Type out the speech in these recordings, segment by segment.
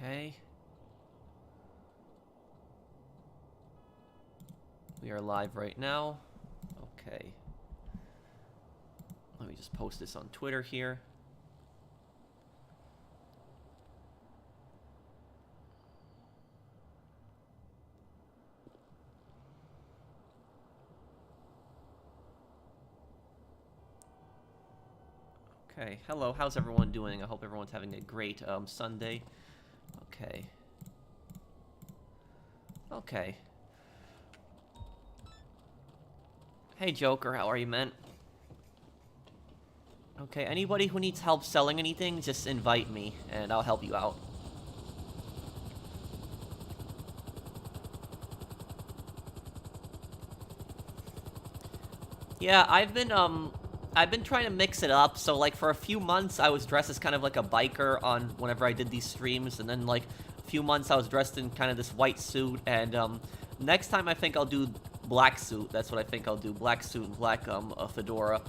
Okay. We are live right now. Okay. Let me just post this on Twitter here. Okay, hello, how's everyone doing? I hope everyone's having a great Sunday. Okay. Okay. Hey Joker, how are you, man? Okay, anybody who needs help selling anything, just invite me, and I'll help you out. Yeah, I've been trying to mix it up, so, like, for a few months, I was dressed as kind of like a biker on whenever I did these streams, and then, like, a few months I was dressed in kind of this white suit, and, next time I think I'll do black suit. That's what I think I'll do, black suit and black, a fedora.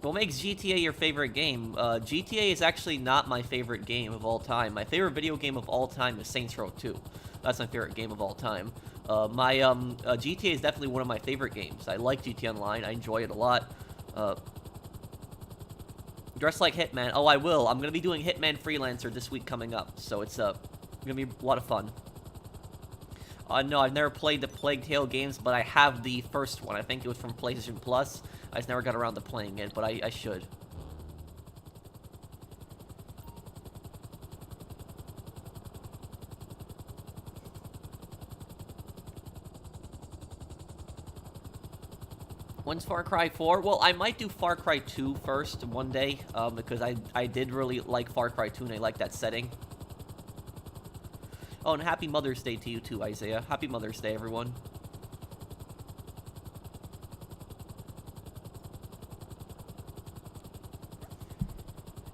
What makes GTA your favorite game? GTA is actually not my favorite game of all time. My favorite video game of all time is Saints Row 2. That's my favorite game of all time. GTA is definitely one of my favorite games. I like GTA Online. I enjoy it a lot. Dress like Hitman. Oh, I will. I'm going to be doing Hitman Freelancer this week coming up. So it's going to be a lot of fun. No, I've never played the Plague Tale games, but I have the first one. I think it was from PlayStation Plus. I just never got around to playing it, but I should. When's Far Cry 4? Well, I might do Far Cry 2 first one day, because I did really like Far Cry 2 and I like that setting. Oh, and happy Mother's Day to you too, Isaiah. Happy Mother's Day, everyone.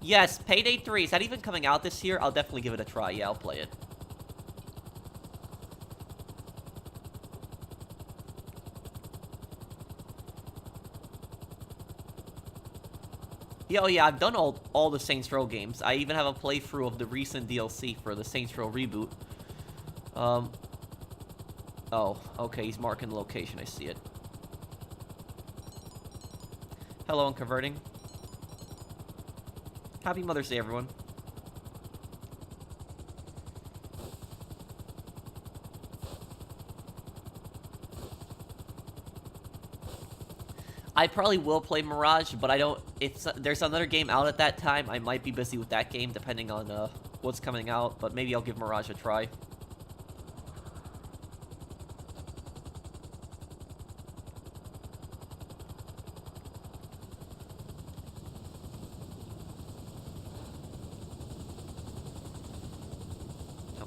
Yes, Payday 3. Is that even coming out this year? I'll definitely give it a try. Yeah, I'll play it. Yeah, oh yeah, I've done all the Saints Row games. I even have a playthrough of the recent DLC for the Saints Row reboot. Oh, okay, he's marking the location. I see it. Hello, I'm converting. Happy Mother's Day, everyone. I probably will play Mirage, but I don't... If there's another game out at that time, I might be busy with that game, depending on what's coming out. But maybe I'll give Mirage a try.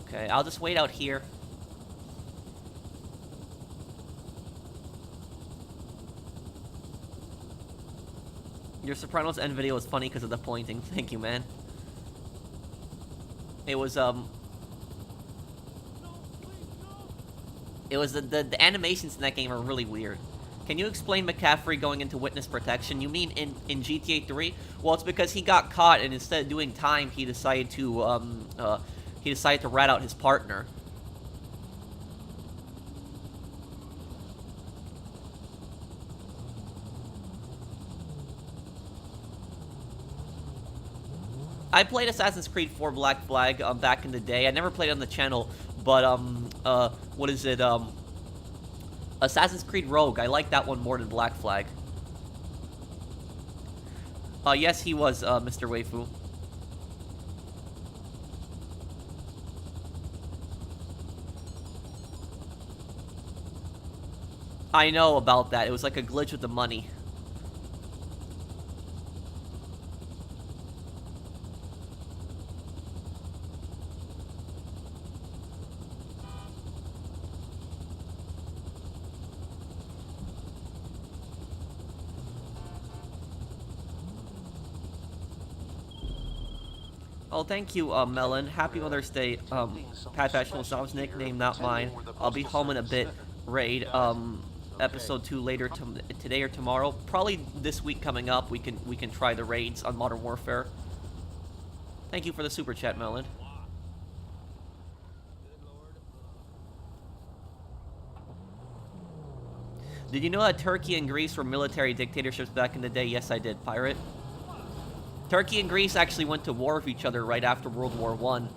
Okay, I'll just wait out here. Your Sopranos end video was funny because of the pointing. Thank you, man. It was, It was the animations in that game are really weird. Can you explain McCaffrey going into witness protection? You mean in GTA 3? Well, it's because he got caught, and instead of doing time, he decided to rat out his partner. I played Assassin's Creed 4 Black Flag back in the day. I never played it on the channel, but what is it? Assassin's Creed Rogue. I like that one more than Black Flag. Yes, he was, Mr. Waifu. I know about that. It was like a glitch with the money. Oh, thank you, Melon. Happy Mother's Day. Pat Fashionable Sounds nickname, not mine. I'll be home in a bit. Raid. episode 2 later today or tomorrow. Probably this week coming up, we can try the raids on Modern Warfare. Thank you for the super chat, Melon. Did you know that Turkey and Greece were military dictatorships back in the day? Yes, I did, Pirate. Turkey and Greece actually went to war with each other right after World War I.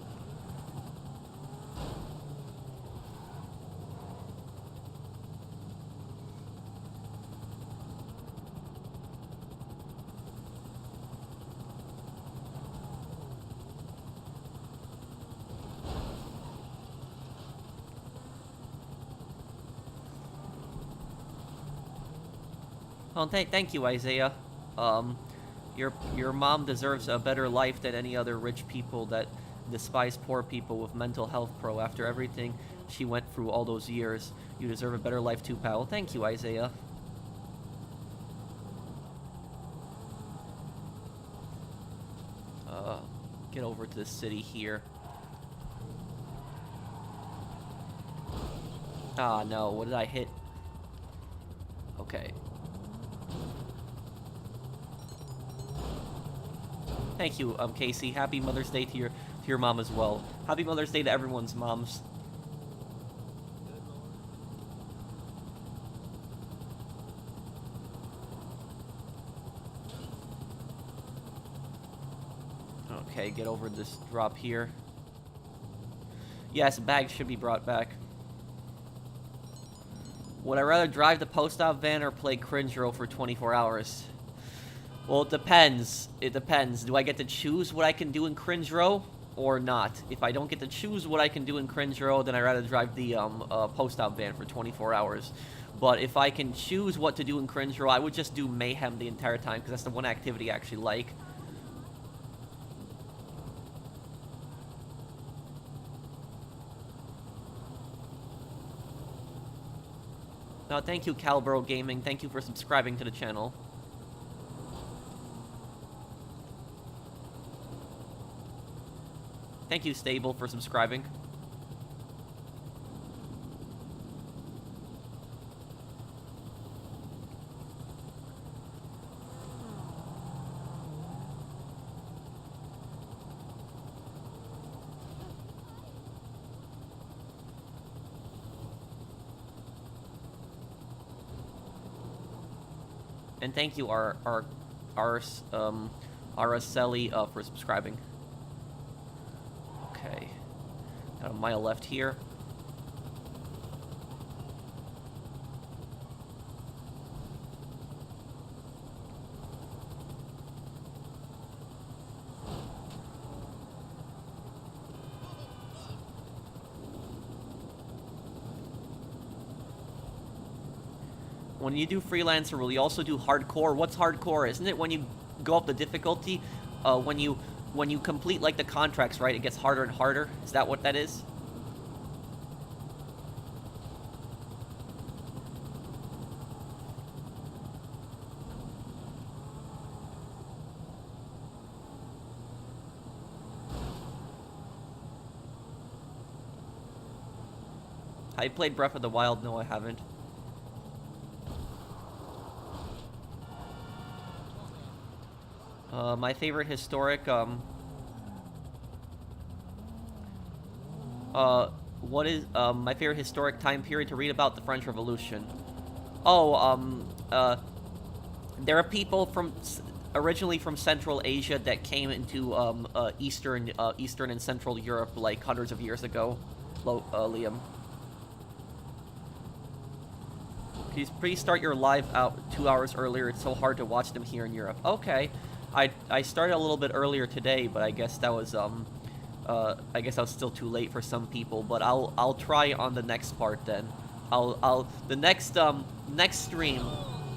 Oh, thank you, Isaiah. Your mom deserves a better life than any other rich people that despise poor people with mental health pro. After everything she went through all those years, you deserve a better life too, pal. Thank you, Isaiah. Get over to the city here. Ah, no. What did I hit? Okay. Thank you, Casey. Happy Mother's Day to your mom as well. Happy Mother's Day to everyone's moms. Okay, get over this drop here. Yes, bags should be brought back. Would I rather drive the post-op van or play Cringe Row for 24 hours? Well, it depends. It depends. Do I get to choose what I can do in Cringe Row or not? If I don't get to choose what I can do in Cringe Row, then I'd rather drive the post-op van for 24 hours. But if I can choose what to do in Cringe Row, I would just do Mayhem the entire time, because that's the one activity I actually like. Thank you, Calbro Gaming. Thank you for subscribing to the channel. Thank you, Stable, for subscribing. And thank you, Araceli, for subscribing. Okay. Got a mile left here. When you do Freelancer, will you also do Hardcore? What's Hardcore? Isn't it when you go up the difficulty? When you complete, like, the contracts, right? It gets harder and harder? Is that what that is? I played Breath of the Wild. No, I haven't. My favorite historic, what is, my favorite historic time period to read about? The French Revolution. Oh, there are people originally from Central Asia that came into, Eastern and Central Europe, like, hundreds of years ago, Liam. Please start your live out 2 hours earlier. It's so hard to watch them here in Europe. Okay. I started a little bit earlier today, but I guess that was I guess I was still too late for some people. But I'll try on the next part then. The next stream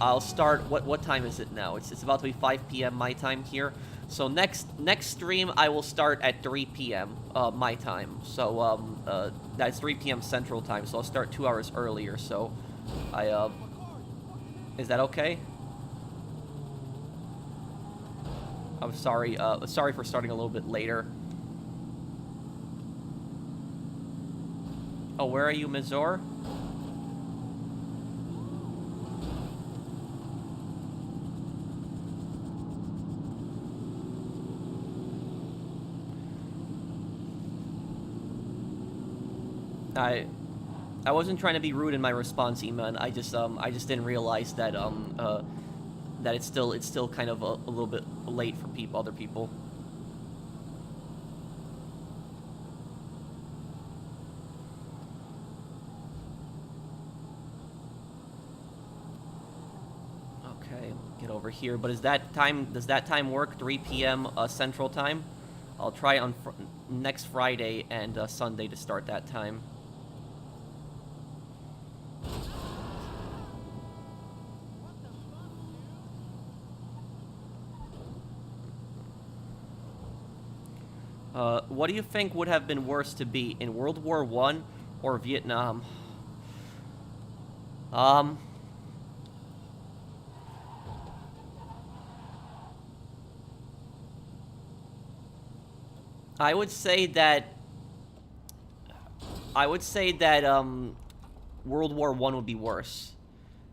I'll start. What time is it now? It's about to be 5 p.m. my time here. So next stream I will start at 3 p.m. My time. So that's 3 p.m. Central Time. So I'll start 2 hours earlier. So is that okay? I'm sorry. Sorry for starting a little bit later. Oh, where are you, Mizor? I I wasn't trying to be rude in my response, E-Man. I just didn't realize that that it's still kind of a little bit late for other people. Okay, get over here. But does that time work? 3 p.m. Central Time? I'll try on next Friday and Sunday to start that time. What do you think would have been worse to be in World War I or Vietnam? I would say that World War I would be worse.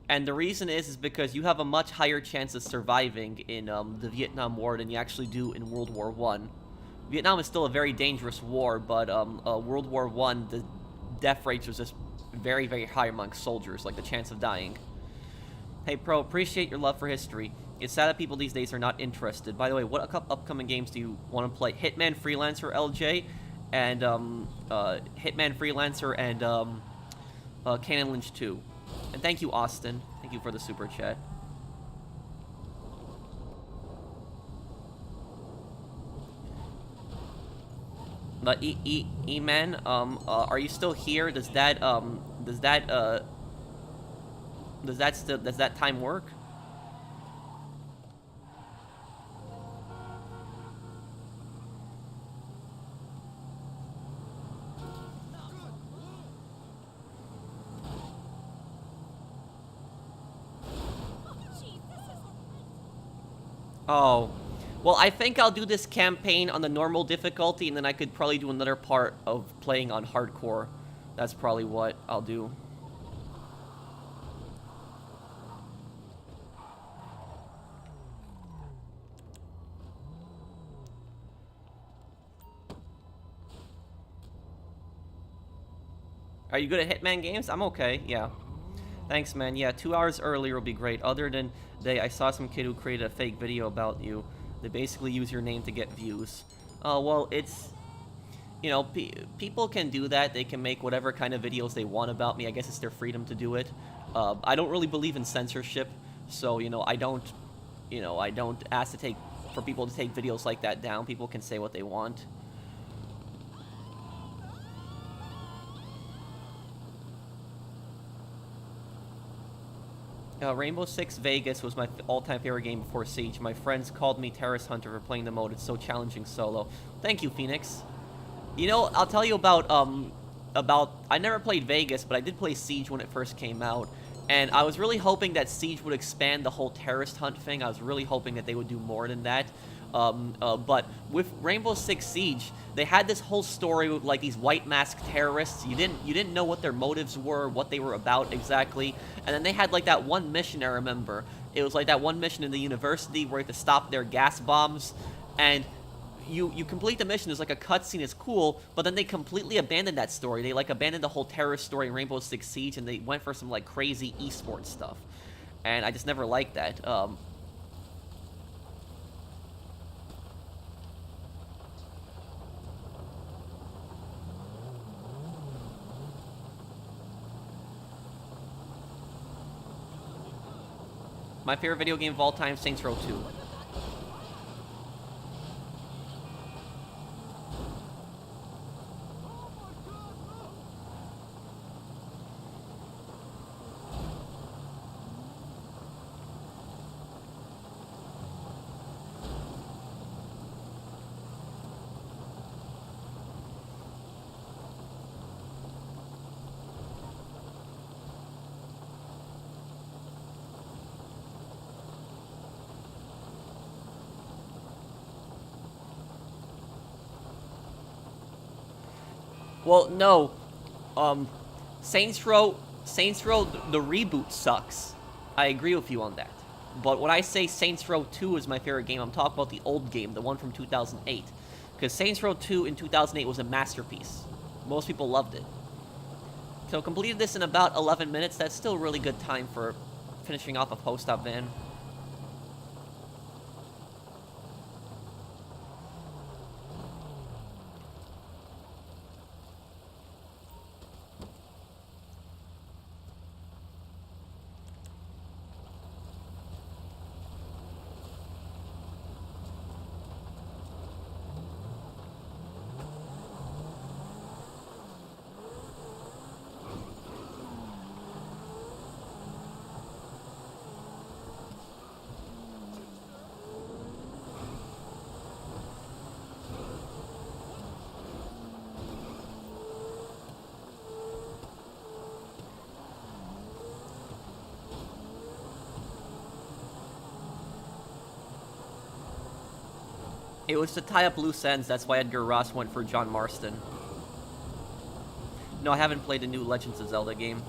And the reason is because you have a much higher chance of surviving in the Vietnam War than you actually do in World War I. Vietnam is still a very dangerous war, but World War I, the death rates was just very, very high among soldiers, like the chance of dying. Hey, Pro, appreciate your love for history. It's sad that people these days are not interested. By the way, what upcoming games do you want to play? Hitman Freelancer LJ, and Hitman Freelancer and Canon Lynch 2. And thank you, Austin. Thank you for the super chat. But E-Man, are you still here? Does that time work? Oh. Well, I think I'll do this campaign on the normal difficulty, and then I could probably do another part of playing on hardcore. That's probably what I'll do. Are you good at Hitman games? I'm okay, yeah. Thanks, man. Yeah, 2 hours earlier will be great. Other than today, I saw some kid who created a fake video about you. They basically use your name to get views. Well, it's... You know, people can do that. They can make whatever kind of videos they want about me. I guess it's their freedom to do it. I don't really believe in censorship, so, you know, I don't ask for people to take videos like that down. People can say what they want. Rainbow Six Vegas was my all-time favorite game before Siege. My friends called me Terrorist Hunter for playing the mode. It's so challenging solo. Thank you, Phoenix. You know, I'll tell you about I never played Vegas, but I did play Siege when it first came out. And I was really hoping that Siege would expand the whole terrorist hunt thing. I was really hoping that they would do more than that. But with Rainbow Six Siege, they had this whole story with like these white masked terrorists. You didn't know what their motives were, what they were about exactly. And then they had like that one mission I remember. It was like that one mission in the university where you had to stop their gas bombs, and you complete the mission. There's like a cutscene, it's cool, but then they completely abandoned that story. They like abandoned the whole terrorist story in Rainbow Six Siege, and they went for some like crazy esports stuff. And I just never liked that. My favorite video game of all time, Saints Row 2. Well, no. Saints Row, the reboot sucks. I agree with you on that. But when I say Saints Row 2 is my favorite game, I'm talking about the old game, the one from 2008. Because Saints Row 2 in 2008 was a masterpiece. Most people loved it. So completed this in about 11 minutes. That's still a really good time for finishing off a post-op van. It was to tie up loose ends, that's why Edgar Ross went for John Marston. No, I haven't played the new Legends of Zelda game.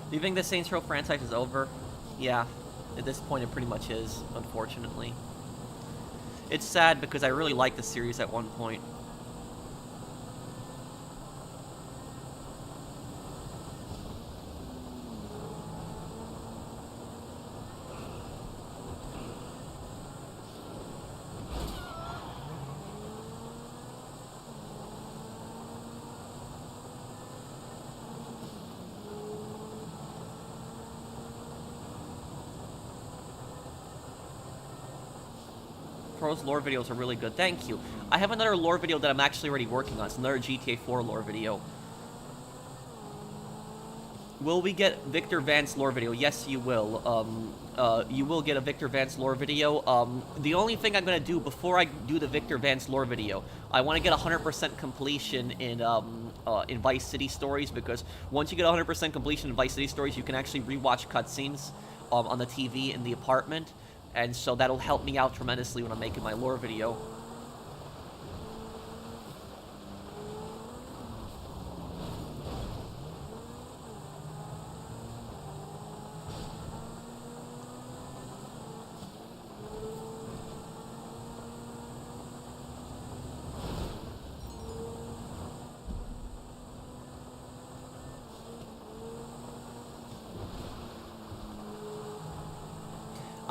Do you think the Saints Row franchise is over? Yeah. At this point, it pretty much is, unfortunately. It's sad because I really liked the series at one point. Pro's lore videos are really good. Thank you. I have another lore video that I'm actually already working on. It's another GTA 4 lore video. Will we get Victor Vance lore video? Yes, you will. You will get a Victor Vance lore video. The only thing I'm gonna do before I do the Victor Vance lore video, I want to get 100% completion in Vice City Stories, because once you get 100% completion in Vice City Stories, you can actually rewatch cutscenes on the TV in the apartment. And so that'll help me out tremendously when I'm making my lore video.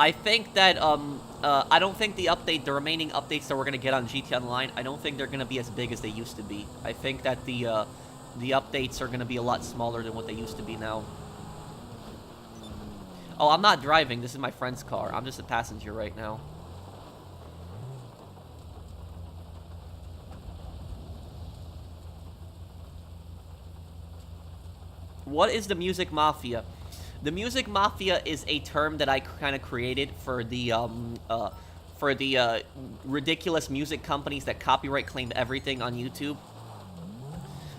I think that, I don't think the remaining updates that we're going to get on GT Online, I don't think they're going to be as big as they used to be. I think that the updates are going to be a lot smaller than what they used to be now. Oh, I'm not driving. This is my friend's car. I'm just a passenger right now. What is the Music Mafia? The Music Mafia is a term that I kind of created for the ridiculous music companies that copyright claim everything on YouTube.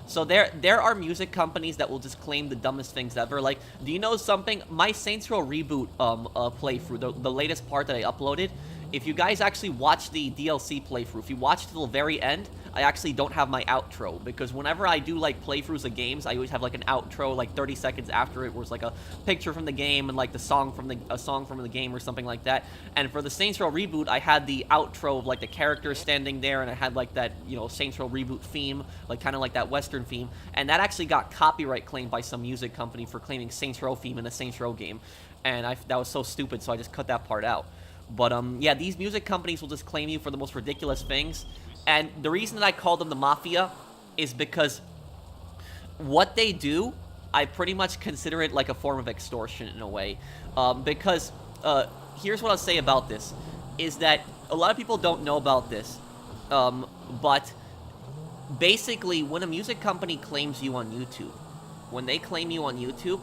So there are music companies that will just claim the dumbest things ever. Like, do you know something? My Saints Row Reboot playthrough, the latest part that I uploaded, if you guys actually watch the DLC playthrough, if you watch till the very end, I actually don't have my outro, because whenever I do, like, playthroughs of games, I always have, like, an outro, like, 30 seconds after it, where it's, like, a picture from the game and, like, a song from the game or something like that. And for the Saints Row Reboot, I had the outro of, like, the characters standing there, and I had, like, that, you know, Saints Row Reboot theme, like, kind of like that Western theme, and that actually got copyright claimed by some music company for claiming Saints Row theme in a Saints Row game, and that was so stupid, so I just cut that part out. But, yeah, these music companies will just claim you for the most ridiculous things. And the reason that I call them the Mafia is because what they do, I pretty much consider it like a form of extortion in a way. Because, here's what I'll say about this, is that a lot of people don't know about this, but basically, when a music company claims you on YouTube, when they claim you on YouTube,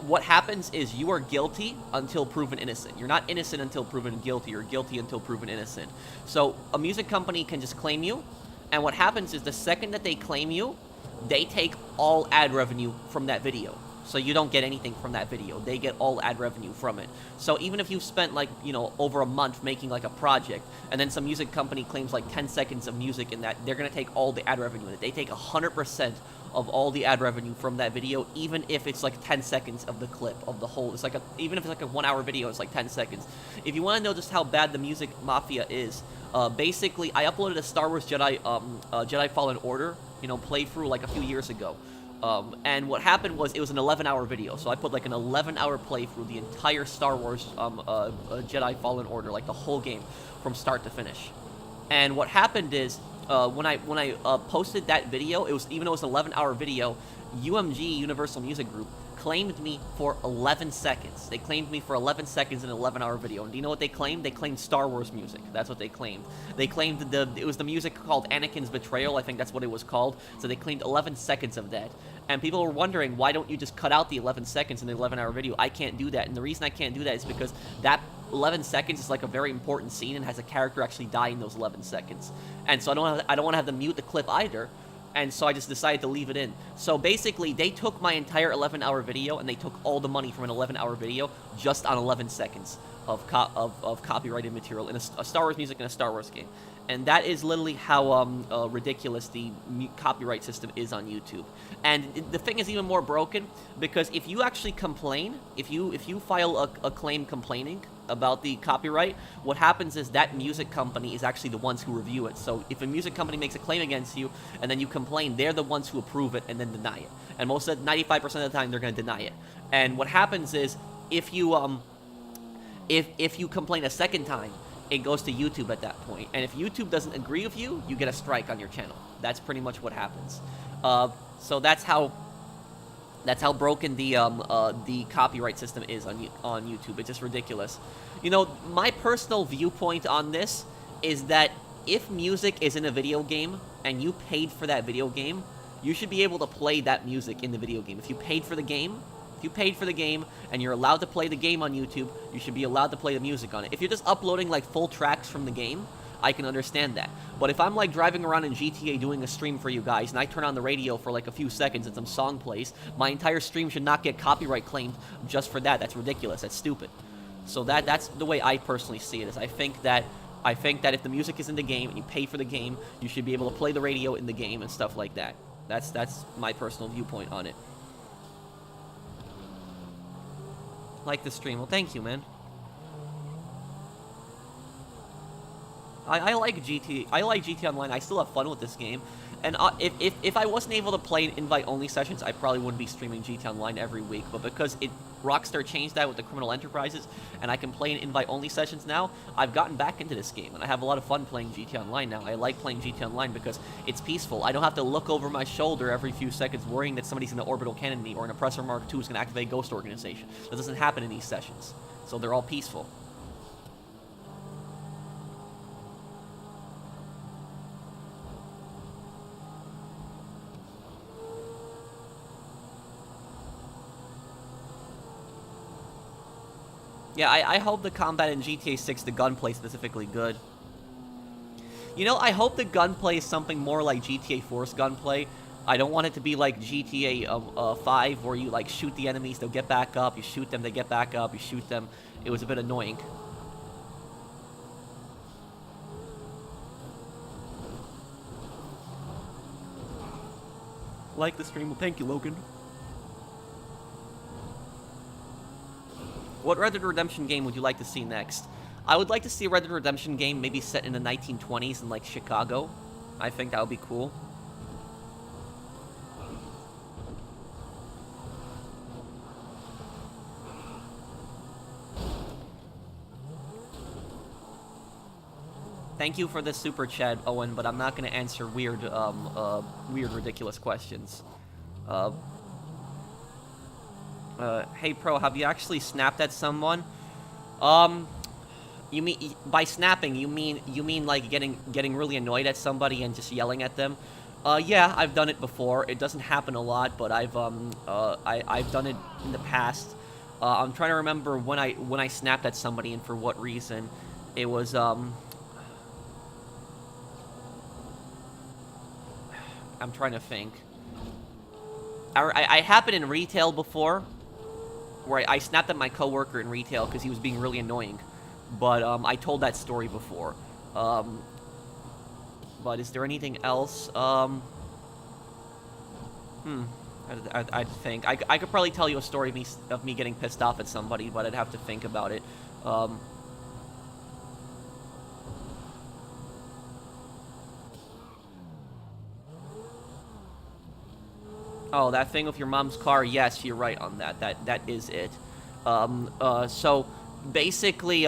what happens is you are guilty until proven innocent. You're not innocent until proven guilty. You're guilty until proven innocent. So a music company can just claim you, and what happens is the second that they claim you, they take all ad revenue from that video. So you don't get anything from that video. They get all ad revenue from it. So even if you've spent like, you know, over a month making like a project, and then some music company claims like 10 seconds of music in that, they're gonna take all the ad revenue in it. They take 100% of all the ad revenue from that video, even if it's like 10 seconds of the clip of the whole. It's like even if it's like a 1 hour video, it's like 10 seconds. If you want to know just how bad the music mafia is, basically I uploaded a Star Wars Jedi Fallen Order, you know, playthrough like a few years ago. And what happened was it was an 11-hour video, so I put like an 11-hour playthrough the entire Star Wars Jedi Fallen Order, like the whole game from start to finish. And what happened is when I posted that video, even though it was an 11-hour video, UMG, Universal Music Group, claimed me for 11 seconds. They claimed me for 11 seconds in an 11-hour video. And do you know what they claimed? They claimed Star Wars music. That's what they claimed. They claimed it was the music called Anakin's Betrayal. I think that's what it was called. So they claimed 11 seconds of that. And people were wondering, why don't you just cut out the 11 seconds in the 11-hour video? I can't do that. And the reason I can't do that is because that 11 seconds is like a very important scene and has a character actually die in those 11 seconds. And so I don't want to have to mute the clip either. And so I just decided to leave it in. So basically, they took my entire 11-hour video, and they took all the money from an 11-hour video just on 11 seconds of copyrighted material in a Star Wars music in a Star Wars game. And that is literally how ridiculous the copyright system is on YouTube. And the thing is even more broken, because if you actually complain, if you file a claim complaining about the copyright, what happens is that music company is actually the ones who review it. So if a music company makes a claim against you and then you complain, they're the ones who approve it and then deny it. And 95% of the time they're going to deny it. And what happens is if you complain a second time, it goes to YouTube at that point. And if YouTube doesn't agree with you, you get a strike on your channel. That's pretty much what happens. So that's how broken the copyright system is on YouTube. It's just ridiculous. You know, my personal viewpoint on this is that if music is in a video game and you paid for that video game, you should be able to play that music in the video game. If you paid for the game, and you're allowed to play the game on YouTube, you should be allowed to play the music on it. If you're just uploading like full tracks from the game, I can understand that. But if I'm like driving around in GTA doing a stream for you guys, and I turn on the radio for like a few seconds and some song plays, my entire stream should not get copyright claimed just for that. That's ridiculous. That's stupid. So that's the way I personally see it. Is I think that if the music is in the game and you pay for the game, you should be able to play the radio in the game and stuff like that. That's my personal viewpoint on it. Like the stream. Well, thank you, man. I like GT. I like GT Online. I still have fun with this game. And if I wasn't able to play in invite-only sessions, I probably wouldn't be streaming GT Online every week. But because Rockstar changed that with the Criminal Enterprises, and I can play in invite-only sessions now, I've gotten back into this game, and I have a lot of fun playing GT Online now. I like playing GT Online because it's peaceful. I don't have to look over my shoulder every few seconds worrying that somebody's going to orbital cannon me, or an Oppressor Mark II is going to activate Ghost Organization. That doesn't happen in these sessions. So they're all peaceful. Yeah, I hope the combat in GTA 6, the gunplay, is specifically good. You know, I hope the gunplay is something more like GTA 4's gunplay. I don't want it to be like GTA 5, where you, like, shoot the enemies, they'll get back up, you shoot them, they get back up, you shoot them. It was a bit annoying. Like the stream. Well, thank you, Logan. What Red Dead Redemption game would you like to see next? I would like to see a Red Dead Redemption game maybe set in the 1920s in, like, Chicago. I think that would be cool. Thank you for the super chat, Owen, but I'm not going to answer weird, ridiculous questions. Hey, Pro, have you actually snapped at someone? You mean, by snapping, you mean like getting really annoyed at somebody and just yelling at them? Yeah, I've done it before. It doesn't happen a lot, but I've done it in the past. I'm trying to remember when I snapped at somebody and for what reason. It was, I'm trying to think. I happened in retail before, where I snapped at my coworker in retail because he was being really annoying. But I told that story before. But is there anything else? I'd think. I could probably tell you a story of me getting pissed off at somebody, but I'd have to think about it. Oh, that thing with your mom's car? Yes, you're right on that. That is it. So basically,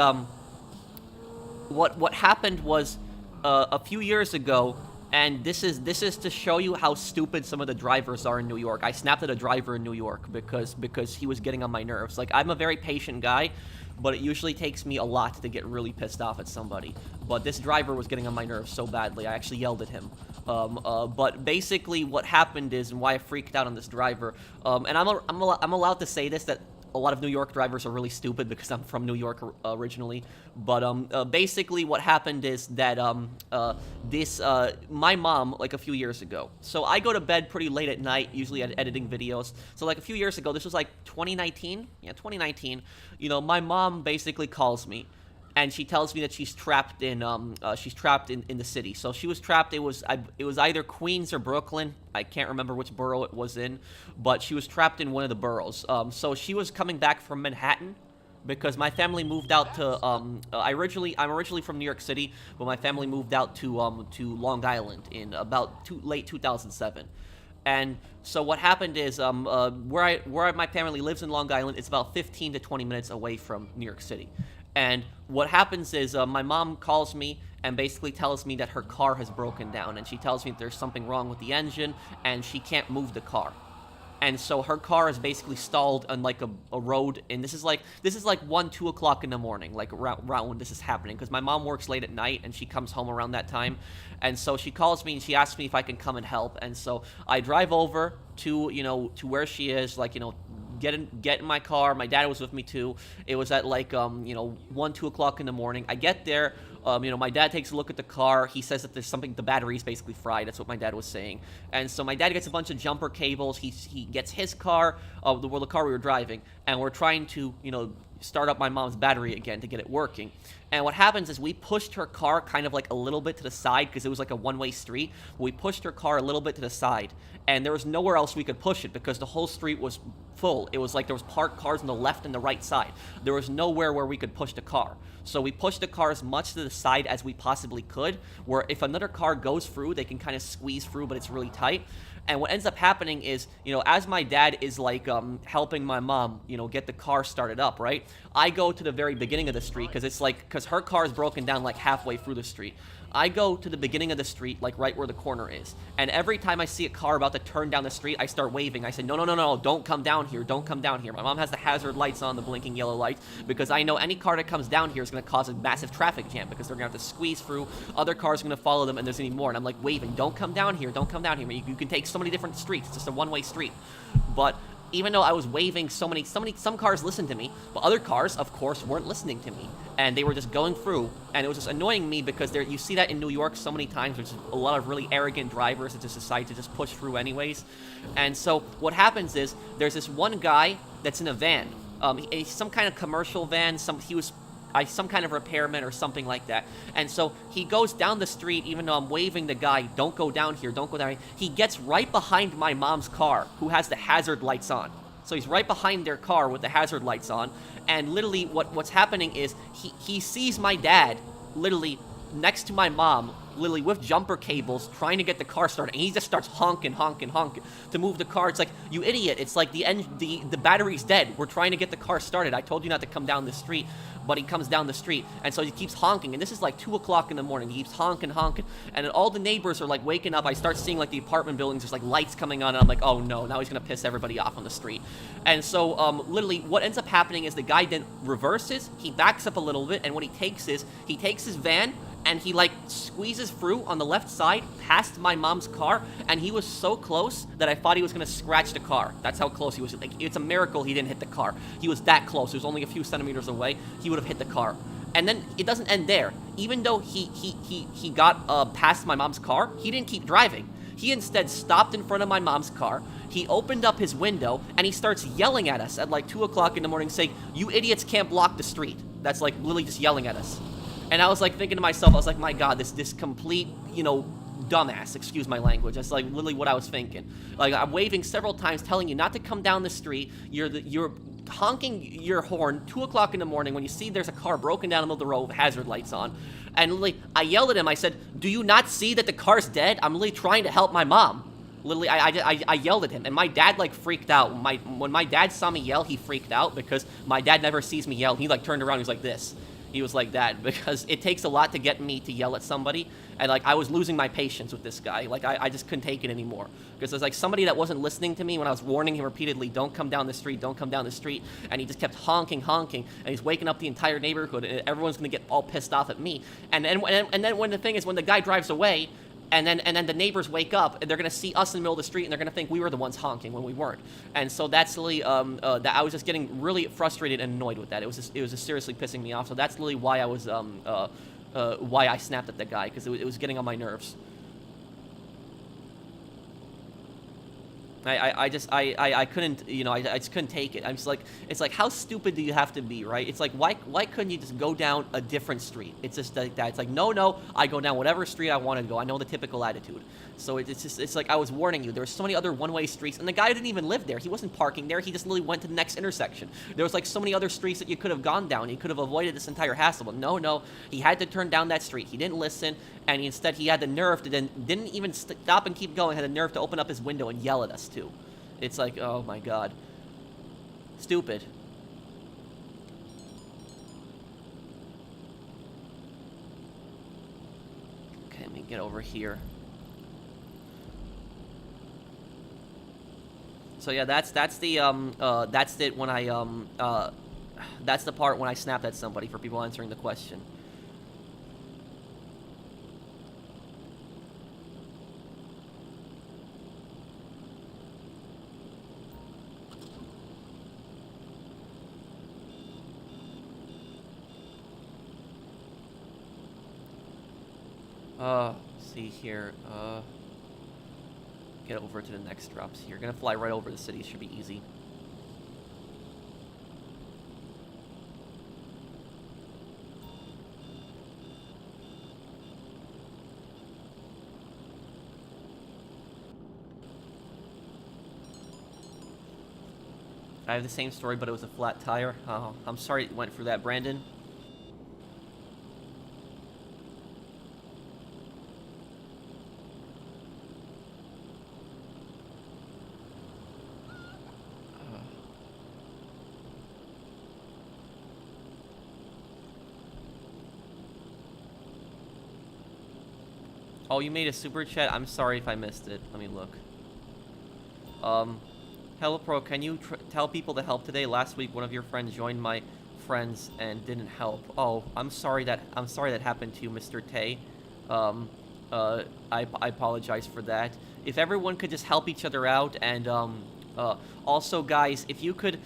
what happened was a few years ago, and this is to show you how stupid some of the drivers are in New York. I snapped at a driver in New York because he was getting on my nerves. Like, I'm a very patient guy, but it usually takes me a lot to get really pissed off at somebody. But this driver was getting on my nerves so badly, I actually yelled at him. But basically what happened is, and why I freaked out on this driver, and I'm allowed to say this, that a lot of New York drivers are really stupid because I'm from New York originally. But basically what happened is that my mom, like a few years ago, so I go to bed pretty late at night, usually editing videos. So like a few years ago, this was like 2019, yeah, 2019, you know, my mom basically calls me. And she tells me that she's trapped in the city. So she was trapped. It was either Queens or Brooklyn. I can't remember which borough it was in, but she was trapped in one of the boroughs. So she was coming back from Manhattan because my family moved out to. I'm originally from New York City, but my family moved out to Long Island in about late 2007. And so what happened is, where my family lives in Long Island, it's about 15 to 20 minutes away from New York City. And what happens is, my mom calls me and basically tells me that her car has broken down, and she tells me that there's something wrong with the engine and she can't move the car. And so her car is basically stalled on like a road, and this is like 1-2 o'clock in the morning, like around when this is happening, because my mom works late at night and she comes home around that time. And so she calls me and she asks me if I can come and help. And so I drive over to where she is, like, get in my car. My dad was with me too. It was at like 1-2 o'clock in the morning. I get there. My dad takes a look at the car. He says that there's something, the battery's basically fried. That's what my dad was saying. And so my dad gets a bunch of jumper cables. He gets his car, the car we were driving, and we're trying to, start up my mom's battery again to get it working. And what happens is we pushed her car kind of like a little bit to the side because it was like a one-way street. We pushed her car a little bit to the side, and there was nowhere else we could push it because the whole street was full. It was like there was parked cars on the left and the right side. There was nowhere where we could push the car. So we pushed the car as much to the side as we possibly could, where if another car goes through, they can kind of squeeze through, but it's really tight. And what ends up happening is, as my dad is like helping my mom, get the car started up, right? I go to the very beginning of the street because her car is broken down like halfway through the street. I go to the beginning of the street, like right where the corner is. And every time I see a car about to turn down the street, I start waving. I say, no, don't come down here. Don't come down here. My mom has the hazard lights on, the blinking yellow lights, because I know any car that comes down here is going to cause a massive traffic jam because they're going to have to squeeze through. Other cars are going to follow them, and there's any more. And I'm like waving, don't come down here. Don't come down here. You can take so many different streets. It's just a one-way street. But even though I was waving some cars listened to me, but other cars, of course, weren't listening to me. And they were just going through, and it was just annoying me because you see that in New York so many times. There's a lot of really arrogant drivers that just decide to just push through anyways. And so what happens is there's this one guy that's in a van. He's some kind of commercial van. He was some kind of repairman or something like that. And so he goes down the street, even though I'm waving the guy, don't go down here, don't go down here. He gets right behind my mom's car, who has the hazard lights on. So he's right behind their car with the hazard lights on. And literally what's happening is he sees my dad literally next to my mom, literally with jumper cables, trying to get the car started, and he just starts honking to move the car. It's like, you idiot, it's like the battery's dead. We're trying to get the car started. I told you not to come down the street. But he comes down the street, and so he keeps honking, and this is like 2 o'clock in the morning. He keeps honking, and then all the neighbors are like waking up. I start seeing like the apartment buildings, there's like lights coming on, and I'm like, oh no, now he's gonna piss everybody off on the street. And so literally what ends up happening is the guy then reverses, he backs up a little bit, and what he takes his van, and he like squeezes through on the left side past my mom's car, and he was so close that I thought he was gonna scratch the car. That's how close he was. Like, it's a miracle he didn't hit the car. He was that close. It was only a few centimeters away. He would have hit the car. And then it doesn't end there. Even though he got past my mom's car, he didn't keep driving. He instead stopped in front of my mom's car. he opened up his window, and he starts yelling at us at like 2 o'clock in the morning saying, "You idiots can't block the street." That's like literally just yelling at us. And I was like thinking to myself, I was like, my God, this complete, you know, dumbass, excuse my language. That's like literally what I was thinking. Like, I'm waving several times telling you not to come down the street. You're honking your horn 2 o'clock in the morning when you see there's a car broken down in the middle of the road with hazard lights on. And literally, I yelled at him. I said, "Do you not see that the car's dead? I'm literally trying to help my mom." Literally, I yelled at him, and my dad, like, freaked out. When my dad saw me yell, he freaked out, because my dad never sees me yell. He, like, turned around, he was like this. He was like that, because it takes a lot to get me to yell at somebody, and, like, I was losing my patience with this guy. Like, I just couldn't take it anymore, because there's, like, somebody that wasn't listening to me when I was warning him repeatedly, "Don't come down the street, don't come down the street," and he just kept honking, and he's waking up the entire neighborhood, and everyone's gonna get all pissed off at me. And then when the thing is, when the guy drives away, and then the neighbors wake up, and they're gonna see us in the middle of the street, and they're gonna think we were the ones honking when we weren't. And so that's really that I was just getting really frustrated and annoyed with that. It was just seriously pissing me off. So that's really why I was why I snapped at that guy, because it was getting on my nerves. I couldn't, you know, I just couldn't take it. I'm just like, it's like, how stupid do you have to be, right? It's like, why couldn't you just go down a different street? It's just like that. It's like, no, I go down whatever street I want to go. I know the typical attitude. So it's like, I was warning you. There were so many other one-way streets, and the guy didn't even live there. He wasn't parking there. He just literally went to the next intersection. There was like so many other streets that you could have gone down. You could have avoided this entire hassle. But no, he had to turn down that street. He didn't listen, and instead he had the nerve to then didn't even stop and keep going. Had the nerve to open up his window and yell at us too. It's like, oh my God, stupid. Okay, let me get over here. So yeah, that's it when I that's the part when I snapped at somebody, for people answering the question. See here, get over to the next drops here. Gonna fly right over the city, should be easy. I have the same story, but it was a flat tire. Oh, I'm sorry it went through that, Brandon. Oh, you made a super chat? I'm sorry if I missed it. Let me look. Hello Pro, can you tell people to help today? Last week, one of your friends joined my friends and didn't help. Oh, I'm sorry that happened to you, Mr. Tay. I apologize for that. If everyone could just help each other out, and also, guys, if you could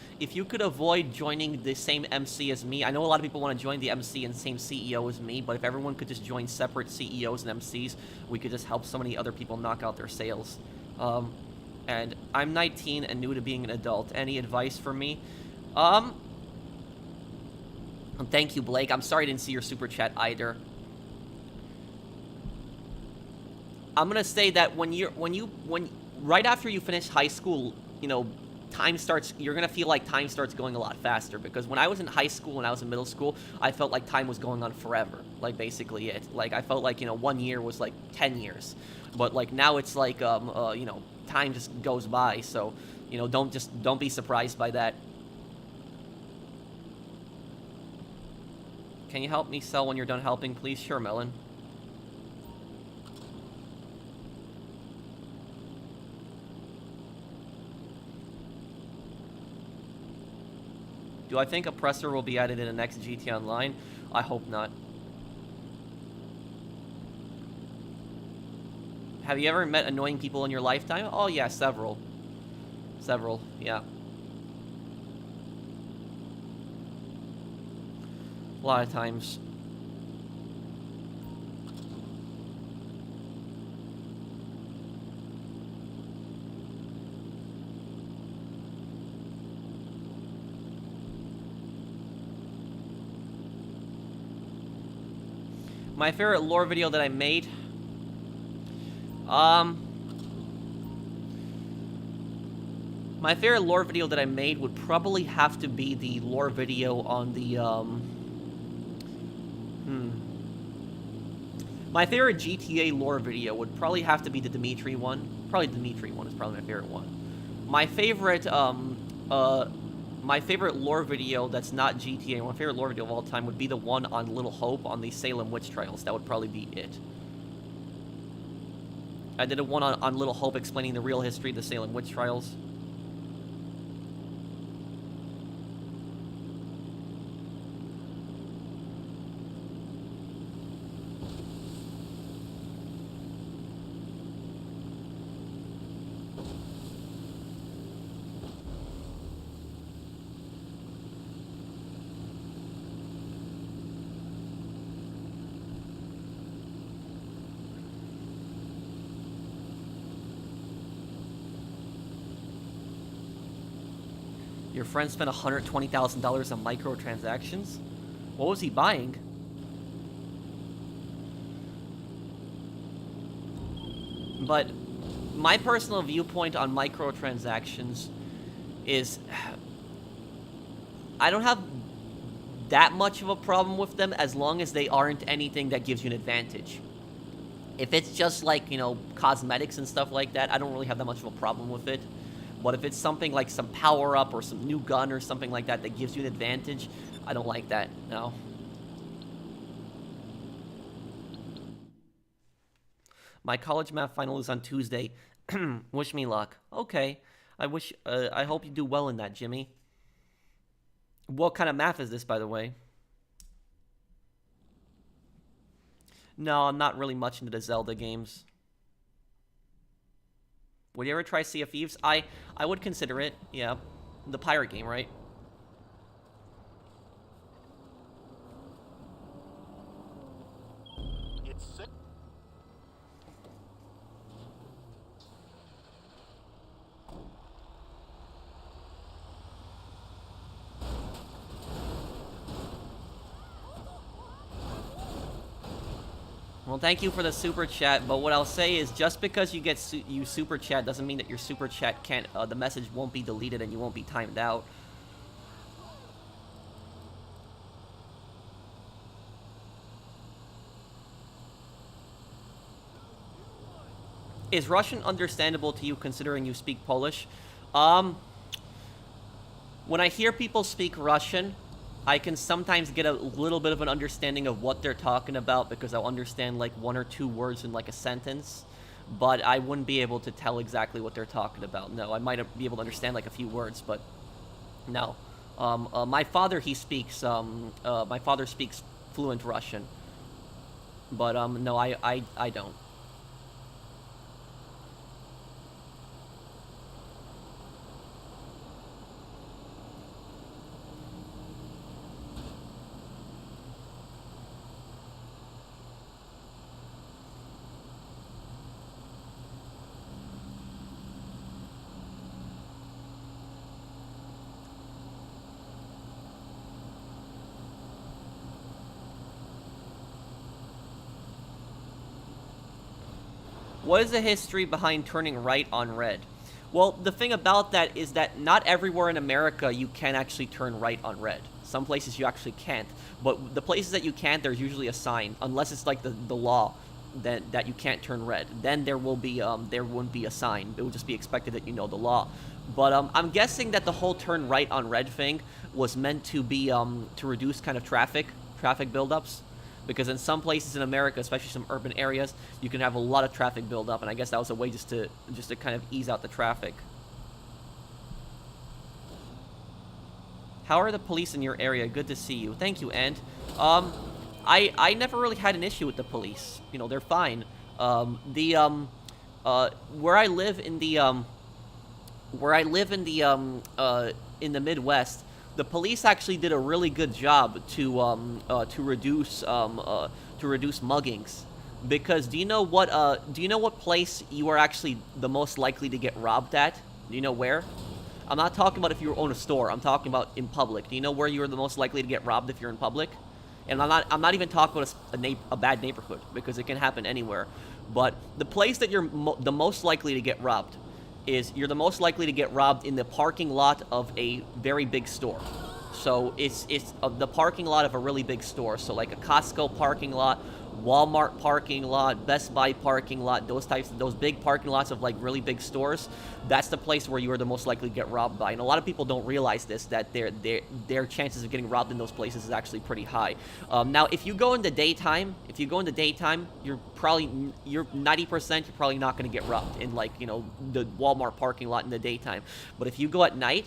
avoid joining the same MC as me. I know a lot of people want to join the MC and same CEO as me, but if everyone could just join separate CEOs and MCs, we could just help so many other people knock out their sales. And I'm 19 and new to being an adult. Any advice for me? Thank you, Blake. I'm sorry I didn't see your super chat either. I'm gonna say that right after you finish high school, you know, you're gonna feel like time starts going a lot faster, because when I was in high school and I was in middle school, I felt like time was going on forever. Like, basically it. Like, I felt like, you know, 1 year was like 10 years. But like now it's like, you know, time just goes by. So, you know, don't be surprised by that. Can you help me sell when you're done helping, please? Sure, Melon. Do I think Oppressor will be added in the next GT Online? I hope not. Have you ever met annoying people in your lifetime? Oh yeah, several. Several, yeah. A lot of times. My favorite lore video that I made? My favorite lore video that I made would probably have to be the lore video on the, My favorite GTA lore video would probably have to be the Dimitri one. Probably the Dimitri one is probably my favorite one. My favorite lore video that's not GTA, my favorite lore video of all time would be the one on Little Hope on the Salem witch trials. That would probably be it. I did a one on Little Hope explaining the real history of the Salem witch trials. Your friend spent $120,000 on microtransactions? What was he buying? But my personal viewpoint on microtransactions is I don't have that much of a problem with them as long as they aren't anything that gives you an advantage. If it's just like, you know, cosmetics and stuff like that, I don't really have that much of a problem with it. But if it's something like some power-up or some new gun or something like that that gives you an advantage, I don't like that, no. My college math final is on Tuesday. Wish me luck. Okay. I hope you do well in that, Jimmy. What kind of math is this, by the way? No, I'm not really much into the Zelda games. Would you ever try Sea of Thieves? I would consider it, yeah. The pirate game, right? It's sick. Well, thank you for the super chat, but what I'll say is just because you get you super chat doesn't mean that your super chat can't, the message won't be deleted and you won't be timed out. Is Russian understandable to you considering you speak Polish? When I hear people speak Russian, I can sometimes get a little bit of an understanding of what they're talking about because I'll understand like one or two words in like a sentence, but I wouldn't be able to tell exactly what they're talking about. No, I might be able to understand like a few words, but no. My father, he speaks, my father speaks fluent Russian, but no, I don't. What is the history behind turning right on red? Well, the thing about that is that not everywhere in America you can actually turn right on red. Some places you actually can't. But the places that you can't, there's usually a sign. Unless it's like the law that you can't turn red. Then there will be there wouldn't be a sign. It would just be expected that you know the law. But I'm guessing that the whole turn right on red thing was meant to be to reduce kind of traffic buildups. Because in some places in America, especially some urban areas, you can have a lot of traffic buildup, and I guess that was a way just to kind of ease out the traffic. How are the police in your area? Good to see you. Thank you, and I never really had an issue with the police. You know, they're fine. Where I live in the Midwest, the police actually did a really good job to reduce muggings, because do you know what place you are actually the most likely to get robbed at? Do you know where? I'm not talking about if you own a store. I'm talking about in public. Do you know where you're the most likely to get robbed if you're in public? And I'm not even talking about a bad neighborhood, because it can happen anywhere. But the place that you're the most likely to get robbed is you're the most likely to get robbed in the parking lot of a very big store. So it's the parking lot of a really big store. So like a Costco parking lot, Walmart parking lot, Best Buy parking lot, those big parking lots of like really big stores. That's the place where you are the most likely to get robbed by. And a lot of people don't realize this, that their chances of getting robbed in those places is actually pretty high. Now, if you go in the daytime, you're 90% you're probably not going to get robbed in, like, the Walmart parking lot in the daytime. But if you go at night,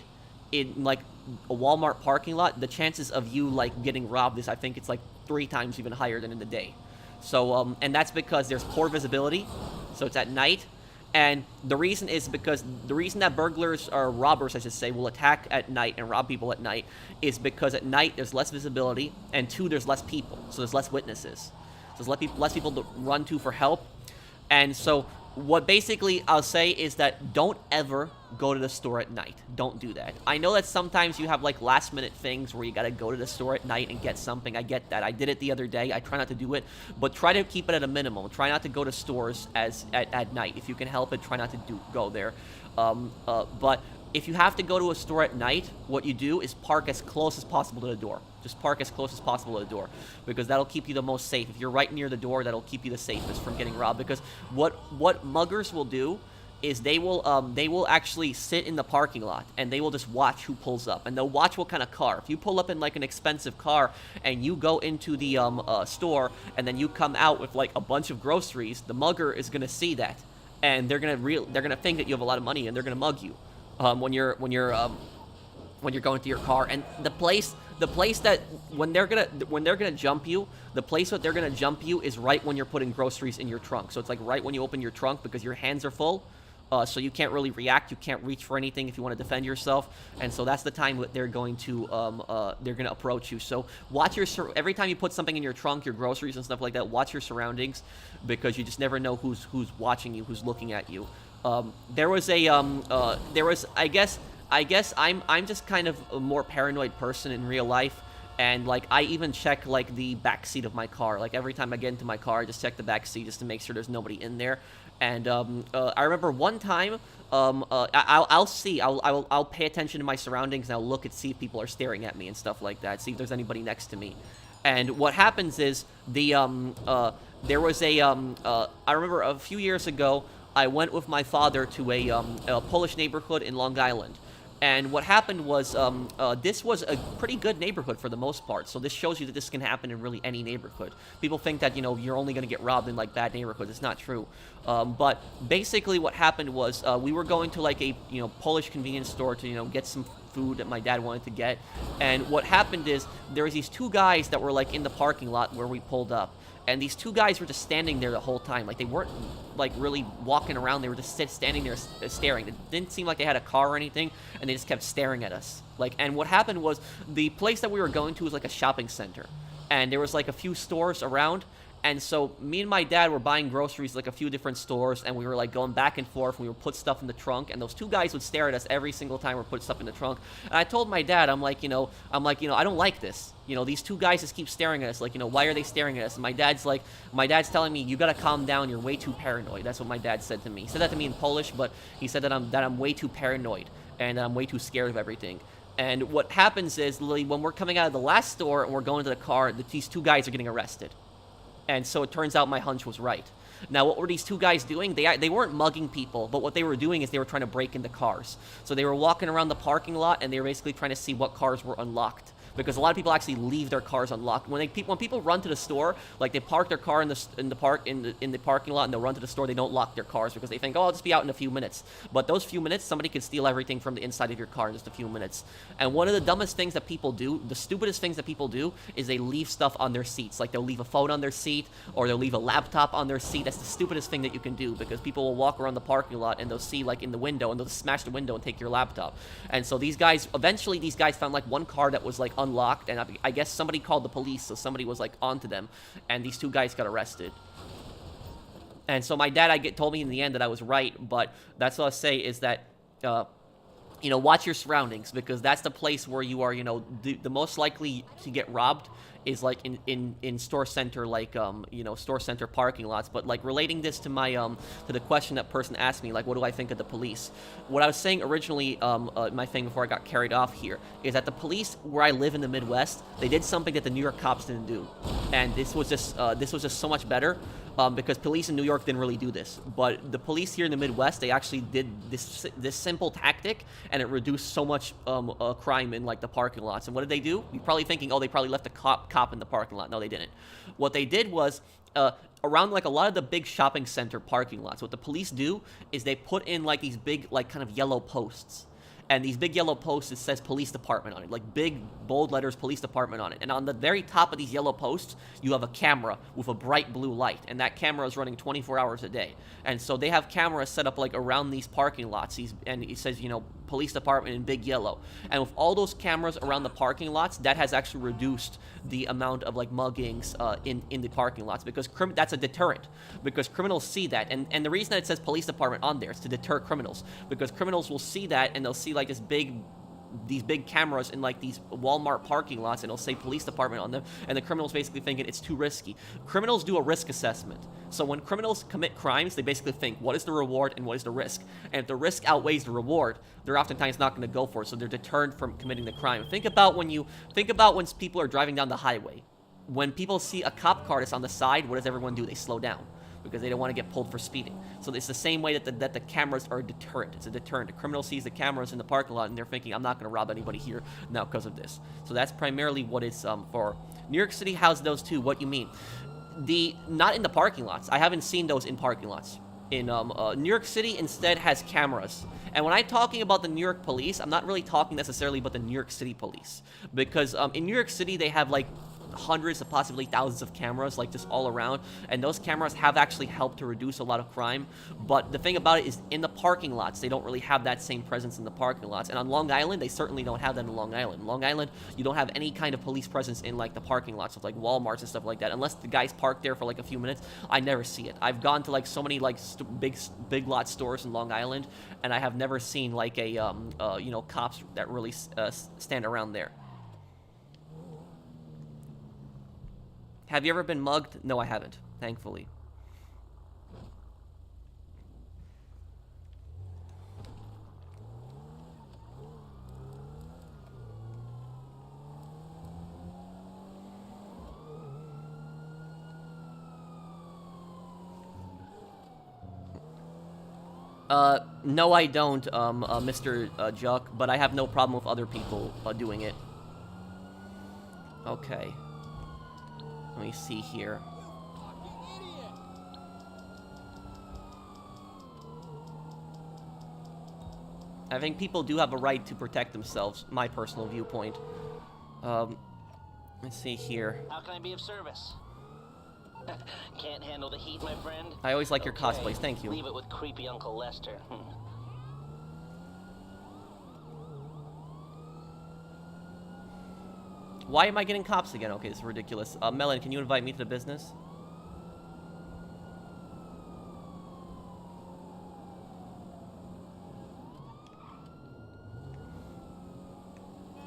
in like a Walmart parking lot, the chances of you like getting robbed is, I think it's like 3 times even higher than in the day. So and that's because there's poor visibility, so it's at night. And the reason that burglars, or robbers I should say, will attack at night and rob people at night is because at night there's less visibility, and 2, there's less people, so there's less witnesses, so there's less people to run to for help. And so what basically I'll say is that don't ever go to the store at night. Don't do that. I know that sometimes you have like last minute things where you gotta go to the store at night and get something. I get that. I did it the other day. I try not to do it, but try to keep it at a minimum. Try not to go to stores at night. If you can help it, try not to go there. But if you have to go to a store at night, what you do is park as close as possible to the door. Just park as close as possible to the door, because that'll keep you the most safe. If you're right near the door, that'll keep you the safest from getting robbed. Because what muggers will do is they will actually sit in the parking lot and they will just watch who pulls up, and they'll watch what kind of car. If you pull up in like an expensive car and you go into the store and then you come out with like a bunch of groceries, the mugger is gonna see that, and they're gonna think that you have a lot of money, and they're gonna mug you when you're going to your car. And the place that when they're gonna jump you, the place that they're gonna jump you is right when you're putting groceries in your trunk. So it's like right when you open your trunk, because your hands are full, so you can't really react. You can't reach for anything if you want to defend yourself. And so that's the time that they're going to approach you. So watch every time you put something in your trunk, your groceries and stuff like that, watch your surroundings, because you just never know who's watching you, who's looking at you. I guess I'm just kind of a more paranoid person in real life, and like I even check like the back seat of my car. Like every time I get into my car, I just check the back seat just to make sure there's nobody in there. And I remember one time, I'll pay attention to my surroundings, and I'll look and see if people are staring at me and stuff like that. See if there's anybody next to me. And what happens is there was I remember a few years ago, I went with my father to a Polish neighborhood in Long Island. And what happened was, this was a pretty good neighborhood for the most part. So this shows you that this can happen in really any neighborhood. People think that, you're only going to get robbed in, like, bad neighborhoods. It's not true. But basically what happened was, we were going to, like, a, Polish convenience store to, get some food that my dad wanted to get. And what happened is, there was these 2 guys that were, like, in the parking lot where we pulled up. And these 2 guys were just standing there the whole time. Like, they weren't, like, really walking around. They were just standing there staring. It didn't seem like they had a car or anything, and they just kept staring at us. Like, and what happened was, the place that we were going to was, like, a shopping center. And there was, like, a few stores around. And so me and my dad were buying groceries like a few different stores, and we were like going back and forth. We would put stuff in the trunk, and those 2 guys would stare at us every single time we put stuff in the trunk. And I told my dad, I'm like, I don't like this. These 2 guys just keep staring at us. Like, why are they staring at us? And my dad's telling me, you gotta calm down. You're way too paranoid. That's what my dad said to me. He said that to me in Polish, but he said that I'm way too paranoid and that I'm way too scared of everything. And what happens is, literally, when we're coming out of the last store and we're going to the car, these 2 guys are getting arrested. And so it turns out my hunch was right. Now, what were these 2 guys doing? They weren't mugging people, but what they were doing is they were trying to break into cars. So they were walking around the parking lot, and they were basically trying to see what cars were unlocked. Because a lot of people actually leave their cars unlocked. When people run to the store, like they park their car in the parking lot, and they'll run to the store, they don't lock their cars because they think, oh, I'll just be out in a few minutes. But those few minutes, somebody can steal everything from the inside of your car in just a few minutes. And one of the dumbest things that people do, the stupidest things that people do, is they leave stuff on their seats. Like they'll leave a phone on their seat, or they'll leave a laptop on their seat. That's the stupidest thing that you can do, because people will walk around the parking lot and they'll see like in the window, and they'll just smash the window and take your laptop. And so eventually these guys found like one car that was like unlocked, and I guess somebody called the police, so somebody was like onto them, and these 2 guys got arrested. And so my dad told me in the end that I was right, but that's what I'll say is that watch your surroundings, because that's the place where you are, the most likely to get robbed is like in store center, like store center parking lots. But like relating this to my to the question that person asked me, like, what do I think of the police? What I was saying originally, my thing before I got carried off here, is that the police where I live in the Midwest, they did something that the New York cops didn't do, and this was just so much better. Because police in New York didn't really do this, but the police here in the Midwest, they actually did this simple tactic, and it reduced so much crime in like the parking lots. And what did they do? You're probably thinking, oh, they probably left a cop in the parking lot. No, they didn't. What they did was around like a lot of the big shopping center parking lots, what the police do is they put in like these big like kind of yellow posts. And these big yellow posts, it says police department on it, like big, bold letters, police department on it. And on the very top of these yellow posts, you have a camera with a bright blue light. And that camera is running 24 hours a day. And so they have cameras set up like around these parking lots. And it says, police department in big yellow. And with all those cameras around the parking lots, that has actually reduced the amount of like muggings in the parking lots, because that's a deterrent, because criminals see that. And the reason that it says police department on there is to deter criminals, because criminals will see that, and they'll see like these big cameras in like these Walmart parking lots, and it'll say police department on them, and the criminals basically thinking it's too risky. Criminals do a risk assessment. So when criminals commit crimes, they basically think, what is the reward and what is the risk? And if the risk outweighs the reward, they're oftentimes not going to go for it, so they're deterred from committing the crime. Think about when people are driving down the highway. When people see a cop car that's on the side, what does everyone do? They slow down, because they don't want to get pulled for speeding. So it's the same way that the cameras are a deterrent. It's a deterrent. The criminal sees the cameras in the parking lot, and they're thinking, I'm not going to rob anybody here now because of this. So that's primarily what it's for. New York City has those too. What you mean? Not in the parking lots. I haven't seen those in parking lots. In New York City instead has cameras. And when I'm talking about the New York police, I'm not really talking necessarily about the New York City police. Because in New York City, they have like hundreds of possibly thousands of cameras, like just all around, and those cameras have actually helped to reduce a lot of crime. But the thing about it is, in the parking lots, they don't really have that same presence in the parking lots. And on Long Island, they certainly don't have that in Long Island. Long Island, you don't have any kind of police presence in like the parking lots of like Walmarts and stuff like that, unless the guys park there for like a few minutes. I never see it. I've gone to like so many like big lot stores in Long Island, and I have never seen like a cops that really stand around there. Have you ever been mugged? No, I haven't, thankfully. No, I don't, Mr. Juck, but I have no problem with other people doing it. Okay. Let me see here. I think people do have a right to protect themselves, my personal viewpoint. Let's see here. How can I be of service? Can't handle the heat, my friend? I always like your cosplays, thank you. Leave it with creepy Uncle Lester. Why am I getting cops again? Okay, this is ridiculous. Melon, can you invite me to the business?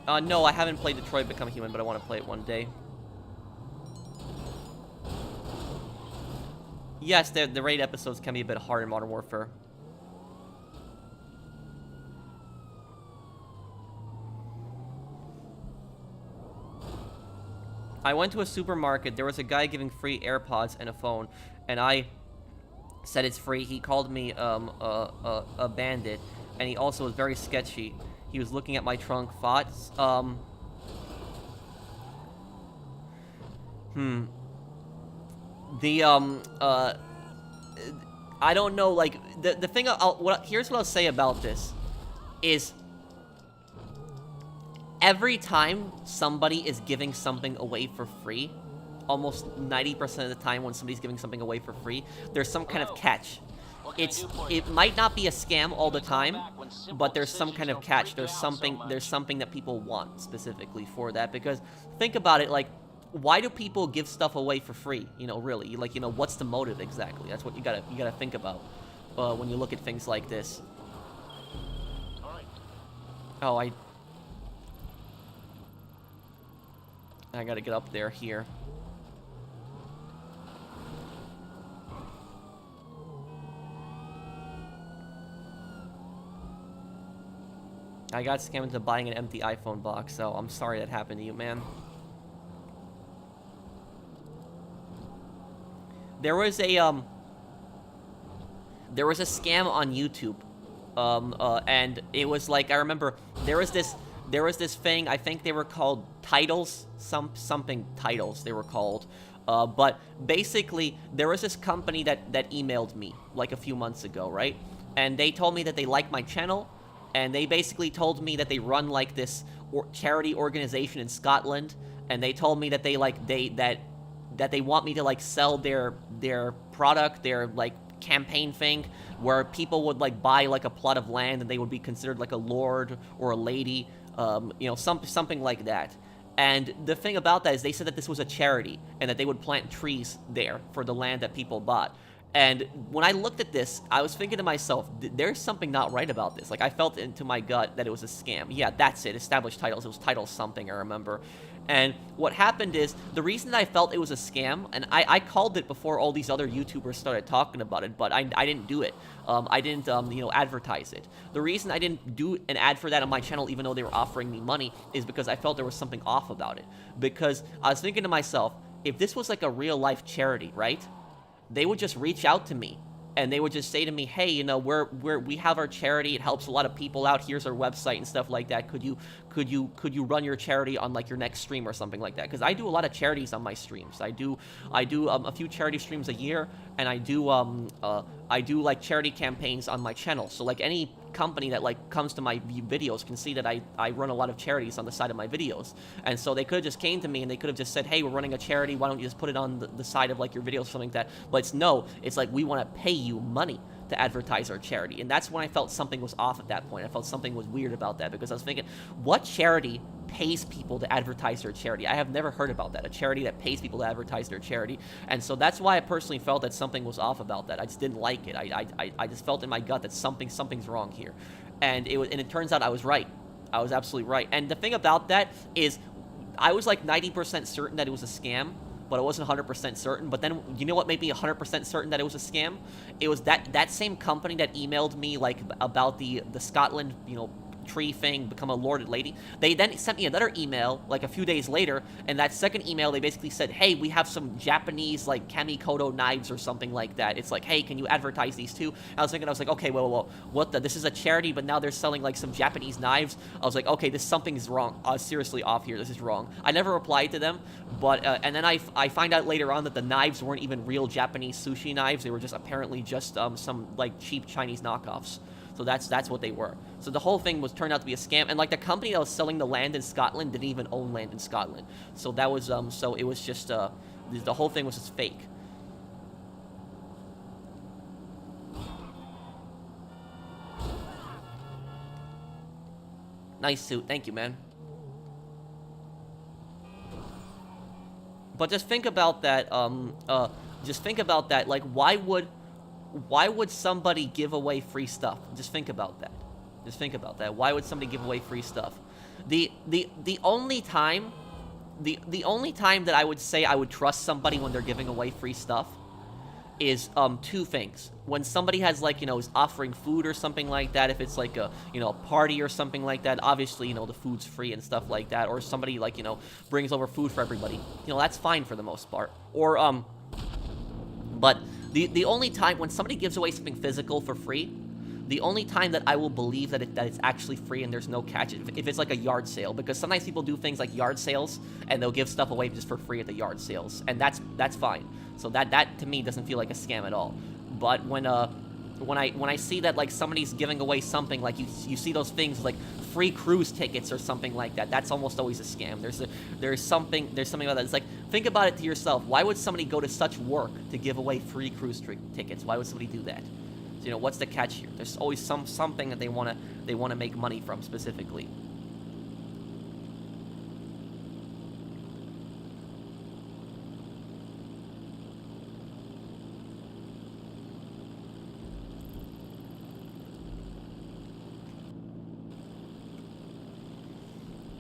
No, I haven't played Detroit Become Human, but I want to play it one day. Yes, the raid episodes can be a bit hard in Modern Warfare. I went to a supermarket. There was a guy giving free AirPods and a phone, and I said it's free. He called me a bandit, and he also was very sketchy. He was looking at my trunk. Thoughts? I don't know, like, the thing, here's what I'll say about this, is every time somebody is giving something away for free, almost 90% of the time when somebody's giving something away for free, there's some kind of catch. It might not be a scam all the time, but there's some kind of catch. There's something that people want specifically for that, because think about it, like, why do people give stuff away for free? Really, like, what's the motive exactly? That's what you gotta think about when you look at things like this. Oh, I gotta get up there here. I got scammed into buying an empty iPhone box, so I'm sorry that happened to you, man. There was a scam on YouTube, and it was like, I remember there was this thing. I think they were called titles, something titles they were called. But basically, there was this company that emailed me like a few months ago, right? And they told me that they like my channel, and they basically told me that they run like this charity organization in Scotland, and they told me that they want me to like sell their product, their like campaign thing, where people would like buy like a plot of land and they would be considered like a lord or a lady, you know, something like that. And the thing about that is they said that this was a charity and that they would plant trees there for the land that people bought. And when I looked at this, I was thinking to myself, there's something not right about this. Like, I felt into my gut that it was a scam. Yeah, that's it. Established titles. It was title something, I remember. And what happened is, the reason that I felt it was a scam, and I called it before all these other YouTubers started talking about it, but I didn't do it. I didn't, you know, advertise it. The reason I didn't do an ad for that on my channel, even though they were offering me money, is because I felt there was something off about it. Because I was thinking to myself, if this was like a real-life charity, right? They would just reach out to me and they would just say to me, hey, you know, we have our charity. It helps a lot of people out. Here's our website and stuff like that. Could you run your charity on like your next stream or something like that? Because I do a lot of charities on my streams. I do a few charity streams a year, and I do like charity campaigns on my channel. So like any company that like comes to my videos can see that I run a lot of charities on the side of my videos. And so they could have just came to me and they could have just said, hey, we're running a charity, why don't you just put it on the side of like your videos or something like that. But it's like, we want to pay you money to advertise our charity. And that's when I felt something was off at that point. I felt something was weird about that, because I was thinking, what charity pays people to advertise their charity? I have never heard about that, a charity that pays people to advertise their charity. And so that's why I personally felt that something was off about that. I just didn't like it. I just felt in my gut that something's wrong here. And it turns out I was right. I was absolutely right. And the thing about that is, I was like 90% certain that it was a scam, but I wasn't 100% certain. But then, you know what made me 100% certain that it was a scam? It was that same company that emailed me like about the Scotland, you know, tree thing, become a lorded lady. They then sent me another email like a few days later, and that second email they basically said, hey, we have some Japanese like kamikoto knives or something like that. It's like, hey, can you advertise these too? I was like, okay, well, what the, this is a charity, but now they're selling like some Japanese knives. I was like, okay, something's wrong. Seriously off here, this is wrong. I never replied to them, but and then I find out later on that the knives weren't even real Japanese sushi knives. They were just apparently just some like cheap Chinese knockoffs. So that's what they were. So the whole thing turned out to be a scam, and like the company that was selling the land in Scotland didn't even own land in Scotland. So that was so it was just the whole thing was just fake. Nice suit, thank you, man. But just think about that. Just think about that. Like, why would somebody give away free stuff? Just think about that. Just think about that. Why would somebody give away free stuff? The only time that I would say I would trust somebody when they're giving away free stuff is two things. When somebody has like, you know, is offering food or something like that, if it's like a, you know, a party or something like that, obviously, you know, the food's free and stuff like that, or somebody like, you know, brings over food for everybody, you know, that's fine for the most part. Or but the only time when somebody gives away something physical for free, the only time that I will believe that it's actually free and there's no catch, if it's like a yard sale, because sometimes people do things like yard sales and they'll give stuff away just for free at the yard sales, and that's fine. So that to me doesn't feel like a scam at all. But when I see that like somebody's giving away something, like you see those things like free cruise tickets or something like that, that's almost always a scam. There's something about that. It's like, think about it to yourself. Why would somebody go to such work to give away free cruise tickets? Why would somebody do that? So, you know, what's the catch here? There's always something that they wanna make money from specifically.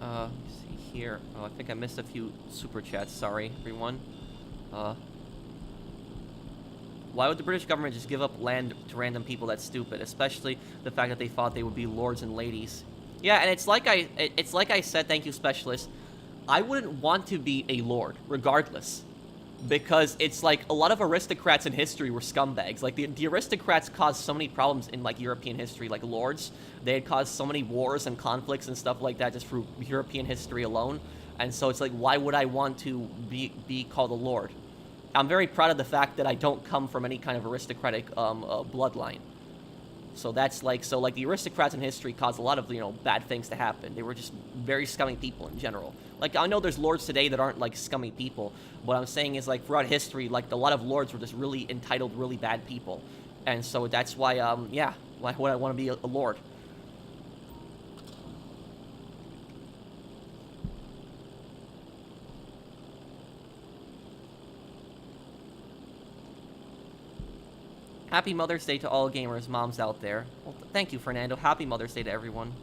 Let me see here. Oh, I think I missed a few super chats. Sorry, everyone. Why would the British government just give up land to random people? That's stupid, especially the fact that they thought they would be lords and ladies. Yeah, and it's like I said, thank you, Specialist. I wouldn't want to be a lord, regardless. Because it's like a lot of aristocrats in history were scumbags. Like the aristocrats caused so many problems in like European history, like lords. They had caused so many wars and conflicts and stuff like that just through European history alone. And so it's like, why would I want to be called a lord? I'm very proud of the fact that I don't come from any kind of aristocratic bloodline. So that's like, the aristocrats in history caused a lot of, bad things to happen. They were just very scummy people in general. Like, I know there's lords today that aren't, like, scummy people. What I'm saying is, like, throughout history, like, a lot of lords were just really entitled, really bad people. And so that's why, why would I want to be a lord? Happy Mother's Day to all gamers, moms out there. Well, thank you, Fernando. Happy Mother's Day to everyone.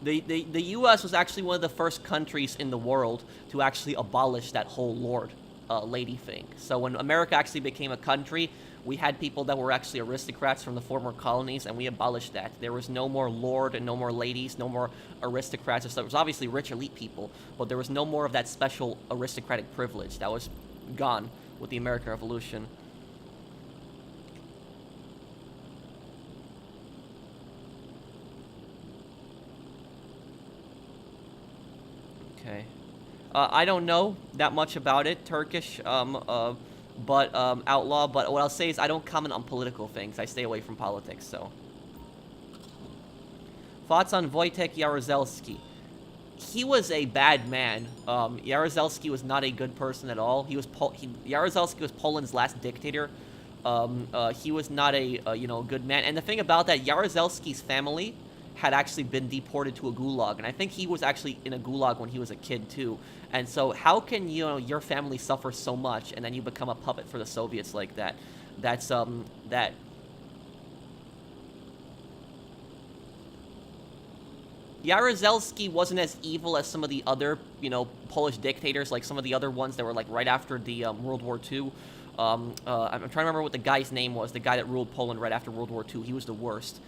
The U.S. was actually one of the first countries in the world to actually abolish that whole lord lady thing. So when America actually became a country, we had people that were actually aristocrats from the former colonies, and we abolished that. There was no more lord and no more ladies, no more aristocrats. So it was obviously rich elite people, but there was no more of that special aristocratic privilege. That was gone with the American Revolution. Okay. I don't know that much about it, Turkish, outlaw, but what I'll say is I don't comment on political things. I stay away from politics, so. Thoughts on Wojtek Jaruzelski? He was a bad man. Jaruzelski was not a good person at all. Jaruzelski was Poland's last dictator. He was not a good man. And the thing about that, Jaruzelski's family had actually been deported to a gulag, and I think he was actually in a gulag when he was a kid too. And so how can your family suffer so much and then you become a puppet for the Soviets like that? That's that Jaruzelski wasn't as evil as some of the other, Polish dictators, like some of the other ones that were like right after the World War II. I'm trying to remember what the guy's name was, the guy that ruled Poland right after World War II. He was the worst.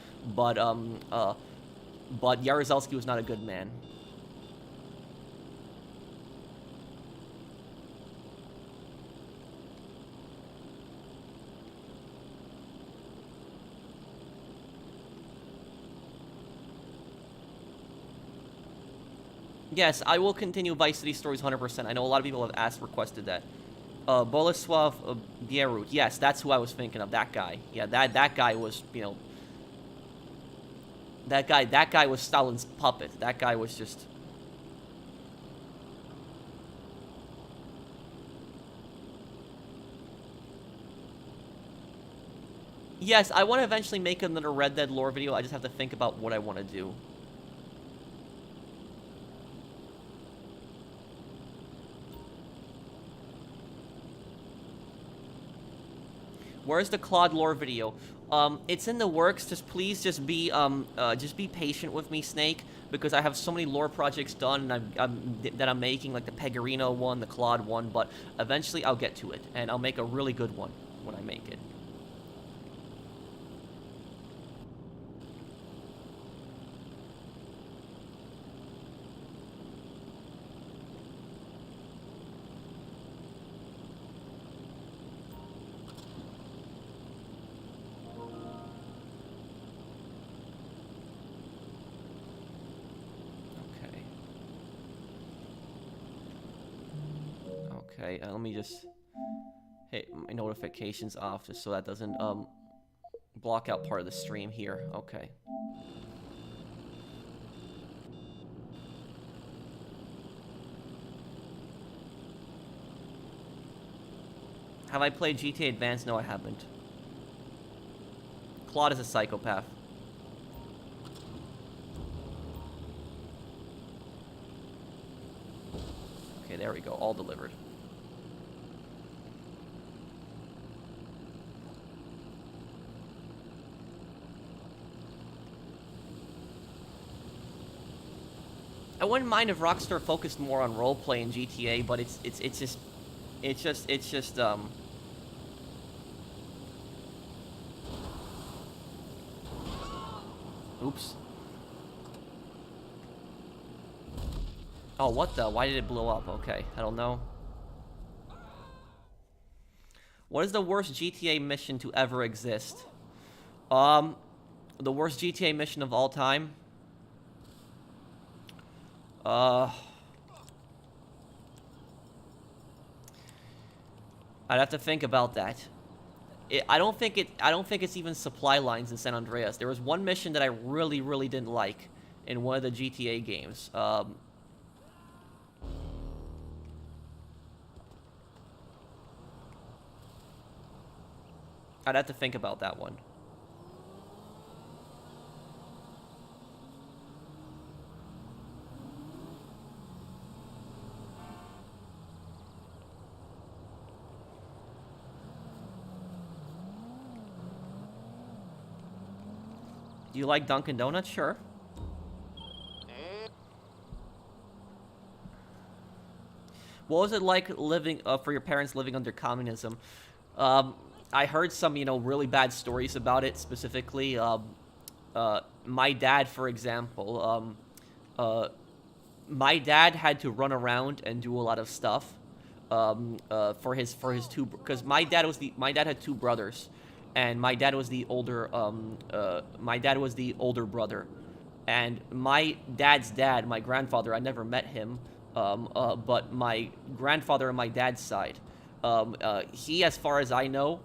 But Jaruzelski was not a good man. Yes, I will continue Vice City Stories 100%. I know a lot of people have requested that. Boleslav Bierut. Yes, that's who I was thinking of. That guy. Yeah, that guy was, That guy was Stalin's puppet. That guy was just... Yes, I want to eventually make another Red Dead lore video. I just have to think about what I want to do. Where's the Claude lore video? It's in the works. Just be patient with me, Snake, because I have so many lore projects done that I'm making, like the Pegorino one, the Claude one, but eventually I'll get to it, and I'll make a really good one when I make it. Okay, let me just hit my notifications off just so that doesn't block out part of the stream here. Okay. Have I played GTA Advance? No, I haven't. Claude is a psychopath. Okay, there we go. All delivered. I wouldn't mind if Rockstar focused more on roleplay in GTA, but it's just oops. Oh, what the? Why did it blow up? Okay, I don't know. What is the worst GTA mission to ever exist? The worst GTA mission of all time? I'd have to think about that. I don't think it's even supply lines in San Andreas. There was one mission that I really, really didn't like in one of the GTA games. I'd have to think about that one. Do you like Dunkin' Donuts? Sure. What was it like living for your parents living under communism? I heard some, really bad stories about it. Specifically, my dad, for example, my dad had to run around and do a lot of stuff for his two, because my dad had two brothers, and my dad was the older brother, and my dad's dad, my grandfather, I never met him, but my grandfather on my dad's side, he, as far as I know,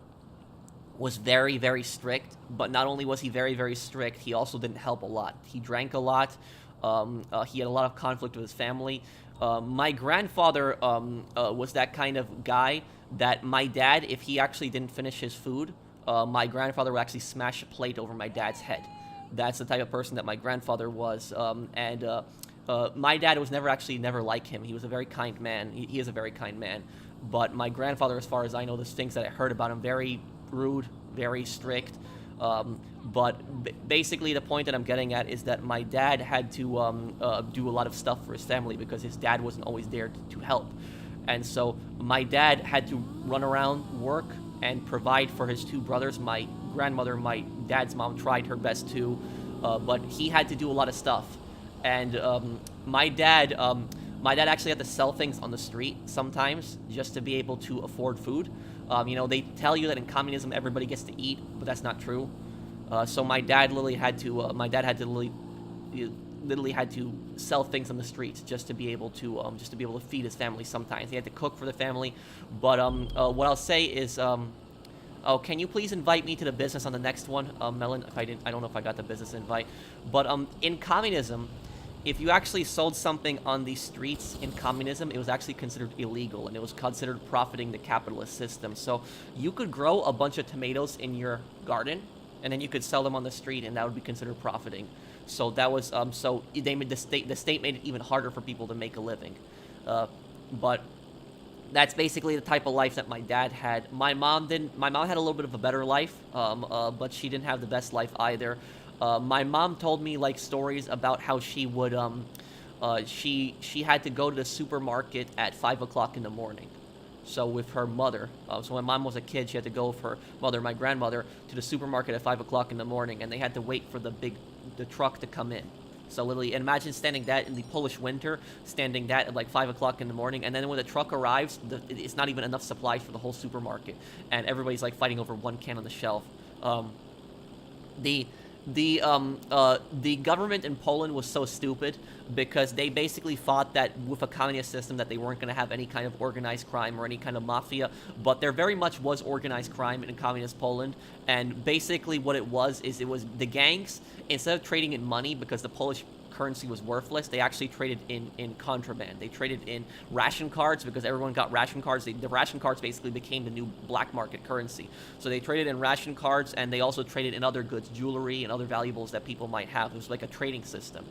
was very, very strict. But not only was he very, very strict, he also didn't help a lot. He drank a lot. He had a lot of conflict with his family. My grandfather was that kind of guy that my dad, if he actually didn't finish his food, my grandfather would actually smash a plate over my dad's head. That's the type of person that my grandfather was. My dad was never like him. He was a very kind man. He is a very kind man. But my grandfather, as far as I know, there's things that I heard about him, very rude, very strict. But basically the point that I'm getting at is that my dad had to do a lot of stuff for his family because his dad wasn't always there to help. And so my dad had to run around, work, and provide for his two brothers. My grandmother, my dad's mom, tried her best too, but he had to do a lot of stuff. And my dad actually had to sell things on the street sometimes just to be able to afford food. They tell you that in communism everybody gets to eat, but that's not true. So my dad literally had to sell things on the streets just to be able to feed his family. Sometimes he had to cook for the family. But what I'll say is, can you please invite me to the business on the next one, Melon? I don't know if I got the business invite. But in communism, if you actually sold something on the streets in communism, it was actually considered illegal, and it was considered profiting the capitalist system. So you could grow a bunch of tomatoes in your garden, and then you could sell them on the street, and that would be considered profiting. So that was so they made the state made it even harder for people to make a living. But that's basically the type of life that my dad had. My mom had a little bit of a better life, but she didn't have the best life either. My mom told me like stories about how she would she had to go to the supermarket at 5 o'clock in the morning. So with her mother, so when mom was a kid, she had to go with her mother, my grandmother, to the supermarket at 5 o'clock in the morning, and they had to wait for the truck to come in. So literally, imagine standing that in the Polish winter, standing that at like 5 o'clock in the morning, and then when the truck arrives, it's not even enough supplies for the whole supermarket, and everybody's like fighting over one can on the shelf. The government in Poland was so stupid because they basically thought that with a communist system that they weren't going to have any kind of organized crime or any kind of mafia, but there very much was organized crime in communist Poland. And basically what it was the gangs, instead of trading in money, because the Polish currency was worthless, they actually traded in contraband. They traded in ration cards because everyone got ration cards. The ration cards basically became the new black market currency. So they traded in ration cards, and they also traded in other goods, jewelry and other valuables that people might have. It was like a trading system.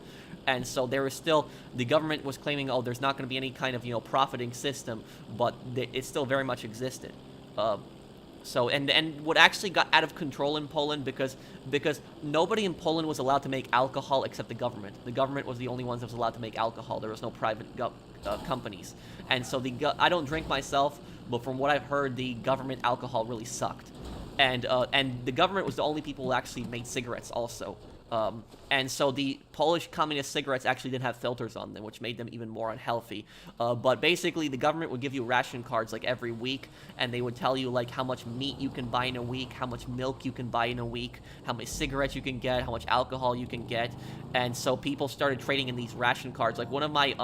And so there was still, the government was claiming, oh, there's not going to be any kind of, profiting system, but it still very much existed. So, and what actually got out of control in Poland, because nobody in Poland was allowed to make alcohol except the government. The government was the only ones that was allowed to make alcohol. There was no private companies. And so I don't drink myself, but from what I've heard, the government alcohol really sucked. And the government was the only people who actually made cigarettes also. And so the Polish communist cigarettes actually didn't have filters on them, which made them even more unhealthy. But basically, the government would give you ration cards like every week, and they would tell you like how much meat you can buy in a week, how much milk you can buy in a week, how many cigarettes you can get, how much alcohol you can get. And so people started trading in these ration cards. Like one of my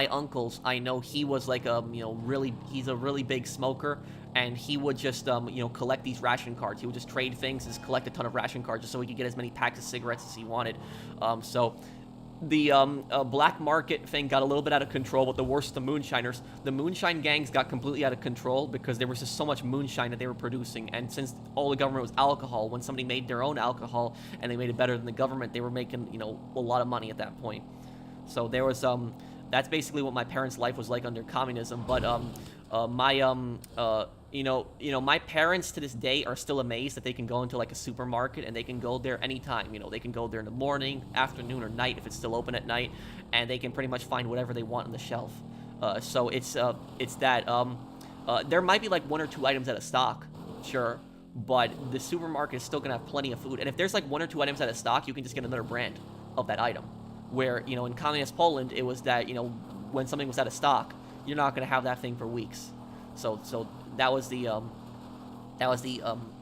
uncles, I know he was like he's a really big smoker, and he would just collect these ration cards. He would just trade things, just collect a ton of ration cards just so he could get as many packs of cigarettes as he wanted. So the black market thing got a little bit out of control, but the worst, the moonshiners. The moonshine gangs got completely out of control because there was just so much moonshine that they were producing, and since all the government was alcohol, when somebody made their own alcohol and they made it better than the government, they were making a lot of money at that point. So there was that's basically what my parents' life was like under communism. But my parents to this day are still amazed that they can go into like a supermarket and they can go there anytime. They can go there in the morning, afternoon, or night if it's still open at night, and they can pretty much find whatever they want on the shelf. So it's that there might be like one or two items out of stock, sure, but the supermarket is still gonna have plenty of food. And if there's like one or two items out of stock, you can just get another brand of that item. Where, in communist Poland, it was that, when something was out of stock, you're not going to have that thing for weeks. So that was the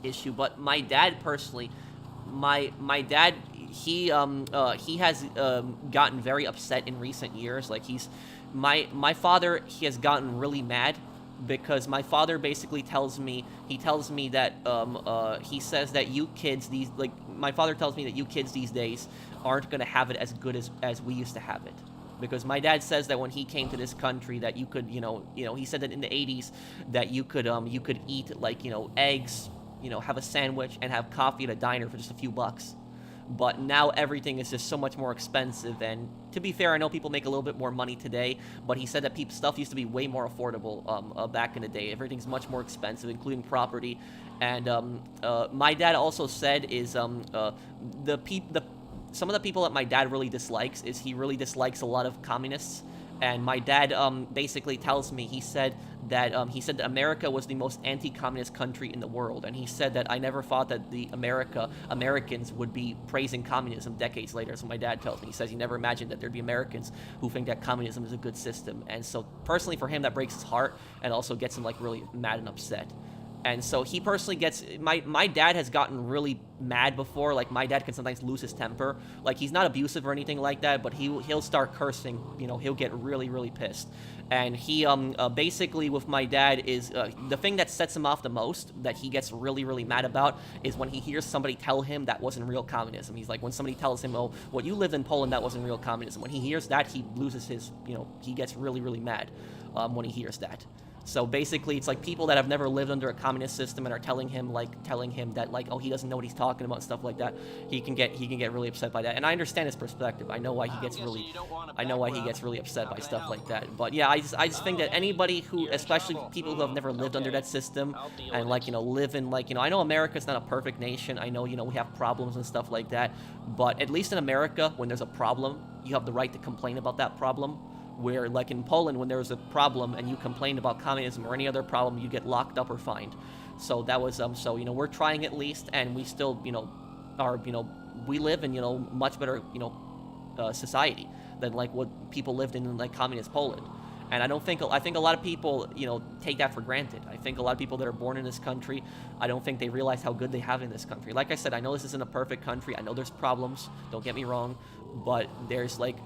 issue. But my dad personally, my dad, he has gotten very upset in recent years. Like my father, he has gotten really mad because my father basically tells me that he says that you kids my father tells me that you kids these days aren't going to have it as good as we used to have it. Because my dad says that when he came to this country that you could, he said that in the 80s that you could eat like, eggs, have a sandwich and have coffee at a diner for just a few bucks. But now everything is just so much more expensive, and to be fair, I know people make a little bit more money today, but he said that stuff used to be way more affordable back in the day. Everything's much more expensive, including property. And my dad also said is some of the people that my dad really dislikes is he really dislikes a lot of communists. And my dad basically tells me, he said that America was the most anti-communist country in the world, and he said that I never thought that Americans would be praising communism decades later. So my dad tells me, he says he never imagined that there'd be Americans who think that communism is a good system. And so personally for him, that breaks his heart and also gets him like really mad and upset. And so he personally gets, my dad has gotten really mad before. Like, my dad can sometimes lose his temper. Like, he's not abusive or anything like that, but he'll start cursing. He'll get really, really pissed. And he, basically with my dad is, the thing that sets him off the most, that he gets really, really mad about, is when he hears somebody tell him that wasn't real communism. He's like, when somebody tells him, oh, what you lived in Poland, that wasn't real communism. When he hears that, he loses his, he gets really, really mad when he hears that. So basically, it's like people that have never lived under a communist system and are telling him that like, oh, he doesn't know what he's talking about and stuff like that. He can get really upset by that, and I understand his perspective. I know why he gets really upset by stuff like that. But yeah, I just think that anybody who, especially people who have never lived under that system and live in I know America's not a perfect nation. I know we have problems and stuff like that. But at least in America, when there's a problem, you have the right to complain about that problem. Where, like in Poland, when there was a problem and you complained about communism or any other problem, you get locked up or fined. So that was, we're trying at least, and we still, we live in, much better, society than, like, what people lived in, like, communist Poland. And I think a lot of people, take that for granted. I think a lot of people that are born in this country, I don't think they realize how good they have in this country. Like I said, I know this isn't a perfect country. I know there's problems, don't get me wrong, but there's, like,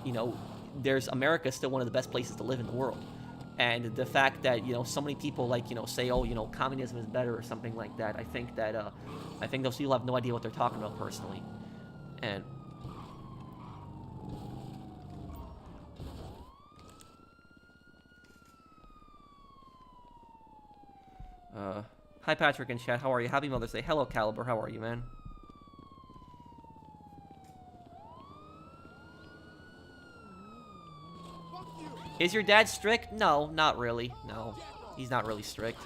America is still one of the best places to live in the world. And the fact that, so many people, say, oh, communism is better or something like that, I think those people have no idea what they're talking about personally. And Hi, Patrick and chat. How are you? Happy Mother's Day. Hello, Caliber. How are you, man? Is your dad strict? No, not really. No, he's not really strict.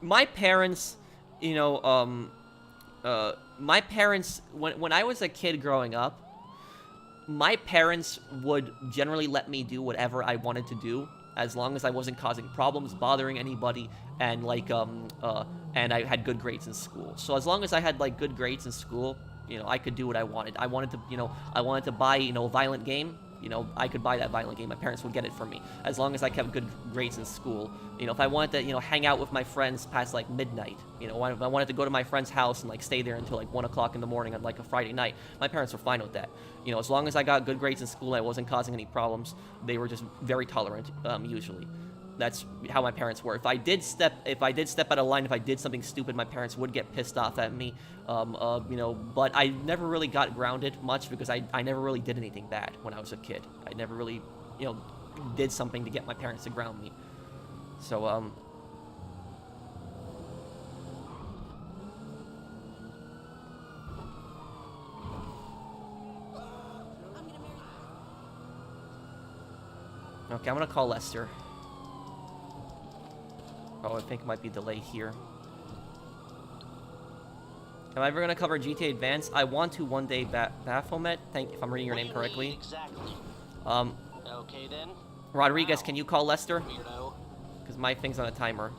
My parents, you know, my parents, when I was a kid growing up, my parents would generally let me do whatever I wanted to do, as long as I wasn't causing problems, bothering anybody, and like, and I had good grades in school. So as long as I had like good grades in school, you know, I could do what I wanted. I wanted to, you know, I wanted to buy, you know, a violent game. You know, I could buy that violent game. My parents would get it for me, as long as I kept good grades in school. You know, if I wanted to, you know, hang out with my friends past like midnight, you know, if I wanted to go to my friend's house and like stay there until like 1 o'clock in the morning on like a Friday night, my parents were fine with that. You know, as long as I got good grades in school and I wasn't causing any problems, they were just very tolerant, usually. That's how my parents were. If I did step out of line, if I did something stupid, my parents would get pissed off at me. You know, but I never really got grounded much because I never really did anything bad when I was a kid. I never really, you know, did something to get my parents to ground me. So, okay, I'm gonna call Lester. Oh, I think it might be delayed here. Am I ever gonna cover GTA Advance? I want to one day. Baphomet. Thank you if I'm reading your name correctly. Exactly. Okay then. Rodriguez, can you call Lester? Weirdo. Because my thing's on a timer.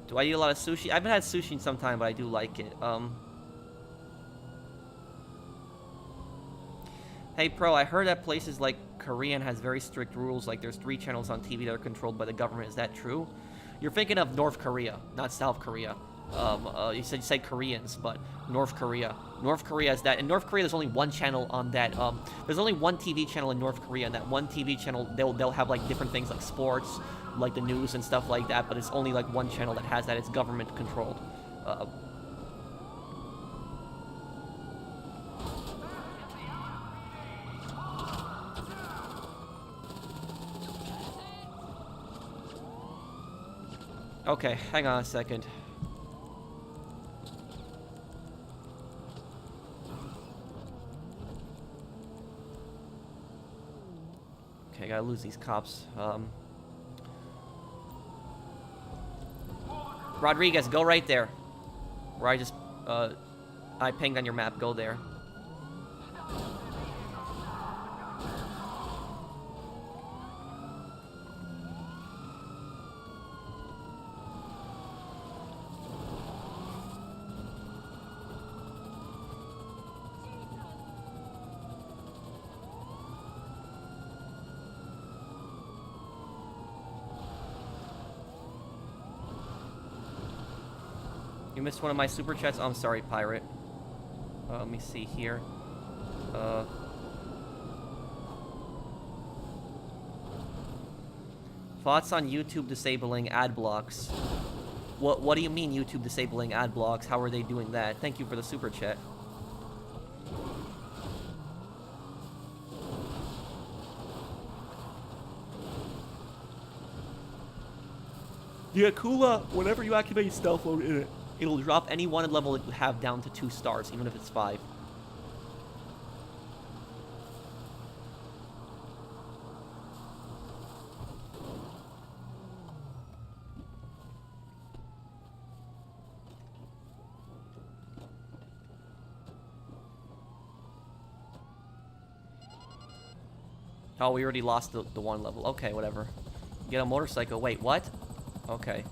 Do I eat a lot of sushi? I haven't had sushi in some time, but I do like it. Hey, Pro, I heard that places like Korean has very strict rules, like there's 3 channels on TV that are controlled by the government. Is that true? You're thinking of North Korea, not South Korea. You said Koreans, but North Korea. North Korea is that. In North Korea, there's only one channel on that. There's only one TV channel in North Korea, and that one TV channel, they'll have like different things like sports, like the news and stuff like that, but it's only like one channel that has that. It's government controlled. Okay, hang on a second. Okay, I gotta lose these cops. Rodriguez, go right there. Where I just, I pinged on your map. Go there. You missed one of my super chats. Oh, I'm sorry, pirate. Let me see here. Thoughts on YouTube disabling ad blocks? What do you mean YouTube disabling ad blocks? How are they doing that? Thank you for the super chat. Yeah, Kula, whenever you activate stealth mode in it, it'll drop any wanted level that you have down to 2 stars, even if it's 5. Oh, we already lost the 1 level. Okay, whatever. Get a motorcycle. Wait, what? Okay.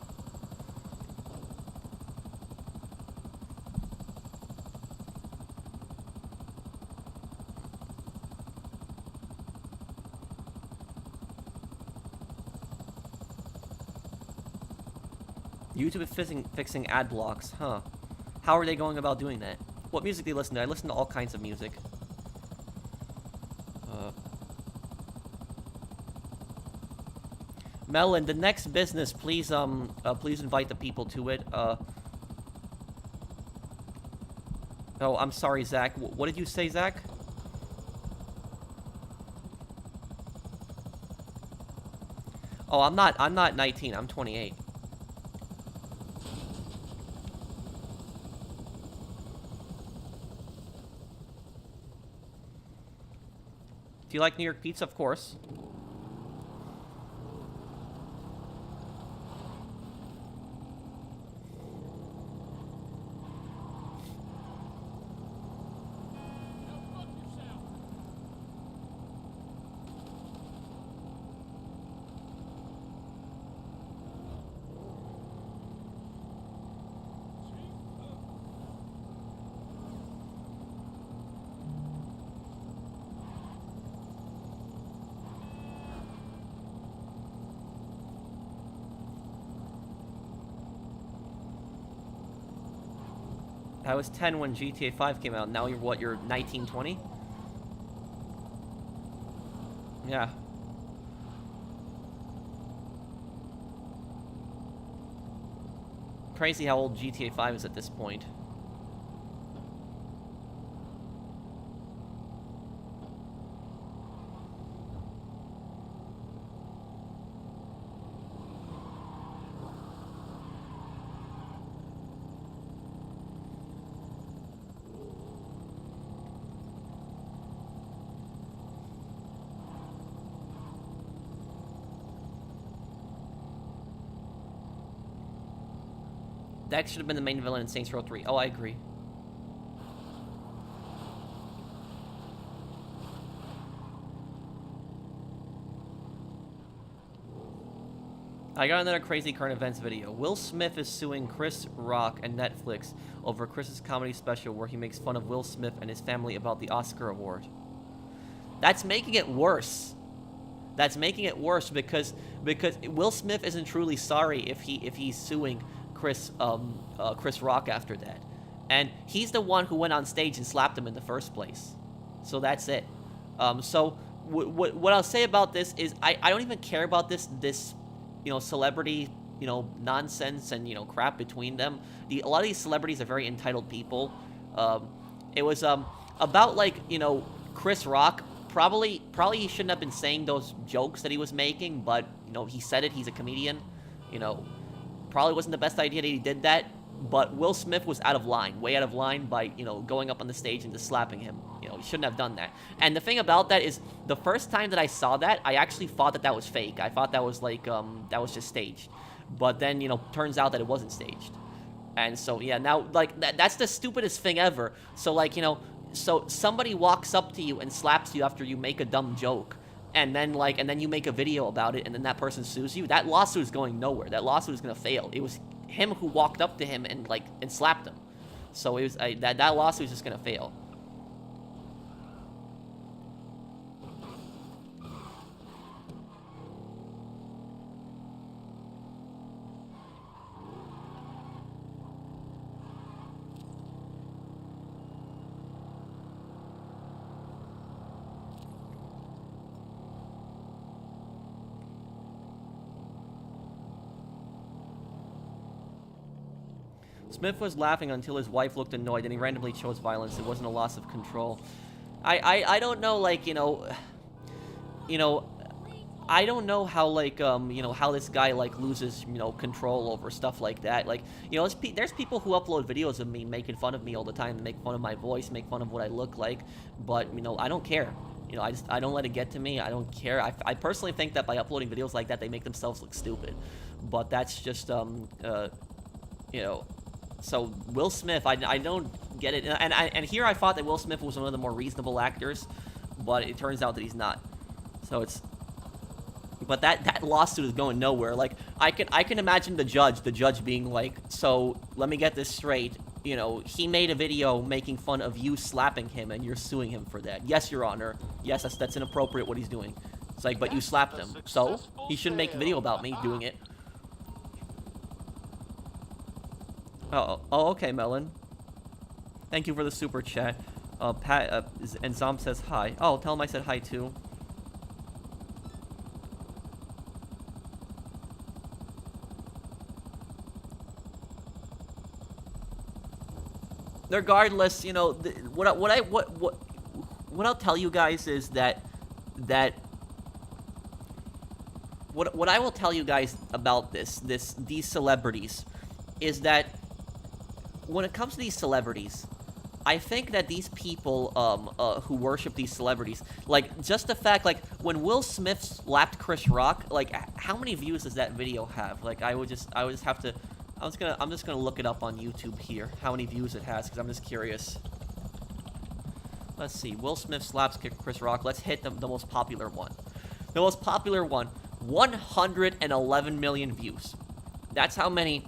YouTube is fixing ad blocks, huh? How are they going about doing that? What music do you listen to? I listen to all kinds of music. Melon, the next business, please please invite the people to it. Oh, I'm sorry, Zach. What did you say, Zach? Oh, I'm not 19. I'm 28. Do you like New York pizza? Of course. I was 10 when GTA 5 came out. Now you're what? You're 19, 20? Yeah. Crazy how old GTA 5 is at this point. Dex should have been the main villain in Saints Row 3. Oh, I agree. I got another crazy current events video. Will Smith is suing Chris Rock and Netflix over Chris's comedy special where he makes fun of Will Smith and his family about the Oscar award. That's making it worse. That's making it worse because Will Smith isn't truly sorry if he's suing Chris Rock after that, and he's the one who went on stage and slapped him in the first place. So that's it. So what I'll say about this is I don't even care about this celebrity nonsense and crap between them. A lot of these celebrities are very entitled people. It was about Chris Rock. Probably he shouldn't have been saying those jokes that he was making, but he said it. He's a comedian. Probably wasn't the best idea that he did that, but Will Smith was out of line, way out of line by, going up on the stage and just slapping him. He shouldn't have done that. And the thing about that is, the first time that I saw that, I actually thought that was fake. I thought that was that was just staged. But then, turns out that it wasn't staged. And so, yeah, now, that's the stupidest thing ever. So, so somebody walks up to you and slaps you after you make a dumb joke. And then you make a video about it, and then that person sues you. That lawsuit is going nowhere. That lawsuit is gonna fail. It was him who walked up to him and slapped him. So it was that lawsuit is just gonna fail. Smith was laughing until his wife looked annoyed, and he randomly chose violence. It wasn't a loss of control. I don't know, I don't know how, how this guy, loses, control over stuff like that. There's people who upload videos of me making fun of me all the time, make fun of my voice, make fun of what I look like, but, I don't care. I don't let it get to me. I don't care. I personally think that by uploading videos like that, they make themselves look stupid. But that's just, So Will Smith, I don't get it, and here I thought that Will Smith was one of the more reasonable actors, but it turns out that he's not. So but that lawsuit is going nowhere. I can imagine the judge being like, so let me get this straight. He made a video making fun of you slapping him, and you're suing him for that. Yes, Your Honor. Yes, that's inappropriate what he's doing. It's but you slapped him, so he shouldn't make a video about me doing it. Oh, okay, Melon. Thank you for the super chat. Pat, and Zom says hi. Oh, tell him I said hi too. Regardless, you know, what I'll tell you guys is that what I will tell you guys about these celebrities is that when it comes to these celebrities, I think that these people who worship these celebrities, like, just the fact, like, when Will Smith slapped Chris Rock, like, how many views does that video have? Like, I would just have to, I'm just gonna look it up on YouTube here, how many views it has, because I'm just curious. Let's see, Will Smith slaps Chris Rock. Let's hit the most popular one. The most popular one, 111 million views. That's how many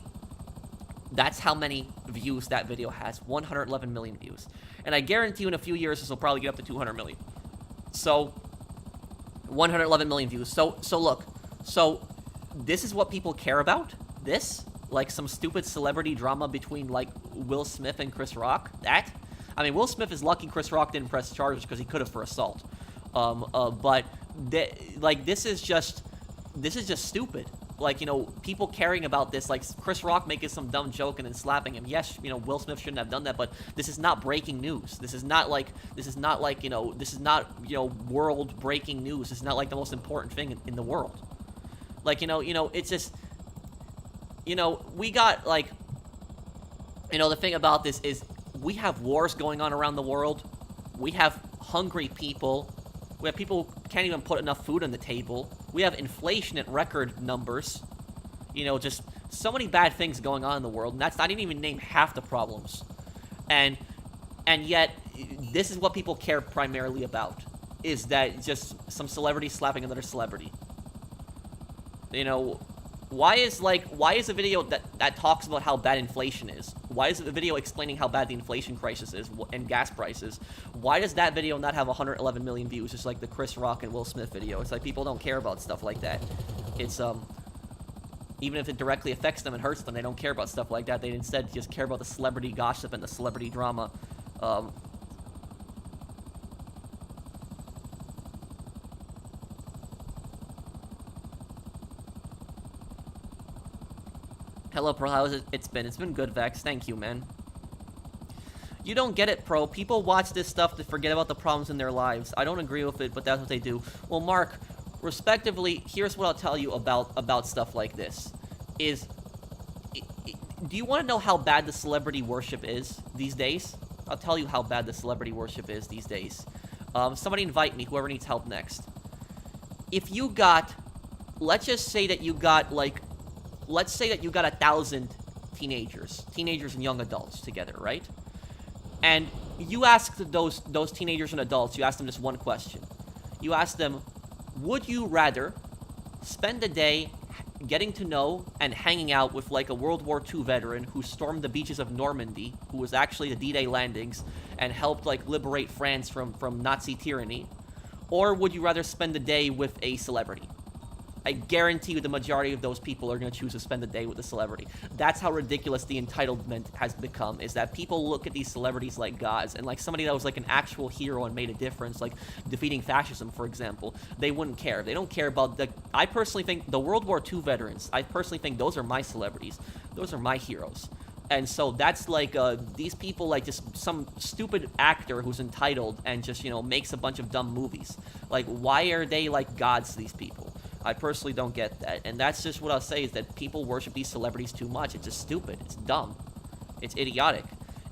views that video has. 111 million views. And I guarantee you in a few years this will probably get up to 200 million. So 111 million views. So look. So this is what people care about? This? Like some stupid celebrity drama between like Will Smith and Chris Rock? That? I mean, Will Smith is lucky Chris Rock didn't press charges because he could have for assault. But this is just stupid. Like, you know, people caring about this, like Chris Rock making some dumb joke and then slapping him. Yes, you know, Will Smith shouldn't have done that, but this is not breaking news. This is not like, you know, this is not, you know, world breaking news. This is not like the most important thing in the world. Like, you know, it's just, you know, we got, like, you know, the thing about this is we have wars going on around the world. We have hungry people. We have people who can't even put enough food on the table. We have inflation at record numbers. You know, just so many bad things going on in the world. And I didn't even name half the problems. And yet, this is what people care primarily about. Is that just some celebrity slapping another celebrity. You know, why is a video that talks about how bad inflation is? Why is it a video explaining how bad the inflation crisis is and gas prices? Why does that video not have 111 million views, just like the Chris Rock and Will Smith video? It's like people don't care about stuff like that. It's, even if it directly affects them and hurts them, they don't care about stuff like that. They instead just care about the celebrity gossip and the celebrity drama. Hello, Pro. How's it? It's been good, Vex. Thank you, man. You don't get it, Pro. People watch this stuff to forget about the problems in their lives. I don't agree with it, but that's what they do. Well, Mark, respectively, here's what I'll tell you about stuff like this. Do you want to know how bad the celebrity worship is these days? I'll tell you how bad the celebrity worship is these days. Somebody invite me, whoever needs help next. If you got, let's just say that you got, like, let's say that you got 1,000 teenagers and young adults together, right? And you ask those teenagers and adults, you ask them just one question. You ask them, would you rather spend a day getting to know and hanging out with like a World War II veteran who stormed the beaches of Normandy, who was actually the D-Day landings and helped like liberate France from Nazi tyranny, or would you rather spend a day with a celebrity? I guarantee you the majority of those people are going to choose to spend the day with a celebrity. That's how ridiculous the entitlement has become, is that people look at these celebrities like gods, and like somebody that was like an actual hero and made a difference, like defeating fascism, for example, they wouldn't care. They don't care about the... I personally think the World War II veterans, I personally think those are my celebrities. Those are my heroes. And so that's like, these people, like just some stupid actor who's entitled and just, you know, makes a bunch of dumb movies. Like, why are they like gods to these people? I personally don't get that. And that's just what I'll say, is that people worship these celebrities too much. It's just stupid. It's dumb. It's idiotic.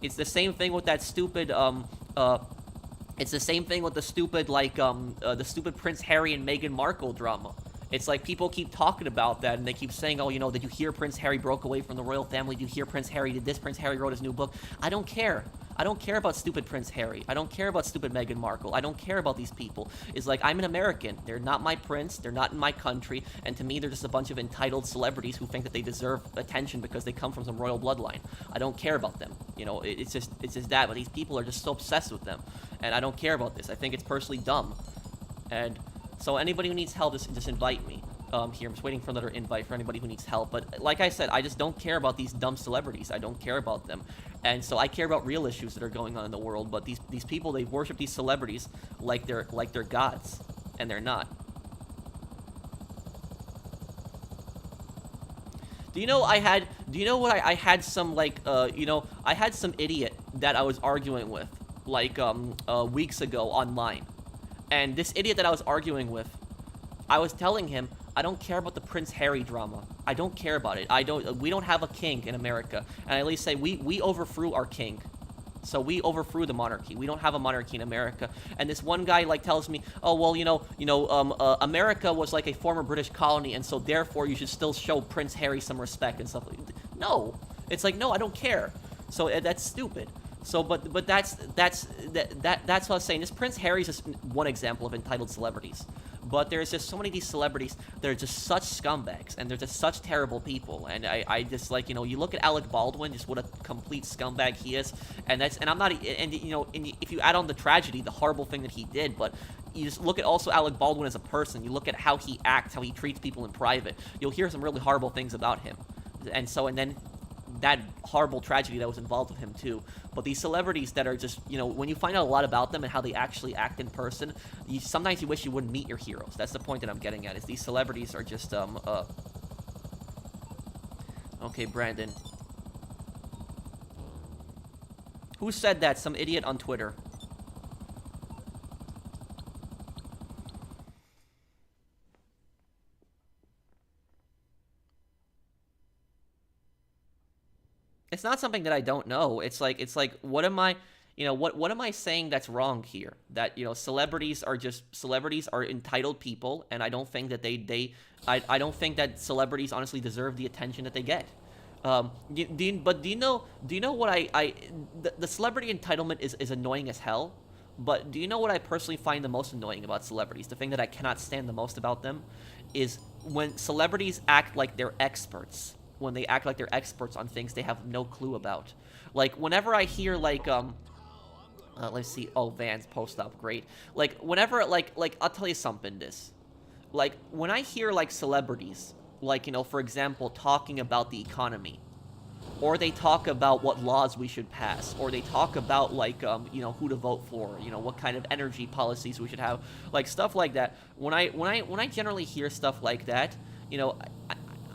It's the same thing with that stupid, it's the same thing with the stupid, like, the stupid Prince Harry and Meghan Markle drama. It's like people keep talking about that, and they keep saying, oh, you know, did you hear Prince Harry broke away from the royal family? Did you hear Prince Harry did this? Prince Harry wrote his new book. I don't care. I don't care about stupid Prince Harry. I don't care about stupid Meghan Markle. I don't care about these people. It's like, I'm an American. They're not my prince. They're not in my country. And to me, they're just a bunch of entitled celebrities who think that they deserve attention because they come from some royal bloodline. I don't care about them. You know, it's just that. But these people are just so obsessed with them. And I don't care about this. I think it's personally dumb. And so anybody who needs help, just invite me. here. I'm just waiting for another invite for anybody who needs help. But like I said, I just don't care about these dumb celebrities. I don't care about them. And so I care about real issues that are going on in the world. But these people, they worship these celebrities like they're gods, and they're not. Do you know I had some, like, I had some idiot that I was arguing with, like, weeks ago online. And this idiot that I was arguing with, I was telling him, I don't care about the Prince Harry drama. I don't care about it. We don't have a king in America. And I at least say, we overthrew our king. So we overthrew the monarchy. We don't have a monarchy in America. And this one guy, like, tells me, oh, well, America was like a former British colony, and so therefore you should still show Prince Harry some respect and stuff. No. It's like, no, I don't care. So that's stupid. So, but that's what I was saying. This Prince Harry's just one example of entitled celebrities. But there's just so many of these celebrities that are just such scumbags, and they're just such terrible people. And I just, like, you look at Alec Baldwin, just what a complete scumbag he is. And I'm not, and if you add on the tragedy, the horrible thing that he did, but you just look at also Alec Baldwin as a person. You look at how he acts, how he treats people in private. You'll hear some really horrible things about him. And then that horrible tragedy that was involved with him too. But these celebrities that are just, when you find out a lot about them and how they actually act in person, sometimes you wish you wouldn't meet your heroes. That's the point that I'm getting at, is these celebrities are just, Okay, Brandon. Who said that? Some idiot on Twitter. It's not something that I don't know. It's like, what am I, what am I saying that's wrong here? That, celebrities are entitled people, and I don't think that I don't think that celebrities honestly deserve the attention that they get. Do you know what the celebrity entitlement is annoying as hell, but do you know what I personally find the most annoying about celebrities? The thing that I cannot stand the most about them is when celebrities act like they're experts. When they act like they're experts on things they have no clue about. Like, whenever I hear, like, let's see, oh, Vans post-up, great. Like, whenever, like, I'll tell you something, like, when I hear, like, celebrities, like, for example, talking about the economy, or they talk about what laws we should pass, or they talk about, like, who to vote for, what kind of energy policies we should have, like, stuff like that. When I generally hear stuff like that,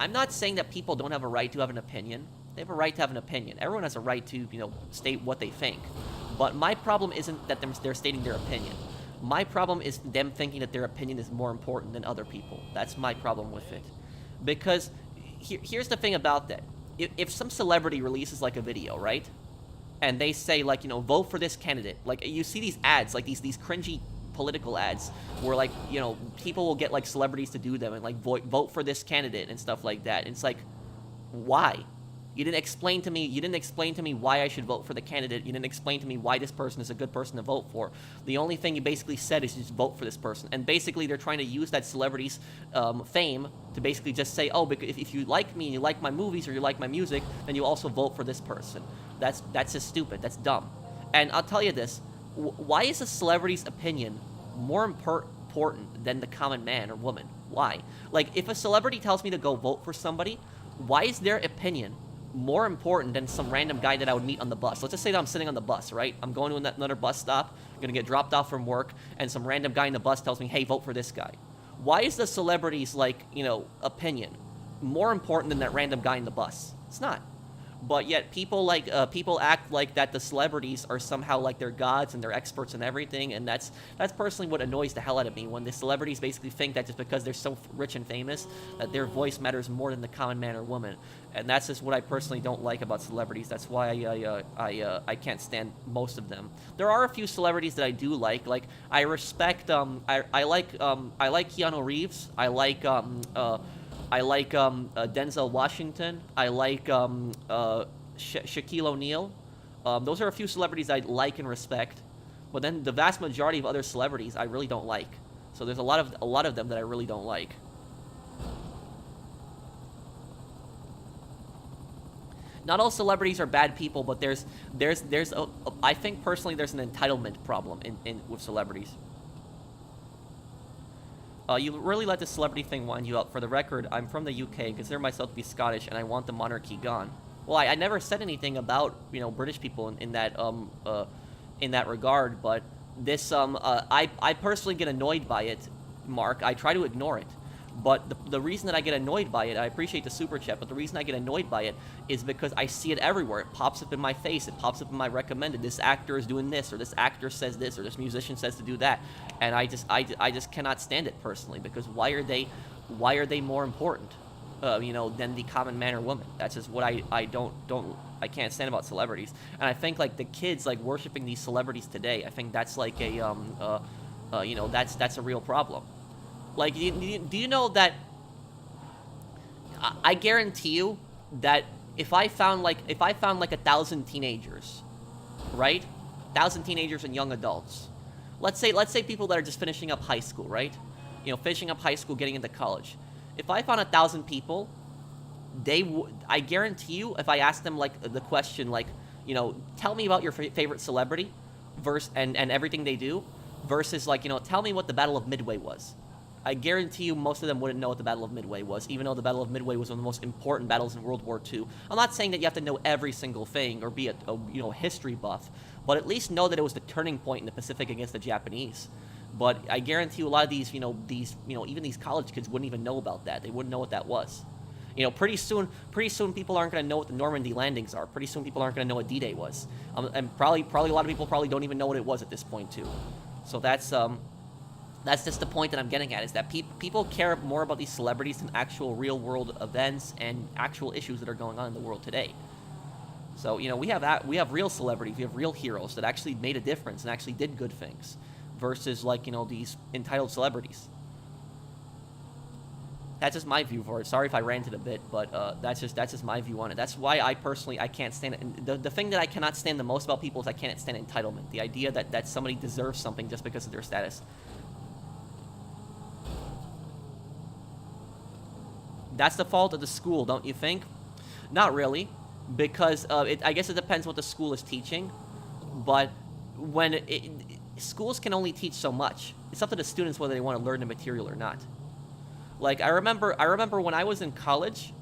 I'm not saying that people don't have a right to have an opinion. They have a right to have an opinion. Everyone has a right to, state what they think. But my problem isn't that they're stating their opinion. My problem is them thinking that their opinion is more important than other people. That's my problem with it. Because here's the thing about that. If some celebrity releases, like, a video, right? And they say, like, vote for this candidate. Like, you see these ads, like, these cringy political ads where, like, people will get, like, celebrities to do them and, like, vote for this candidate and stuff like that. And it's like, why? You didn't explain to me why I should vote for the candidate. You didn't explain to me why this person is a good person to vote for. The only thing you basically said is just vote for this person. And basically they're trying to use that celebrity's fame to basically just say, oh, because if you like me and you like my movies or you like my music, then you also vote for this person. That's just stupid. That's dumb. And I'll tell you this. Why is a celebrity's opinion more important than the common man or woman? Why? Like, if a celebrity tells me to go vote for somebody, why is their opinion more important than some random guy that I would meet on the bus? Let's just say that I'm sitting on the bus, right? I'm going to another bus stop, I'm gonna get dropped off from work, and some random guy in the bus tells me, hey, vote for this guy. Why is the celebrity's, like, opinion more important than that random guy in the bus? It's not. But yet people act like that the celebrities are somehow like they're gods and they're experts in everything, and that's personally what annoys the hell out of me, when the celebrities basically think that just because they're so rich and famous that their voice matters more than the common man or woman. And that's just what I personally don't like about celebrities. That's why I can't stand most of them. There are a few celebrities that I do like. Like, I respect I like Keanu Reeves. I like Denzel Washington. I like Shaquille O'Neal. Those are a few celebrities I like and respect. But then the vast majority of other celebrities I really don't like. So there's a lot of them that I really don't like. Not all celebrities are bad people, but I think personally there's an entitlement problem in with celebrities. You really let the celebrity thing wind you up. For the record, I'm from the UK, consider myself to be Scottish, and I want the monarchy gone. Well, I never said anything about, British people in that regard, but this, I personally get annoyed by it, Mark. I try to ignore it. But the reason that I get annoyed by it, I appreciate the super chat, but the reason I get annoyed by it is because I see it everywhere. It pops up in my face. It pops up in my recommended. This actor is doing this, or this actor says this, or this musician says to do that, and I just cannot stand it personally, because why are they more important, than the common man or woman? That's just what I can't stand about celebrities. And I think like the kids like worshiping these celebrities today, I think that's like that's a real problem. Like, do you know that I guarantee you that if I found like 1,000 teenagers, right? 1,000 teenagers and young adults. Let's say people that are just finishing up high school, right? Finishing up high school, getting into college. If I found 1,000 people, I guarantee you, if I asked them like the question, like, tell me about your favorite celebrity, and everything they do, versus like, tell me what the Battle of Midway was. I guarantee you most of them wouldn't know what the Battle of Midway was, even though the Battle of Midway was one of the most important battles in World War II. I'm not saying that you have to know every single thing or be a history buff, but at least know that it was the turning point in the Pacific against the Japanese. But I guarantee you a lot of these, even these college kids wouldn't even know about that. They wouldn't know what that was. Pretty soon people aren't going to know what the Normandy landings are. Pretty soon people aren't going to know what D-Day was. And probably a lot of people probably don't even know what it was at this point too. So that's just the point that I'm getting at, is that people care more about these celebrities than actual real-world events and actual issues that are going on in the world today. So, we have real celebrities, we have real heroes that actually made a difference and actually did good things, versus, like, these entitled celebrities. That's just my view for it. Sorry if I ranted a bit, but that's just my view on it. That's why I can't stand it. And the thing that I cannot stand the most about people is I can't stand entitlement. The idea that somebody deserves something just because of their status. That's the fault of the school, don't you think? Not really, because I guess it depends what the school is teaching. But schools can only teach so much. It's up to the students whether they want to learn the material or not. Like, I remember when I was in college.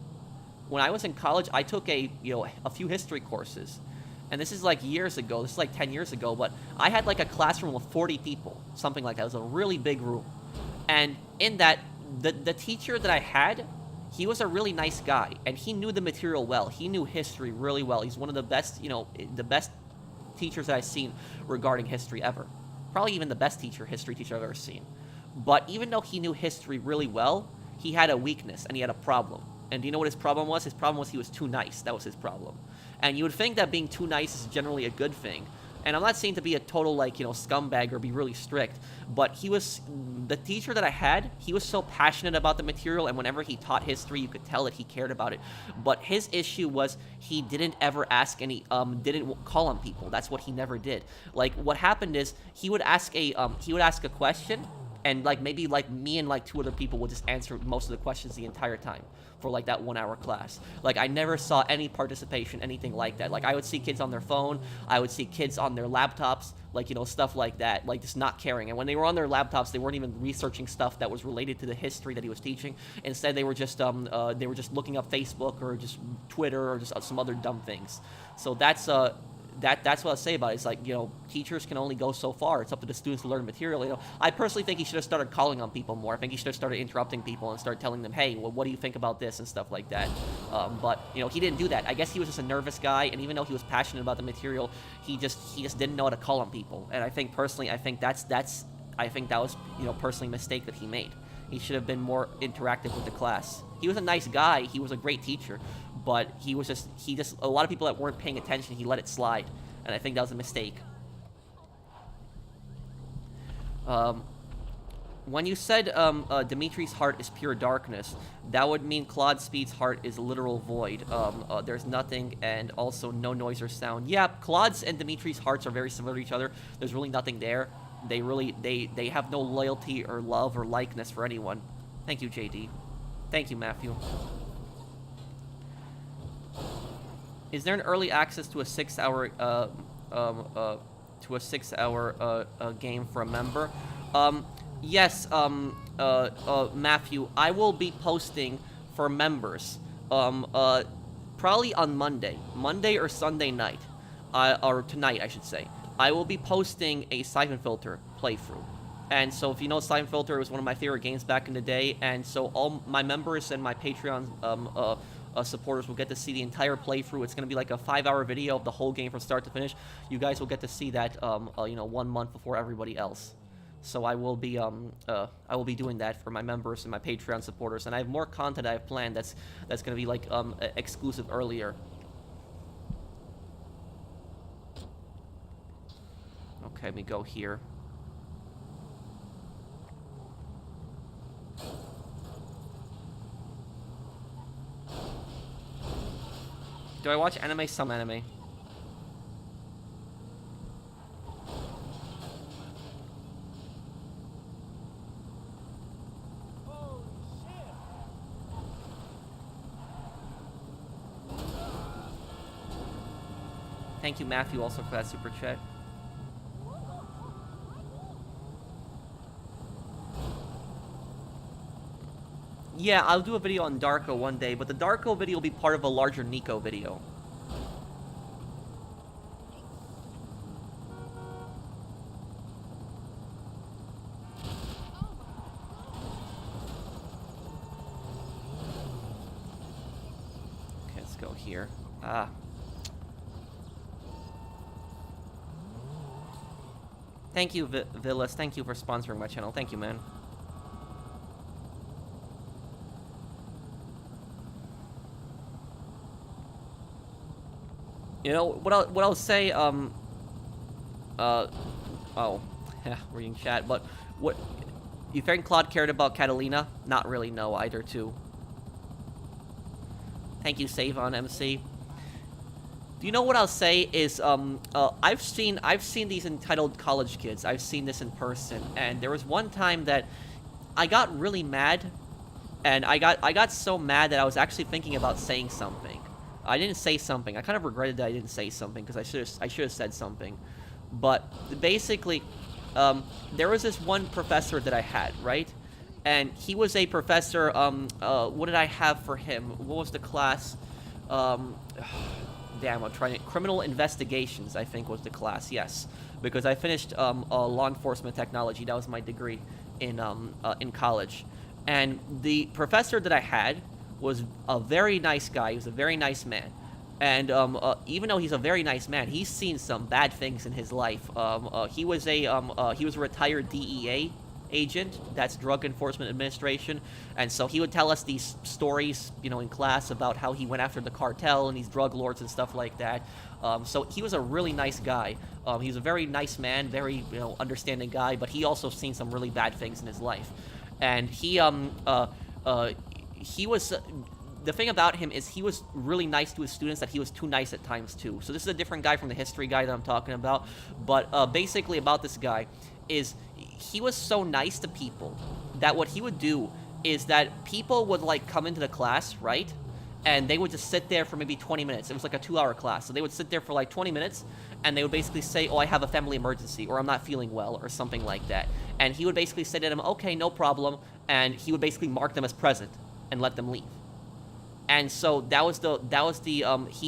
I took a few history courses, and this is like years ago. This is like 10 years ago. But I had like a classroom with 40 people, something like that. It was a really big room, and in that, the teacher that I had, he was a really nice guy, and he knew the material well. He knew history really well. He's one of the best, the best teachers that I've seen regarding history ever. Probably even the best history teacher I've ever seen. But even though he knew history really well, he had a weakness, and he had a problem. And do you know what his problem was? His problem was he was too nice. That was his problem. And you would think that being too nice is generally a good thing. And I'm not saying to be a total, scumbag or be really strict, but the teacher that I had, he was so passionate about the material, and whenever he taught history, you could tell that he cared about it. But his issue was he didn't ever ask didn't call on people. That's what he never did. Like, what happened is, he would ask a question, and maybe me and two other people would just answer most of the questions the entire time for that 1 hour class. I never saw any participation, anything like that. I would see kids on their phone, I would see kids on their laptops, stuff like that, just not caring. And when they were on their laptops, they weren't even researching stuff that was related to the history that he was teaching. Instead, they were just looking up Facebook or just Twitter or just some other dumb things. So that's what I'll say about it. It's teachers can only go so far. It's up to the students to learn material. I personally think he should have started calling on people more. I think he should have started interrupting people and started telling them, hey, well, what do you think about this and stuff like that. But he didn't do that. I guess he was just a nervous guy, and even though he was passionate about the material, he just didn't know how to call on people. And I think personally, I think that was personally a mistake that he made. He should have been more interactive with the class. He was a nice guy. He was a great teacher, but he just a lot of people that weren't paying attention, he let it slide, and I think that was a mistake. When you said Dimitri's heart is pure darkness, that would mean Claude Speed's heart is a literal void. There's nothing, and also no noise or sound. Yeah, Claude's and Dimitri's hearts are very similar to each other. There's really nothing there. They have no loyalty or love or likeness for anyone. Thank you, JD. Thank you, Matthew. Is there an early access to a 6-hour game for a member? Yes, Matthew, I will be posting for members, probably on Monday or Sunday night, or tonight, I should say. I will be posting a Siphon Filter playthrough. And so if you know Siphon Filter, it was one of my favorite games back in the day, and so all my members and my Patreon supporters will get to see the entire playthrough. It's going to be like a 5-hour video of the whole game from start to finish. You guys will get to see that, 1 month before everybody else. So I will be doing that for my members and my Patreon supporters, and I have more content I have planned that's going to be like exclusive earlier. Okay, let me go here. Do I watch anime? Some anime. Thank you, Matthew, also for that super chat. Yeah, I'll do a video on Darko one day, but the Darko video will be part of a larger Nico video. Okay, let's go here. Thank you, Villas. Thank you for sponsoring my channel. Thank you, man. You know, what I'll say, oh, yeah, reading chat, but what, you think Claude cared about Catalina? Not really, no, either, too. Thank you, Save on MC. Do you know what I'll say is, I've seen these entitled college kids. I've seen this in person, and there was one time that I got really mad, and I got so mad that I was actually thinking about saying something. I didn't say something. I kind of regretted that I didn't say something, because I should have said something. But basically, there was this one professor that I had, right? And he was a professor, what did I have for him? What was the class? Damn, I'm trying to... Criminal Investigations, I think, was the class, yes. Because I finished law enforcement technology. That was my degree in college. And the professor that I had was a very nice guy. He was a very nice man. And even though he's a very nice man, he's seen some bad things in his life. He was a retired DEA agent. That's Drug Enforcement Administration. And so he would tell us these stories, you know, in class about how he went after the cartel and these drug lords and stuff like that. So he was a really nice guy. He was a very nice man, very, you know, understanding guy, but he also seen some really bad things in his life. And he was... the thing about him is he was really nice to his students, that he was too nice at times too. So this is a different guy from the history guy that I'm talking about. But basically about this guy is he was so nice to people that what he would do is that people would like come into the class, right? And they would just sit there for maybe 20 minutes. It was like a 2-hour class. So they would sit there for like 20 minutes and they would basically say, oh, I have a family emergency, or I'm not feeling well, or something like that. And he would basically say to them, okay, no problem. And he would basically mark them as present and let them leave. And so that was the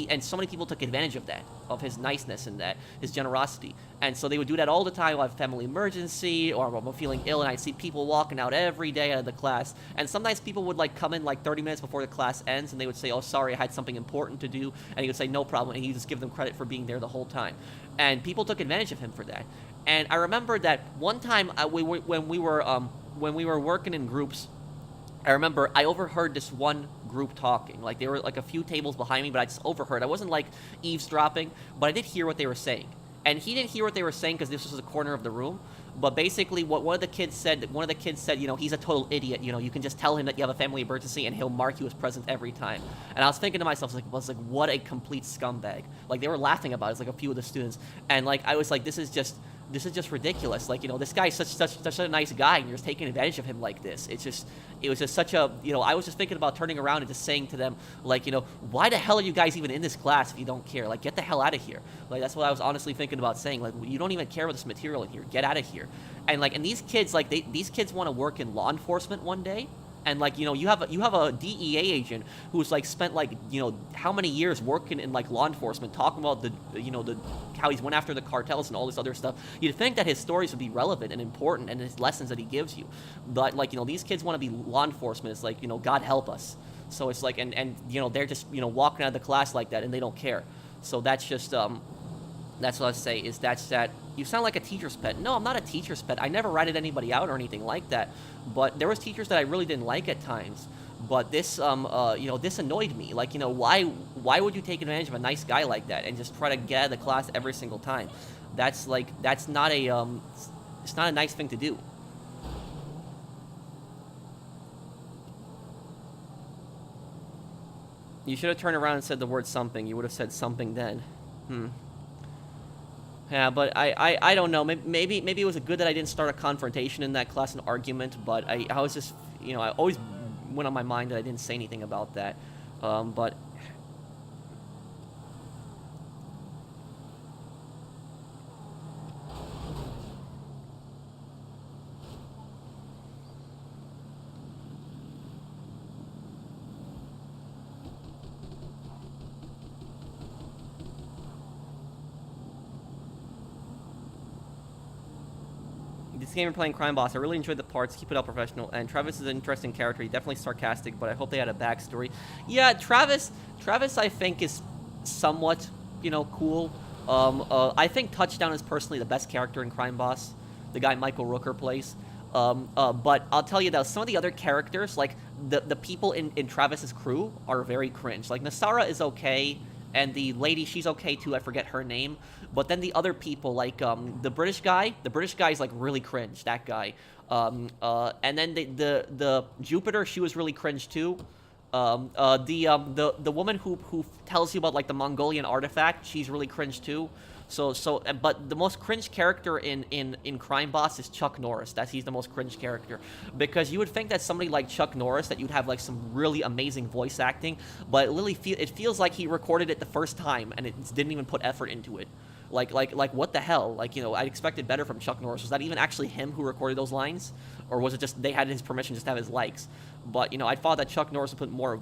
and so many people took advantage of that, of his niceness and that, his generosity. And so they would do that all the time. I have a family emergency, or I'm feeling ill, and I'd see people walking out every day out of the class. And sometimes people would like come in like 30 minutes before the class ends, and they would say, oh, sorry, I had something important to do. And he would say, no problem, and he'd just give them credit for being there the whole time. And people took advantage of him for that. And I remember that one time when we were working in groups, I remember I overheard this one group talking. Like, they were like a few tables behind me, but I just overheard. I wasn't like eavesdropping, but I did hear what they were saying. And he didn't hear what they were saying because this was the corner of the room. But basically, what one of the kids said, you know, he's a total idiot. You know, you can just tell him that you have a family emergency, and he'll mark you as present every time. And I was thinking to myself, I was like, what a complete scumbag. Like, they were laughing about it. It's like a few of the students, and like I was like, this is just ridiculous. Like, you know, this guy's such a nice guy, and you're just taking advantage of him like this. It was just such a, you know, I was just thinking about turning around and just saying to them, like, you know, why the hell are you guys even in this class if you don't care? Like, get the hell out of here. Like, that's what I was honestly thinking about saying. Like, you don't even care about this material in here. Get out of here. and these kids, like, these kids want to work in law enforcement one day. And, like, you know, you have a DEA agent who's, like, spent, like, you know, how many years working in, like, law enforcement, talking about how he's went after the cartels and all this other stuff. You'd think that his stories would be relevant and important, and his lessons that he gives you. But, like, you know, these kids want to be law enforcement. It's like, you know, God help us. So it's like, and you know, they're just, you know, walking out of the class like that, and they don't care. So that's just, that's what I say, is that you sound like a teacher's pet. No, I'm not a teacher's pet. I never ratted anybody out or anything like that. But there was teachers that I really didn't like at times. But this, you know, this annoyed me. Like, you know, why would you take advantage of a nice guy like that and just try to get out of the class every single time? That's not a, it's not a nice thing to do. You should have turned around and said the word something. You would have said something then. Yeah, but I don't know. Maybe it was good that I didn't start a confrontation in that class, an argument. But I was just, you know, I always went on my mind that I didn't say anything about that. But this game we're playing Crime Boss, I really enjoyed the parts. Keep it up, professional. And Travis is an interesting character. He's definitely sarcastic, but I hope they had a backstory. Yeah, Travis, I think, is somewhat, you know, cool. I think Touchdown is personally the best character in Crime Boss. The guy Michael Rooker plays. But I'll tell you that some of the other characters, like the people in Travis's crew, are very cringe. Like Nasara is okay, and the lady, she's okay too. I forget her name. But then the other people, like the British guy is like really cringe. That guy. And then the Jupiter, she was really cringe too. The woman who tells you about like the Mongolian artifact, she's really cringe too. But the most cringe character in Crime Boss is Chuck Norris. He's the most cringe character, because you would think that somebody like Chuck Norris, that you'd have like some really amazing voice acting, but it feels like he recorded it the first time and it didn't even put effort into it. Like what the hell? Like, you know, I expected better from Chuck Norris. Was that even actually him who recorded those lines, or was it just they had his permission just to have his likes? But, you know, I thought that Chuck Norris would put more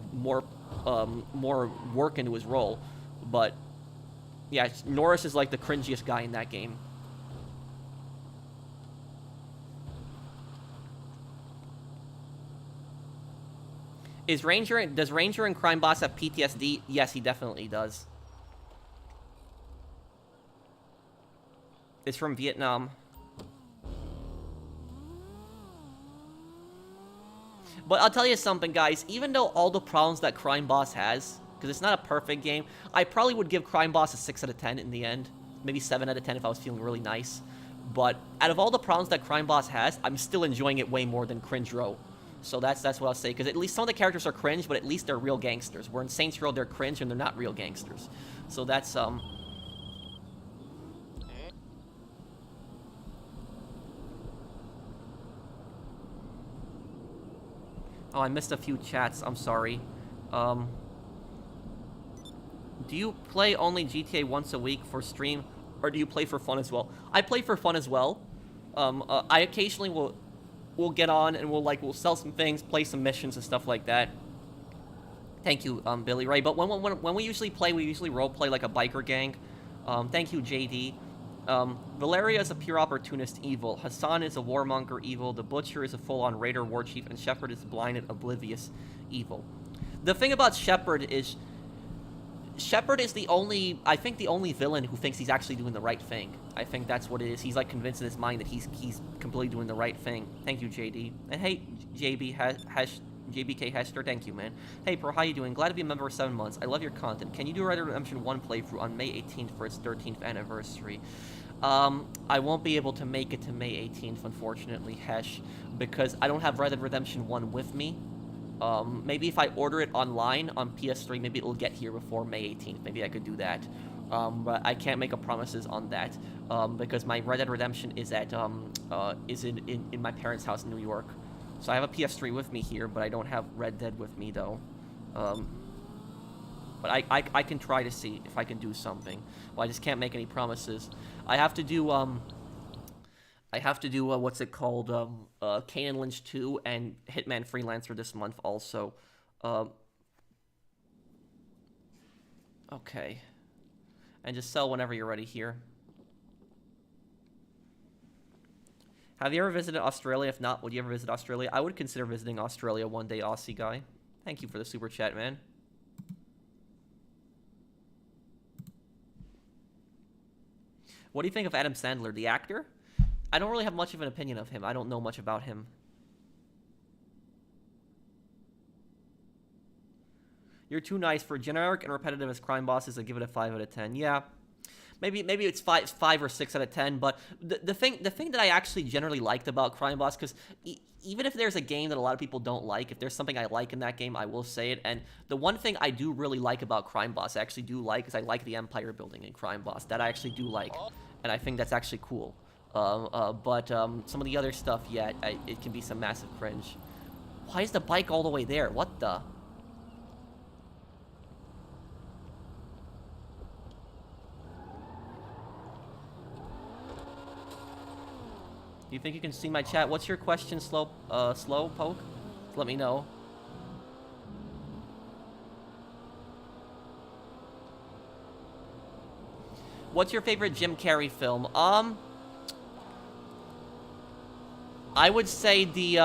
work into his role, but. Yeah, Norris is like the cringiest guy in that game. Does Ranger in Crime Boss have PTSD? Yes, he definitely does. It's from Vietnam. But I'll tell you something, guys. Even though all the problems that Crime Boss has, because it's not a perfect game, I probably would give Crime Boss a 6 out of 10 in the end. Maybe 7 out of 10 if I was feeling really nice. But out of all the problems that Crime Boss has, I'm still enjoying it way more than Cringe Row. So that's what I'll say, because at least some of the characters are cringe, but at least they're real gangsters. Where in Saints Row, they're cringe and they're not real gangsters. So that's, Oh, I missed a few chats. I'm sorry. Do you play only GTA once a week for stream, or do you play for fun as well? I play for fun as well. I occasionally will get on and we'll sell some things, play some missions and stuff like that. Thank you, Billy Ray. But when we usually play, we usually role play like a biker gang. Thank you, JD. Valeria is a pure opportunist evil. Hassan is a warmonger evil. The Butcher is a full-on raider war chief, and Shepard is blind and oblivious evil. The thing about Shepard is the only, I think, the only villain who thinks he's actually doing the right thing. I think that's what it is. He's like convinced in his mind that he's completely doing the right thing. Thank you, JD. And hey, JBK Hester, thank you, man. Hey, Pro, how you doing? Glad to be a member for 7 months. I love your content. Can you do a Red Dead Redemption 1 playthrough on May 18th for its 13th anniversary? I won't be able to make it to May 18th, unfortunately, Hesh, because I don't have Red Dead Redemption 1 with me. Maybe if I order it online on PS3, maybe it'll get here before May 18th. Maybe I could do that. But I can't make promises on that, because my Red Dead Redemption is in my parents' house in New York. So I have a PS3 with me here, but I don't have Red Dead with me, though. But I can try to see if I can do something. Well, I just can't make any promises. I have to do, I have to do what's it called? Kane and Lynch 2 and Hitman Freelancer this month also. Um, okay. And just sell whenever you're ready here. Have you ever visited Australia? If not, would you ever visit Australia? I would consider visiting Australia one day, Aussie guy. Thank you for the super chat, man. What do you think of Adam Sandler, the actor? I don't really have much of an opinion of him. I don't know much about him. You're too nice. For generic and repetitive as crime bosses, I give it a 5 out of 10. Yeah. Maybe it's five or 6 out of 10, but the thing that I actually generally liked about Crime Boss, because even if there's a game that a lot of people don't like, if there's something I like in that game, I will say it. And the one thing I do really like about Crime Boss, I actually do like, is I like the empire building in Crime Boss. That I actually do like, and I think that's actually cool. But some of the other stuff, yeah, it can be some massive cringe. Why is the bike all the way there? What the? Do you think you can see my chat? What's your question, Slow Poke? Let me know. What's your favorite Jim Carrey film? I would say the,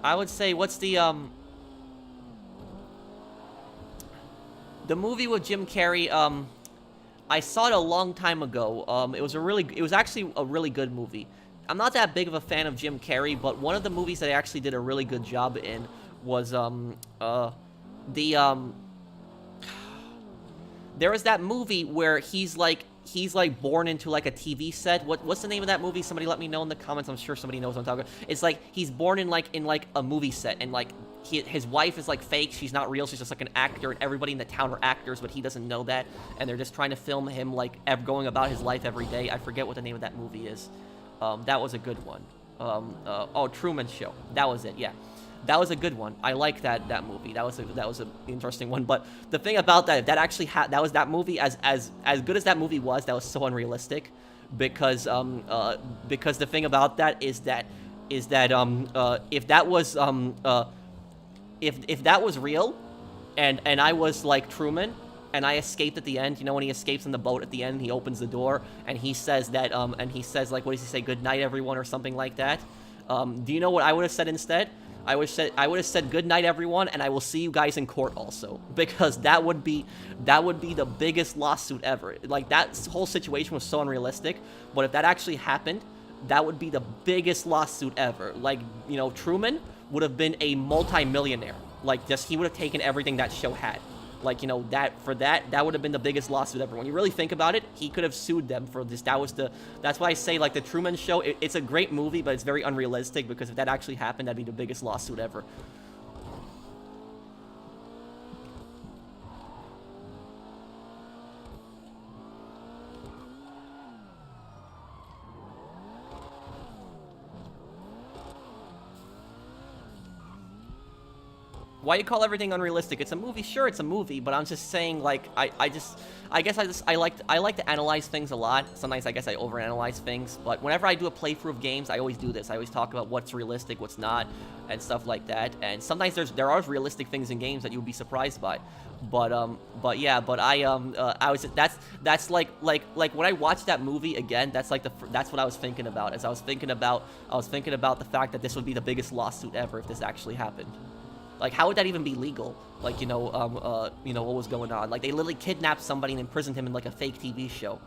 I would say, what's the movie with Jim Carrey, I saw it a long time ago. It was actually a really good movie. I'm not that big of a fan of Jim Carrey, but one of the movies that I actually did a really good job in was, there was that movie where he's like born into like a TV set. What's the name of that movie? Somebody let me know in the comments. I'm sure somebody knows what I'm talking about. It's like he's born in like a movie set, and like his wife is like fake. She's not real. She's just like an actor, and everybody in the town are actors, but he doesn't know that. And they're just trying to film him like going about his life every day. I forget what the name of that movie is. That was a good one. Oh, Truman Show. That was it. Yeah. That was a good one. I like that movie. That was an interesting one. But the thing about that movie, as good as that movie was, that was so unrealistic, because the thing about that is that if that was real, and I was like Truman, and I escaped at the end, you know, when he escapes in the boat at the end, he opens the door and he says that like, what does he say, good night everyone, or something like that. Do you know what I would have said instead? I would have said good night everyone, and I will see you guys in court also, because that would be the biggest lawsuit ever. Like, that whole situation was so unrealistic, but if that actually happened, that would be the biggest lawsuit ever. Like, you know, Truman would have been a multi-millionaire. Like, just he would have taken everything that show had. Like, you know, that would have been the biggest lawsuit ever. When you really think about it, he could have sued them for this. That's why I say, like, the Truman Show, it's a great movie, but it's very unrealistic, because if that actually happened, that'd be the biggest lawsuit ever. Why you call everything unrealistic? It's a movie. Sure, it's a movie, but I'm just saying, like, I like to analyze things a lot. Sometimes I guess I overanalyze things, but whenever I do a playthrough of games, I always do this. I always talk about what's realistic, what's not, and stuff like that. And sometimes there are realistic things in games that you would be surprised by. But that's like when I watched that movie again, that's what I was thinking about. As I was thinking about the fact that this would be the biggest lawsuit ever if this actually happened. Like, how would that even be legal? Like, you know, what was going on? Like, they literally kidnapped somebody and imprisoned him in, like, a fake TV show.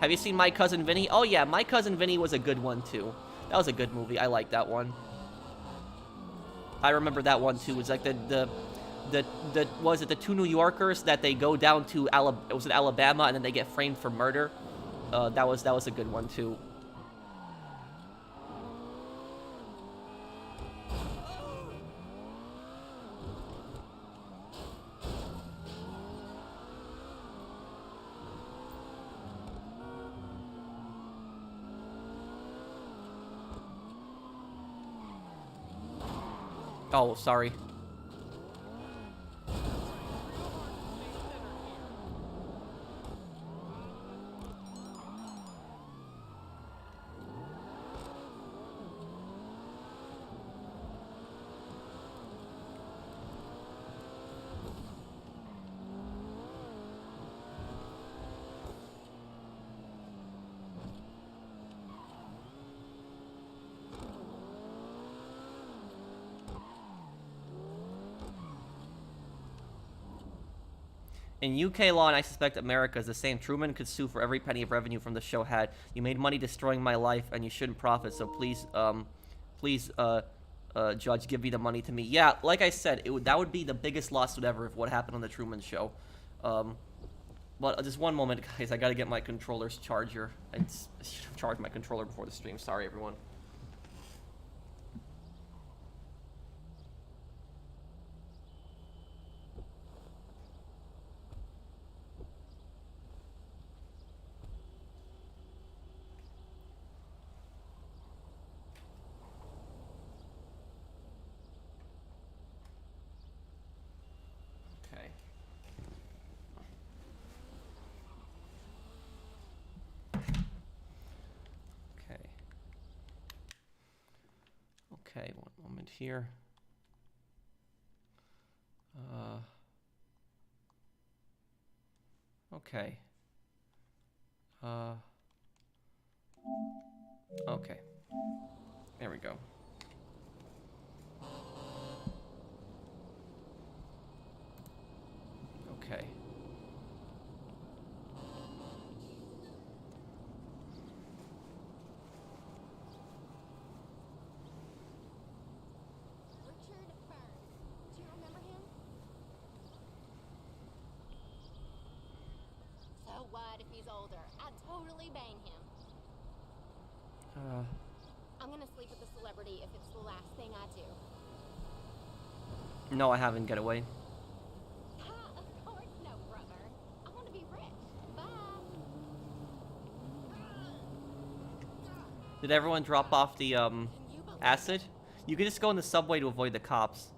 Have you seen My Cousin Vinny? Oh, yeah, My Cousin Vinny was a good one, too. That was a good movie. I like that one. I remember that one, too. It was like the two New Yorkers that they go down to Alabama, and then they get framed for murder. That was a good one too. Oh, sorry. In UK law, and I suspect America is the same, Truman could sue for every penny of revenue from the show had. You made money destroying my life, and you shouldn't profit, so please, Judge, give me the money to me. Yeah, like I said, that would be the biggest lawsuit ever if what happened on the Truman Show. But just one moment, guys, I gotta get my controller's charger. I should have charged my controller before the stream. Sorry, everyone. Okay, one moment here. Okay. Okay. There we go. Okay. What if he's older? I'd totally bang him. I'm gonna sleep with the celebrity if it's the last thing I do. No, I haven't. Get away. Of course no, brother. I want to be rich. Bye. Did everyone drop off the acid? You can just go in the subway to avoid the cops.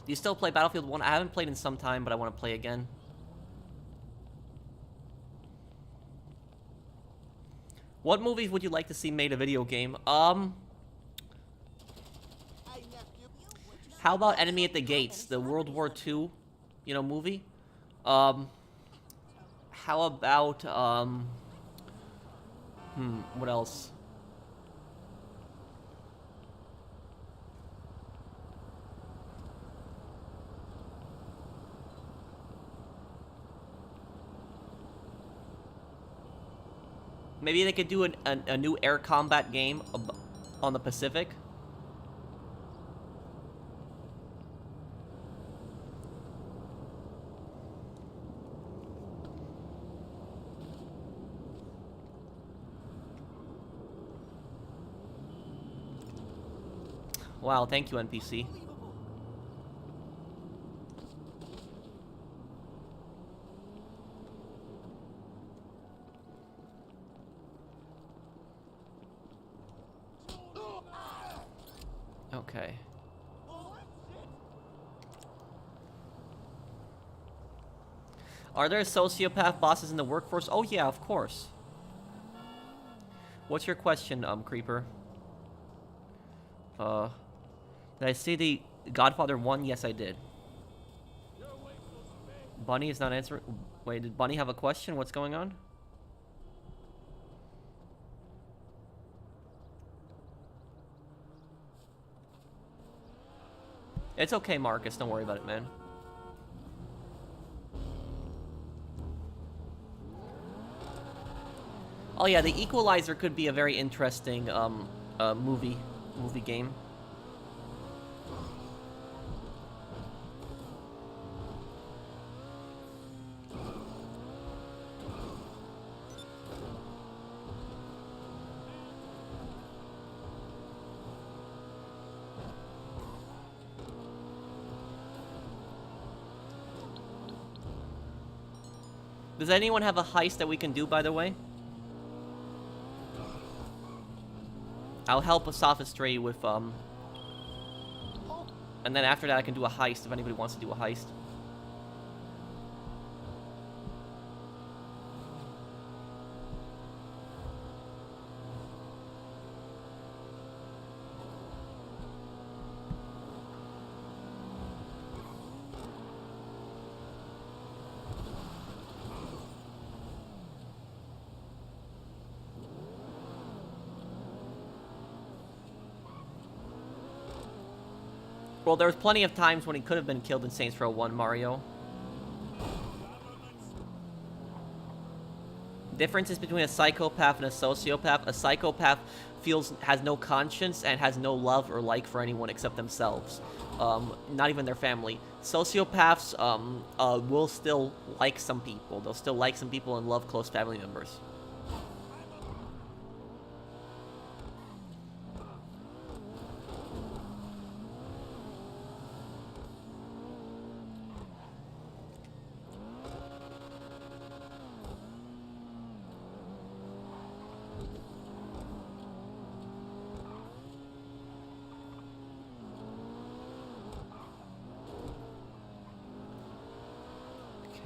Do you still play Battlefield 1? I haven't played in some time, but I want to play again. What movies would you like to see made a video game? How about Enemy at the Gates, the World War II, movie? How about, what else? Maybe they could do a new air combat game on the Pacific. Wow, thank you, NPC. Okay. Are there sociopath bosses in the workforce? Oh yeah, of course. What's your question, Creeper? Did I see the Godfather 1? Yes, I did. Bunny is not answering. Wait, did Bunny have a question? What's going on? It's okay, Marcus. Don't worry about it, man. Oh yeah, the Equalizer could be a very interesting movie game. Does anyone have a heist that we can do, by the way? I'll help a sophistry with, Oh, and then after that I can do a heist if anybody wants to do a heist. Well, there was plenty of times when he could have been killed in Saints Row 1, Mario. Differences between a psychopath and a sociopath. A psychopath has no conscience and has no love or like for anyone except themselves. Not even their family. Sociopaths will still like some people. They'll still like some people and love close family members.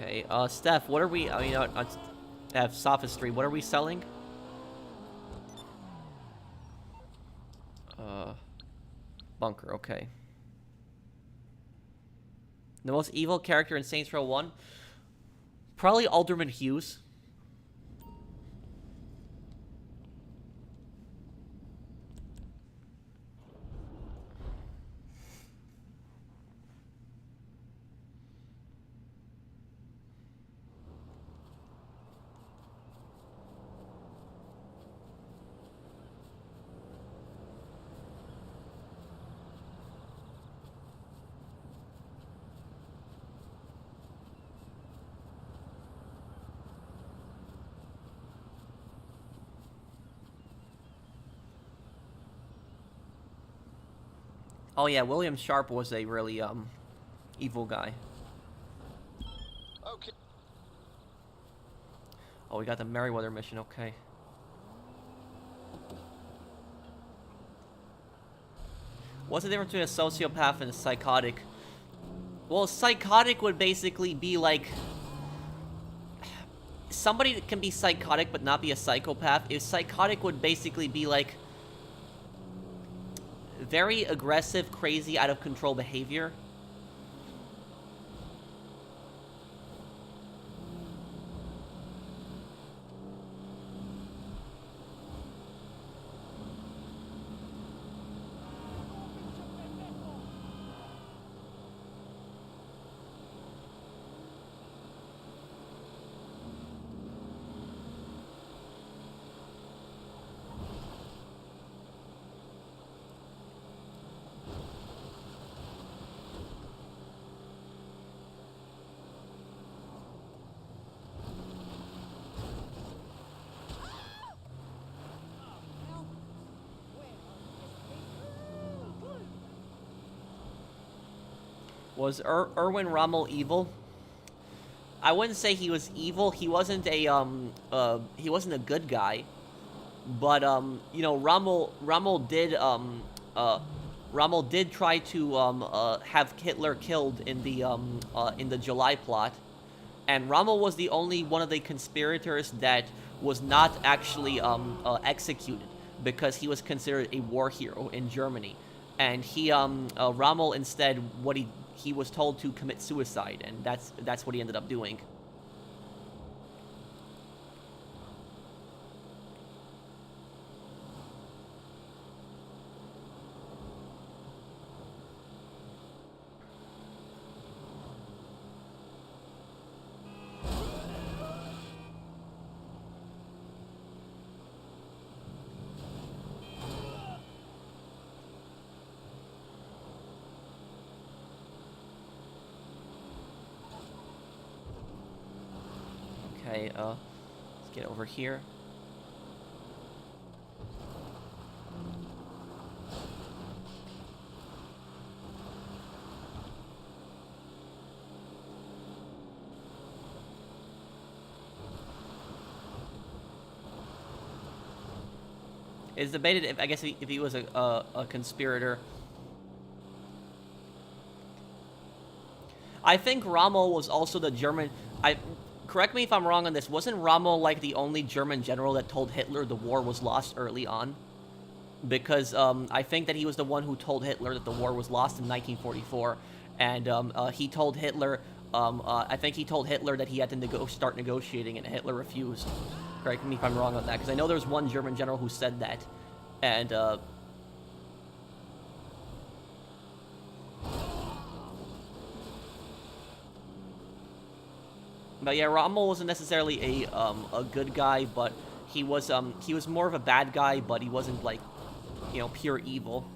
Okay, Steph, what are we, have sophistry, what are we selling? Bunker, okay. The most evil character in Saints Row 1? Probably Alderman Hughes. Oh yeah, William Sharp was a really, evil guy. okay. Oh, we got the Merryweather mission, okay. What's the difference between a sociopath and a psychotic? Well, psychotic would basically be like... Somebody that can be psychotic but not be a psychopath. If psychotic would basically be like... very aggressive, crazy, out of control behavior. Was Erwin Rommel evil? I wouldn't say he was evil. He wasn't a good guy. But you know, Rommel did try to have Hitler killed in the July plot, and Rommel was the only one of the conspirators that was not actually executed because he was considered a war hero in Germany, and Rommel instead he was told to commit suicide, and that's what he ended up doing. Okay, let's get over here. It's debated if, I guess, if he was a conspirator. I think Rommel was also the German... Correct me if I'm wrong on this. Wasn't Rommel, like, the only German general that told Hitler the war was lost early on? Because I think that he was the one who told Hitler that the war was lost in 1944. And he told Hitler... I think he told Hitler that he had to start negotiating, and Hitler refused. Correct me if I'm wrong on that, because I know there's one German general who said that. And, but yeah, Rommel wasn't necessarily a good guy, but he was more of a bad guy, but he wasn't, like, you know, pure evil.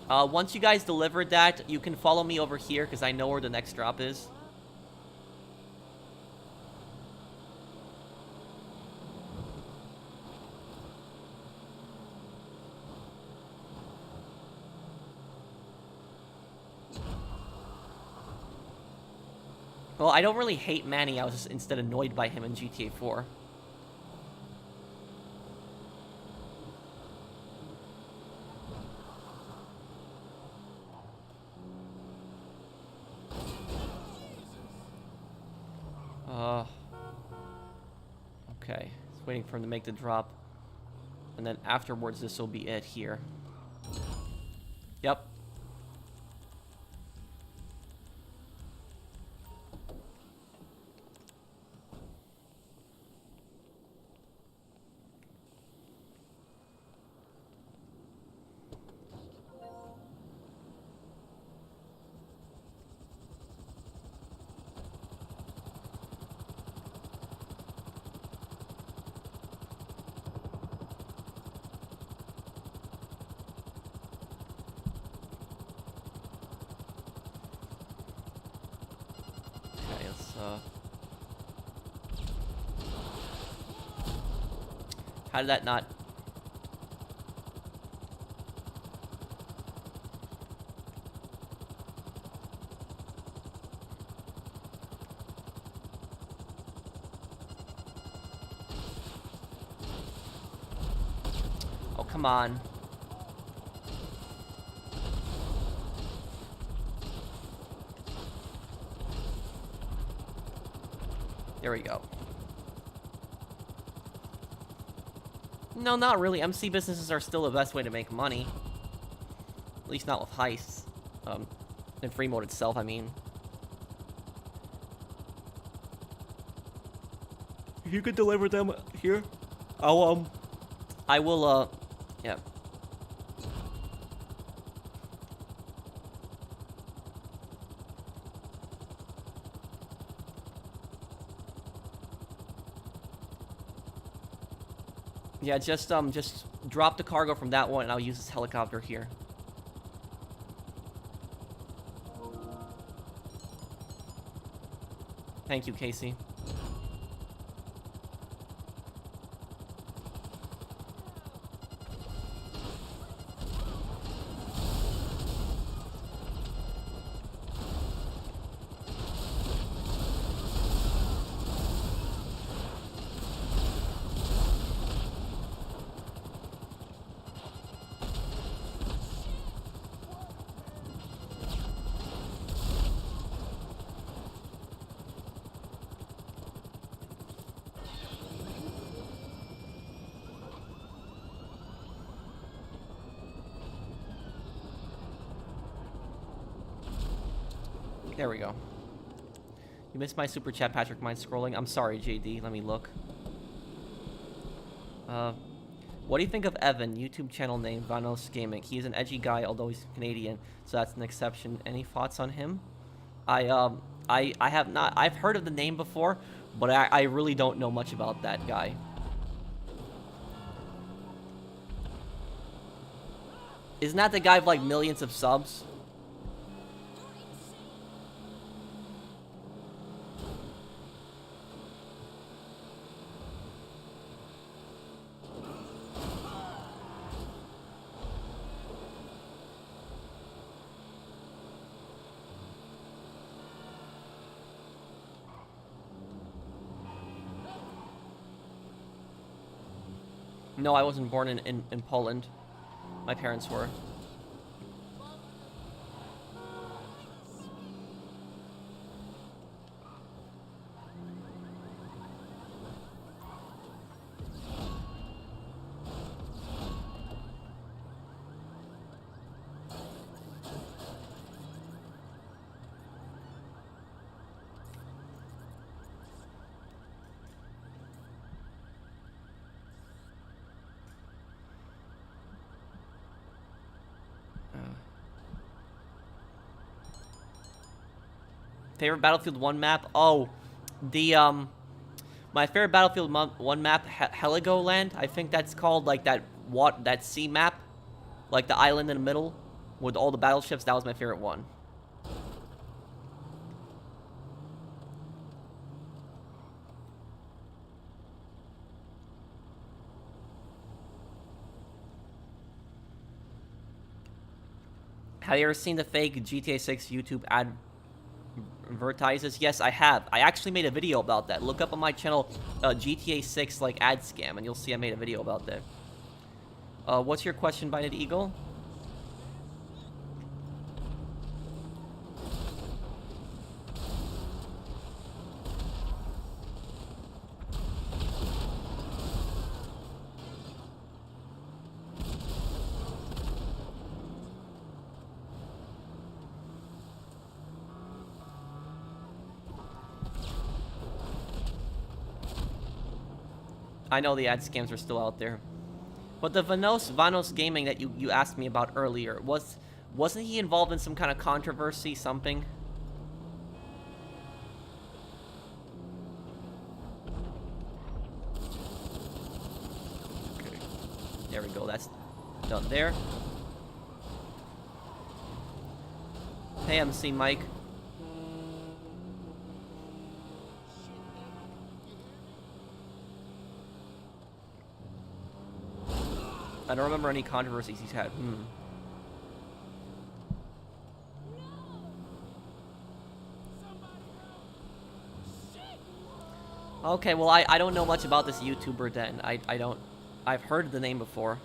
Once you guys delivered that, you can follow me over here, because I know where the next drop is. Well, I don't really hate Manny, I was just instead annoyed by him in GTA 4. Okay, just waiting for him to make the drop. And then afterwards, this will be it here. Yep. How did that not... Oh, come on. There we go. No, not really. MC businesses are still the best way to make money. At least not with heists. In free mode itself, I mean. If you could deliver them here, I will, yeah. Yeah, just drop the cargo from that one, and I'll use this helicopter here. Thank you, Casey. There we go. You missed my super chat, Patrick. Mind scrolling? I'm sorry, JD. Let me look. What do you think of Evan? YouTube channel name, Vanos Gaming. He's an edgy guy, although he's Canadian, so that's an exception. Any thoughts on him? I have not. I've heard of the name before, but I really don't know much about that guy. Isn't that the guy with, like, millions of subs? No, I wasn't born in Poland. My parents were. Favorite Battlefield 1 map? Oh, the, my favorite Battlefield 1 map, Heligoland, I think that's called, like, that sea map. Like, the island in the middle, with all the battleships, that was my favorite one. Have you ever seen the fake GTA 6 YouTube advertises? Yes, I have. I actually made a video about that. Look up on my channel, GTA 6 like ad scam, and you'll see I made a video about that. What's your question, Binded Eagle? I know the ad scams are still out there. But the Vanos Gaming that you asked me about earlier, wasn't he involved in some kind of controversy, something? Okay. There we go, that's done there. Hey, MC Mike. I don't remember any controversies he's had. Okay, well, I don't know much about this YouTuber then. I don't... I've heard the name before.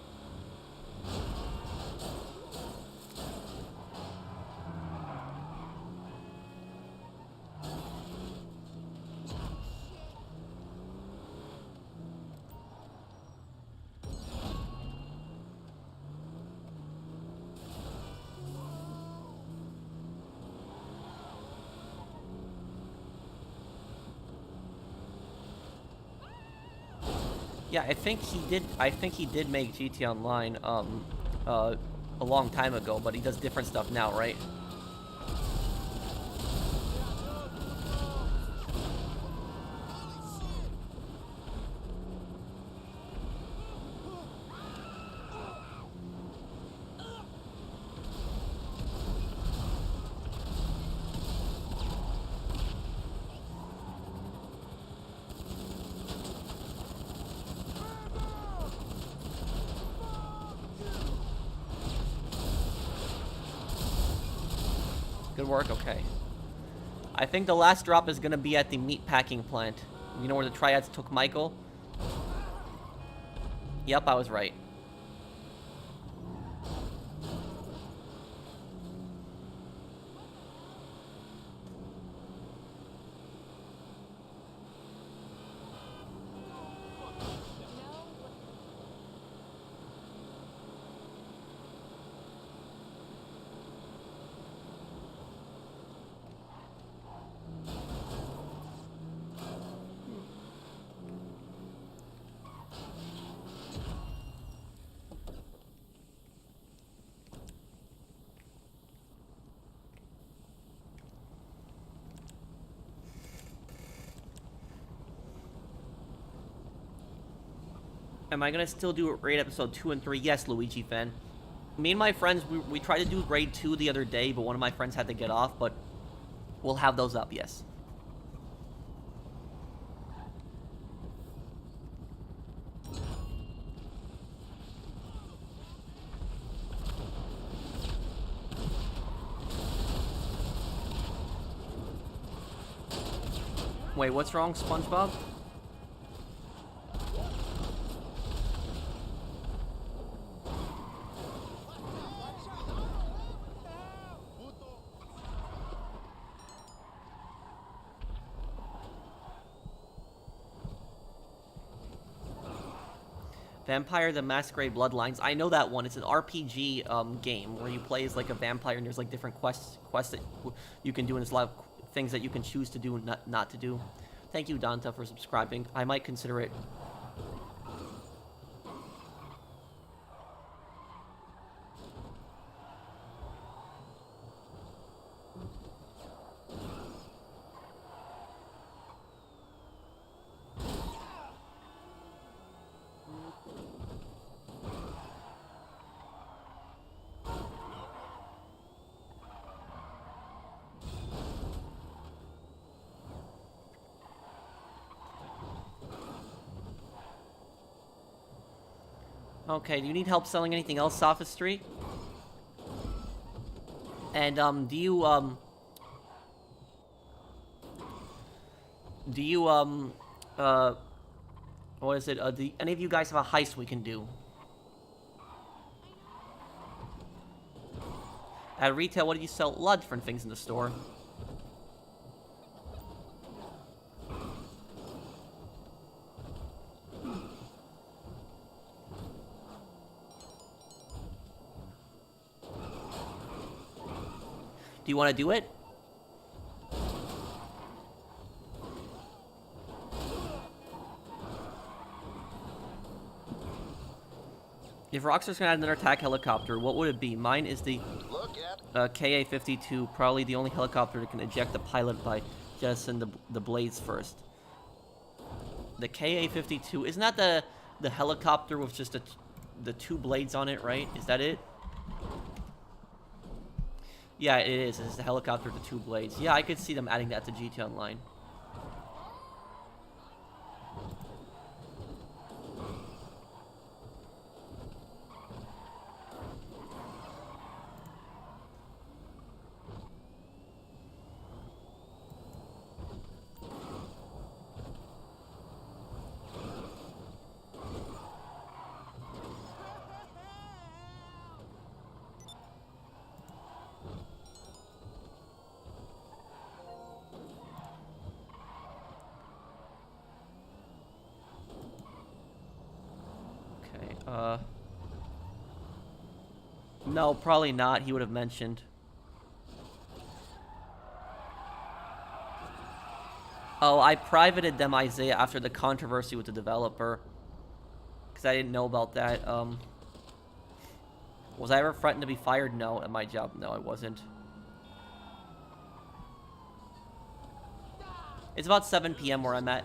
Yeah, I think he did make GTA Online a long time ago, but he does different stuff now, right? Good work, okay. I think the last drop is gonna be at the meatpacking plant. You know where the triads took Michael? Yep, I was right. Am I gonna still do Raid episode 2 and 3? Yes, Luigi fan. Me and my friends, we tried to do Raid 2 the other day, but one of my friends had to get off, but we'll have those up, yes. Wait, what's wrong, SpongeBob? Vampire the Masquerade Bloodlines. I know that one. It's an RPG game where you play as like a vampire, and there's like different quests that you can do, and there's a lot of things that you can choose to do and not to do. Thank you, Danta, for subscribing. I might consider it. Okay, do you need help selling anything else, Sophistry? And, do you, what is it? Do any of you guys have a heist we can do? At retail, what do you sell? A lot of different things in the store. Do you want to do it? If Rockstar's gonna add another attack helicopter, what would it be? Mine is the KA-52, probably the only helicopter that can eject the pilot by jettisoning the blades first. The KA-52, isn't that the helicopter with just the two blades on it, right? Is that it? Yeah, it is. It's the helicopter with the two blades. Yeah, I could see them adding that to GT Online. No, probably not. He would have mentioned. Oh, I privated them, Isaiah, after the controversy with the developer. Because I didn't know about that. Was I ever threatened to be fired? No. At my job? No, I wasn't. It's about 7 p.m. where I'm at.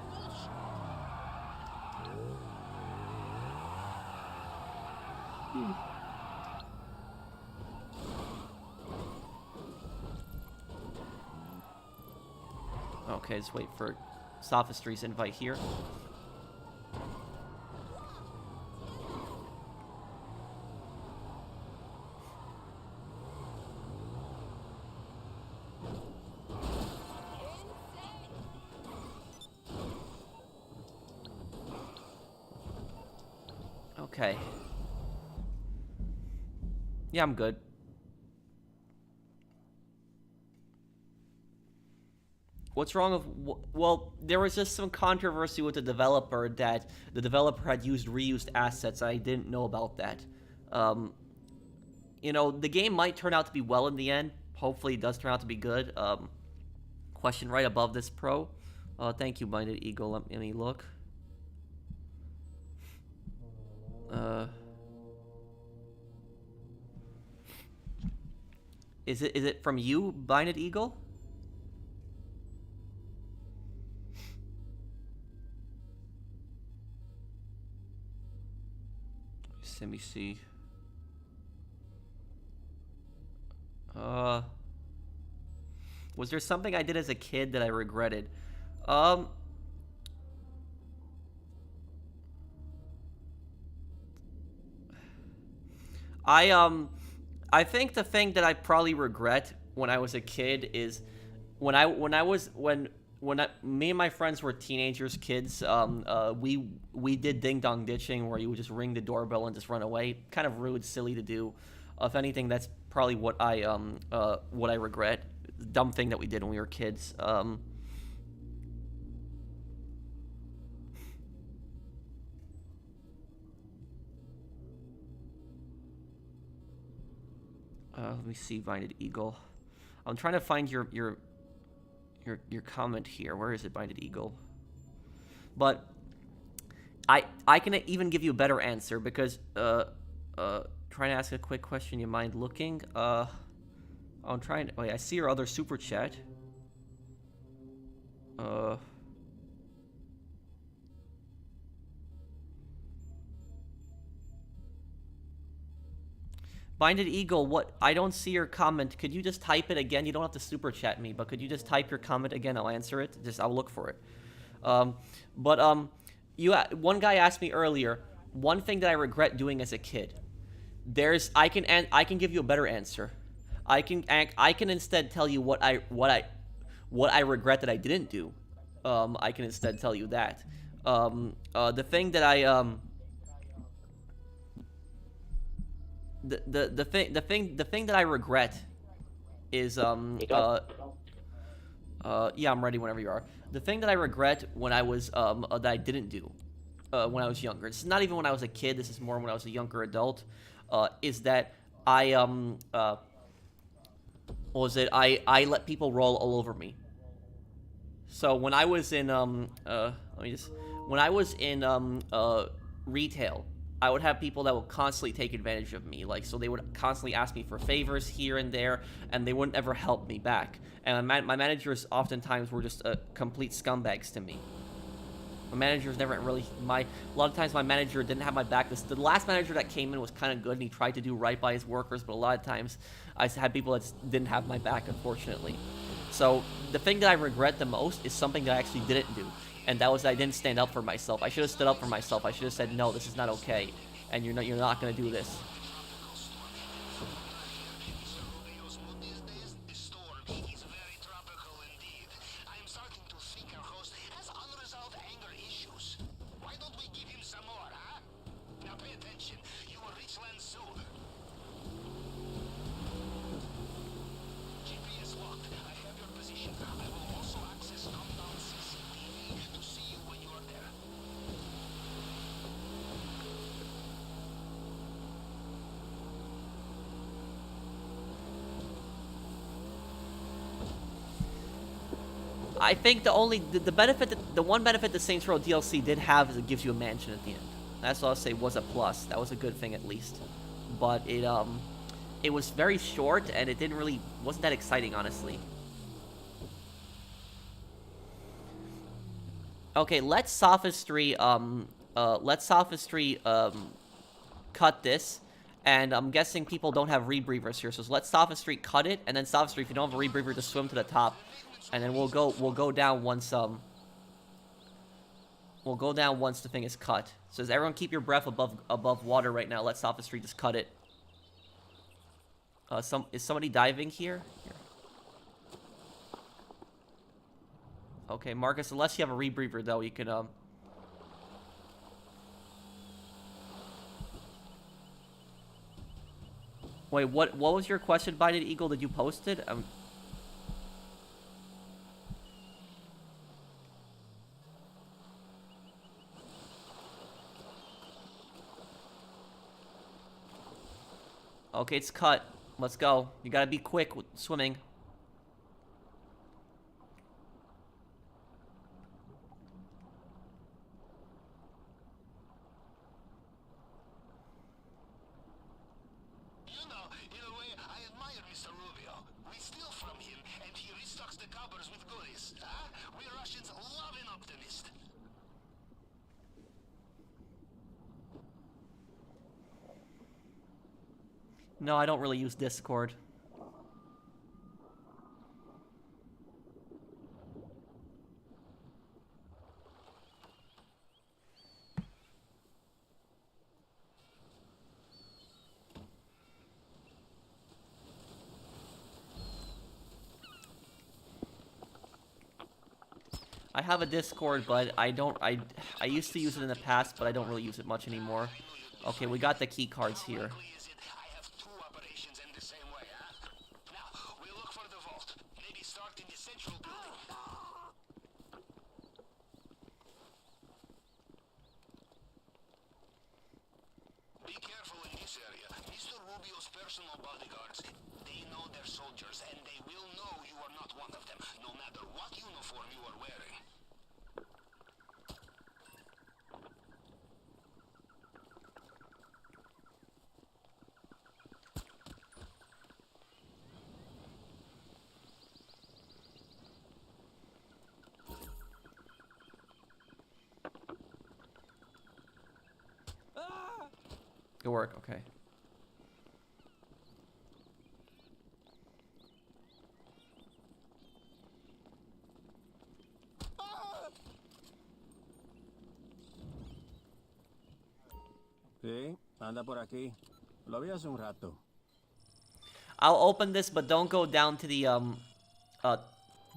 Okay, let's wait for Sophistry's invite here. Okay. Yeah, I'm good. What's wrong with... Well, there was just some controversy with the developer that the developer had used reused assets. I didn't know about that. You know, the game might turn out to be well in the end. Hopefully it does turn out to be good. Question right above this pro. Thank you, Minded Eagle. Let me look. Is it from you, Minded Eagle? Let me see. Was there something I did as a kid that I regretted? I think the thing that I probably regret when I was a kid is when me and my friends were teenagers, kids, we did ding dong ditching, where you would just ring the doorbell and just run away. Kind of rude, silly to do. If anything, that's probably what I regret. Dumb thing that we did when we were kids. Let me see, Binded Eagle. I'm trying to find your comment here. Where is it, Binded Eagle? But I can even give you a better answer because trying to ask a quick question. You mind looking? I'm trying. Wait, I see your other super chat. Binded Eagle, what? I don't see your comment. Could you just type it again? You don't have to super chat me, but could you just type your comment again? I'll answer it. I'll look for it. One guy asked me earlier, one thing that I regret doing as a kid. I can give you a better answer. I can instead tell you what I regret that I didn't do. I can instead tell you that. The thing that I the thing that I regret is yeah, I'm ready whenever you are. The thing that I regret when I was that I didn't do when I was younger. This is not even when I was a kid. This is more when I was a younger adult. Is that I what was it? I let people roll all over me. So when I was in when I was in retail, I would have people that would constantly take advantage of me. Like, so they would constantly ask me for favors here and there, and they wouldn't ever help me back. And my managers oftentimes were just complete scumbags to me. My managers never really, a lot of times my manager didn't have my back. The last manager that came in was kind of good, and he tried to do right by his workers, but a lot of times I had people that didn't have my back, unfortunately. So the thing that I regret the most is something that I actually didn't do. And that was that I didn't stand up for myself. I should have stood up for myself. I should have said, no, this is not okay. And you're not going to do this. I think the one benefit the Saints Row DLC did have is it gives you a mansion at the end. That's what I'll say was a plus. That was a good thing at least. But it was very short and it wasn't that exciting, honestly. Okay, let's sophistry cut this. And I'm guessing people don't have rebreathers here, so let's sophistry cut it, and then sophistry, if you don't have a rebreather, just swim to the top. And then we'll go down once the thing is cut. So does everyone keep your breath above water right now? Let sophistry just cut it. Is somebody diving here? Okay, Marcus, unless you have a rebreather though, you can Wait, what was your question, Binded Eagle? Did you post it? Okay, it's cut. Let's go. You gotta be quick with swimming. No, I don't really use Discord. I have a Discord, but I used to use it in the past, but I don't really use it much anymore. Okay, we got the key cards here. one of them, no matter what uniform you are wearing. Good work, okay. Sí, anda por aquí. Lo vi hace un rato. I'll open this, but don't go down to the,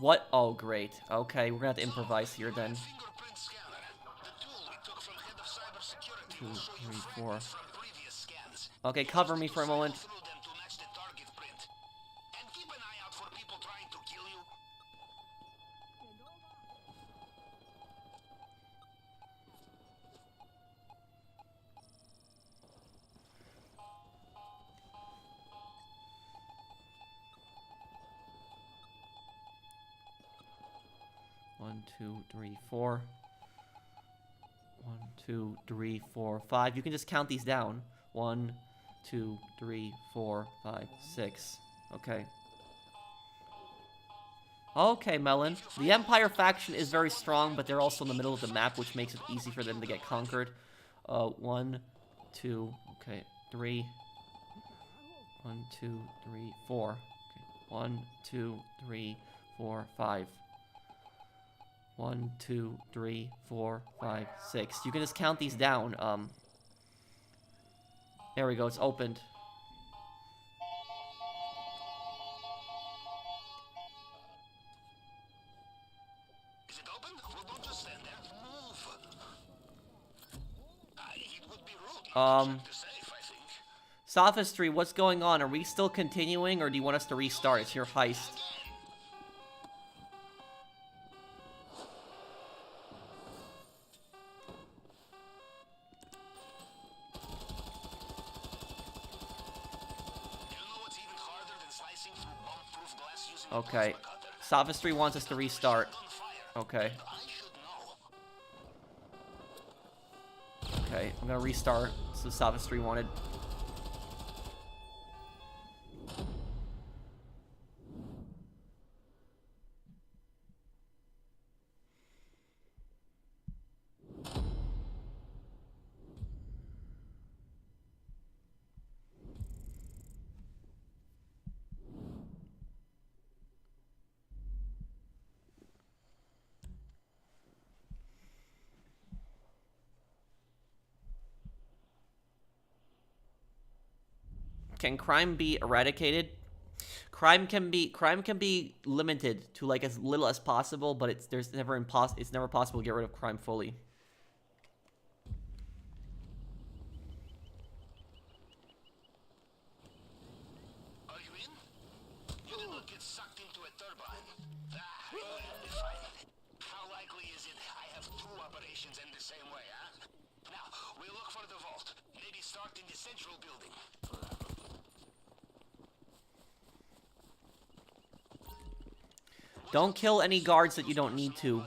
what? Oh, great. Okay, we're gonna have to improvise here then. Fingerprint scanner. The tool we took from head of cybersecurity 2, will show you 3, 4. fragments from previous scans. Okay, cover me for a moment. Cycle through them to match the target print. And keep an eye out for people trying to kill you. 1, 2, 3, 4. 1, 2, 3, 4, 5. You can just count these down. 1, 2, 3, 4, 5, 6. Okay. Okay, Melon. The Empire faction is very strong, but they're also in the middle of the map, which makes it easy for them to get conquered. 1, 2, okay, 3. 1, 2, 3, 4. Okay. 1, 2, 3, 4, 5. 1, 2, 3, 4, 5, 6. You can just count these down. There we go, it's opened. Is it open? Well, don't just stand there. Move. It would be rude not to check the safe, I think. Sophistry, what's going on? Are we still continuing, or do you want us to restart? It's your heist. Okay. Sophistry wants us to restart. Okay. Okay, I'm gonna restart. So Sophistry wanted. Can crime be eradicated? Crime can be limited to like as little as possible, but it's never possible to get rid of crime fully. Are you in? You did not get sucked into a turbine. You'll be fine. How likely is it I have two operations in the same way, huh? Now, we'll look for the vault. Maybe start in the central building. Don't kill any guards that you don't need to.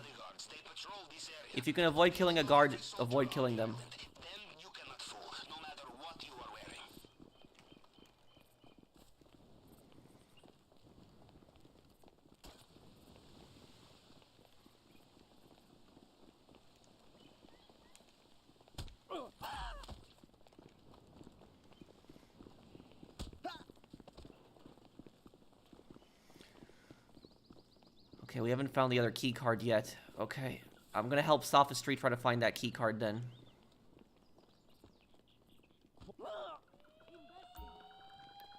If you can avoid killing a guard, avoid killing them. Then you cannot fool, no matter what you are wearing. Okay, we haven't found the other key card yet. Okay, I'm gonna help Sophistry try to find that key card then.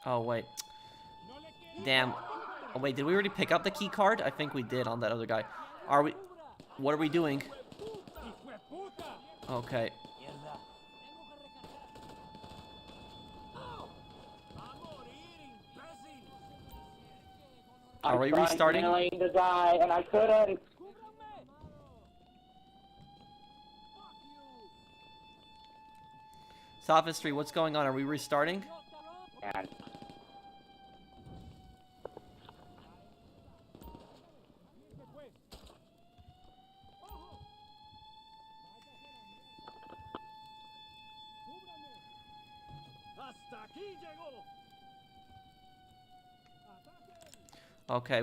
Oh, wait. Damn. Oh, wait, did we already pick up the key card? I think we did on that other guy. Are we... What are we doing? Okay. Are we restarting? The guy and I couldn't. Sophistry, what's going on? Are we restarting? Okay.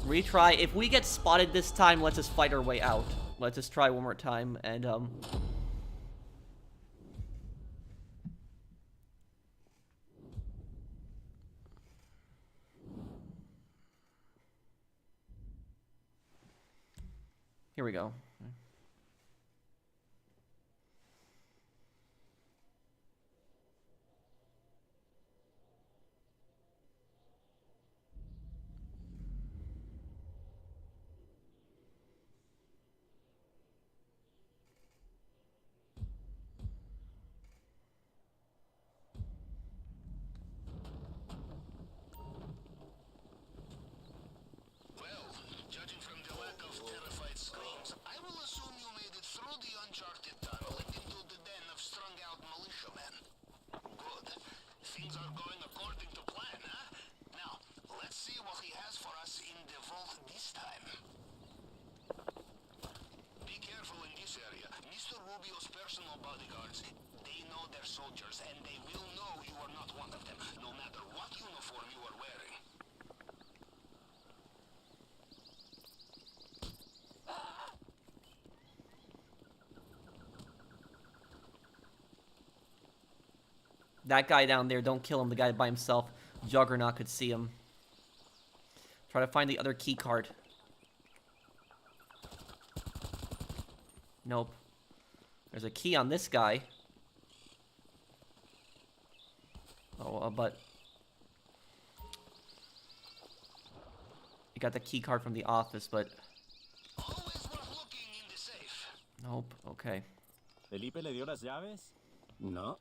Retry. If we get spotted this time, let's just fight our way out. Let's just try one more time, and, here we go. Judging from the lack of terrified screams, I will assume you made it through the uncharted tunnel and into the den of strung-out militiamen. Good. Things are going according to plan, huh? Now, let's see what he has for us in the vault this time. Be careful in this area. Mr. Rubio's personal bodyguards, they know their soldiers, and they will know you are not one of them, no matter what uniform you are wearing. That guy down there, don't kill him. The guy by himself. Juggernaut could see him. Try to find the other key card. Nope. There's a key on this guy. Oh, but... You got the key card from the office, but... Always worth looking in the safe. Nope, okay. ¿Felipe le dio las llaves? No.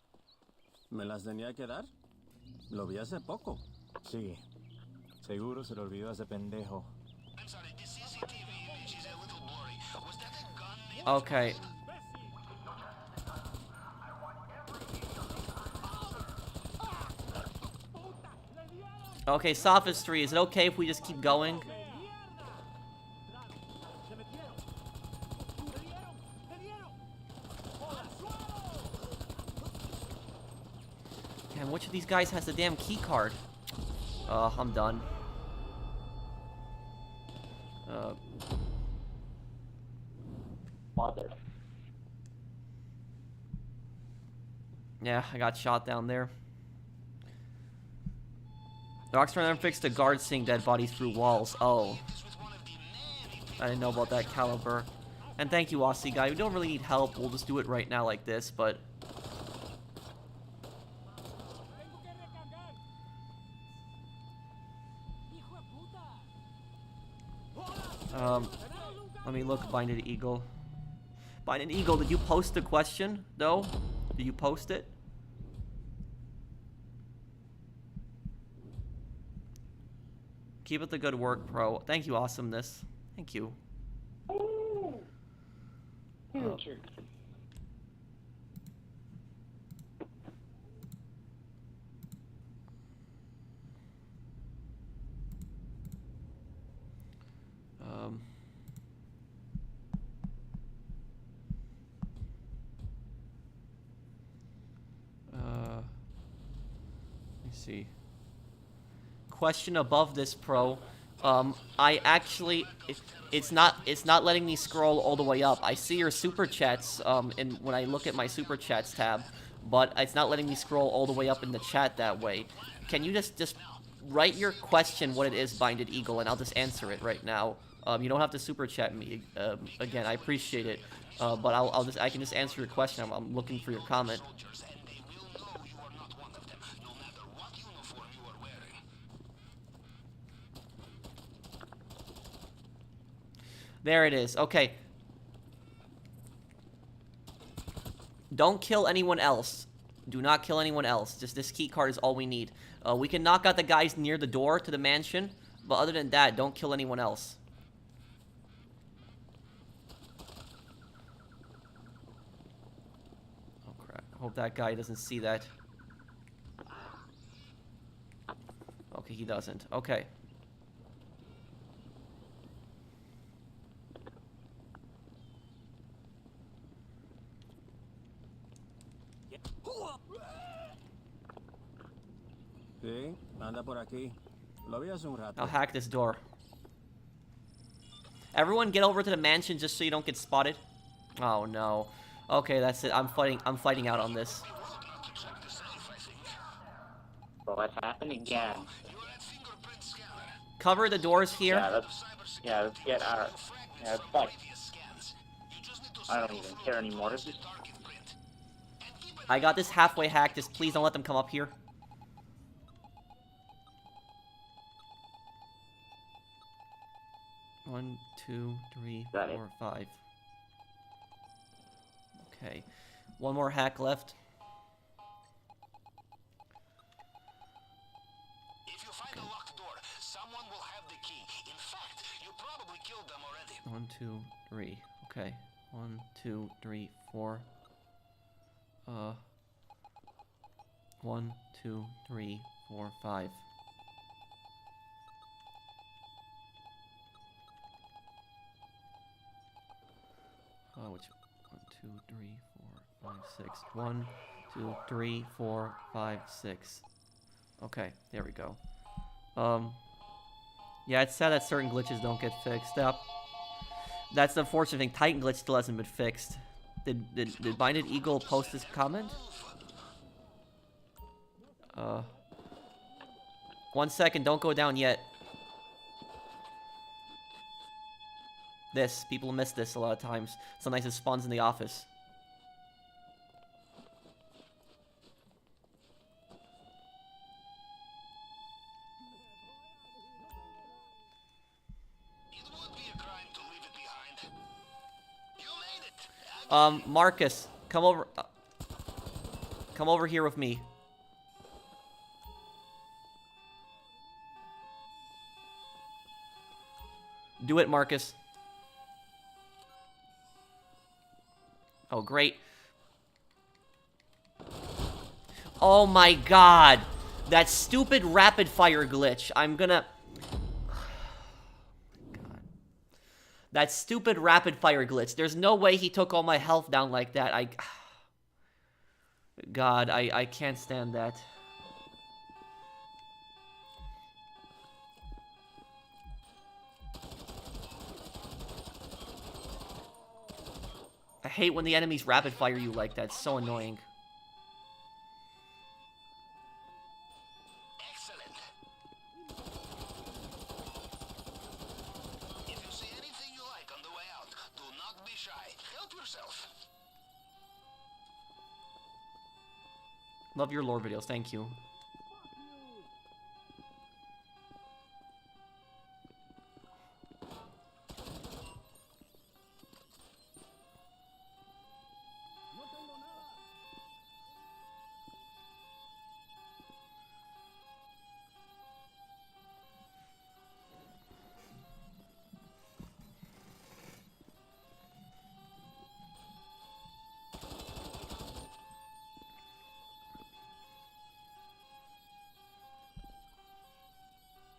¿Me las tenía que dar? Lo vi hace poco. Sí. Seguro se lo olvidó a ese pendejo. I'm sorry, the CCTV image is a little blurry. Was that a gun made Okay. Okay, sophistry. Is it okay if we just keep going? Damn, which of these guys has the damn key card? I'm done. Mother. Yeah, I got shot down there. Doc's trying to fix the guards seeing dead bodies through walls. Oh. I didn't know about that caliber. And thank you, Aussie guy. We don't really need help. We'll just do it right now like this, but... let me look, Binded Eagle. Binded Eagle, did you post the question, though? Did you post it? Keep up the good work, pro. Thank you, awesomeness. Thank you. Future. Let me see. Question above this, pro. I actually, it's not letting me scroll all the way up. I see your super chats, and when I look at my super chats tab, but it's not letting me scroll all the way up in the chat that way. Can you just write your question, what it is, Binded Eagle, and I'll just answer it right now. You don't have to super chat me again. I appreciate it, but I can just answer your question. I'm looking for your comment. There it is. Okay. Don't kill anyone else. Do not kill anyone else. Just this key card is all we need. We can knock out the guys near the door to the mansion, but other than that, don't kill anyone else. Oh crap. I hope that guy doesn't see that. Okay, he doesn't. Okay. Sí, anda por aquí. Lo vi hace un rato. I'll hack this door. Everyone get over to the mansion just so you don't get spotted. Oh no. Okay, that's it. I'm fighting out on this. But what happened again? Cover the doors here. Let's get our... Yeah, let's fight. I don't even care anymore. This is... I got this halfway hacked. Just please don't let them come up here. One, two, three, Got it. 4, 5. Okay. One more hack left. If you find a locked door, someone will have the key. In fact, you probably killed them already. 1, 2, 3. Okay. 1, 2, 3, 4. 1, 2, 3, 4, 5. Which 1, 2, 3, 4, 5, 6. 1, 2, 3, 4, 5, 6. Okay, there we go. Yeah, it's sad that certain glitches don't get fixed up. That's the unfortunate thing. Titan glitch still hasn't been fixed. Did Binded Eagle post this comment? 1 second, don't go down yet. People miss this a lot of times. Sometimes it spawns in the office. It would be a crime to leave it behind. You made it. Marcus, come over. Come over here with me. Do it, Marcus. Oh, great. Oh my god. That stupid rapid fire glitch. I'm gonna... God. That stupid rapid fire glitch. There's no way he took all my health down like that. God, I can't stand that. I hate when the enemies rapid fire you like that. It's so annoying. Excellent. If you see anything you like on the way out, do not be shy. Help yourself. Love your lore videos. Thank you.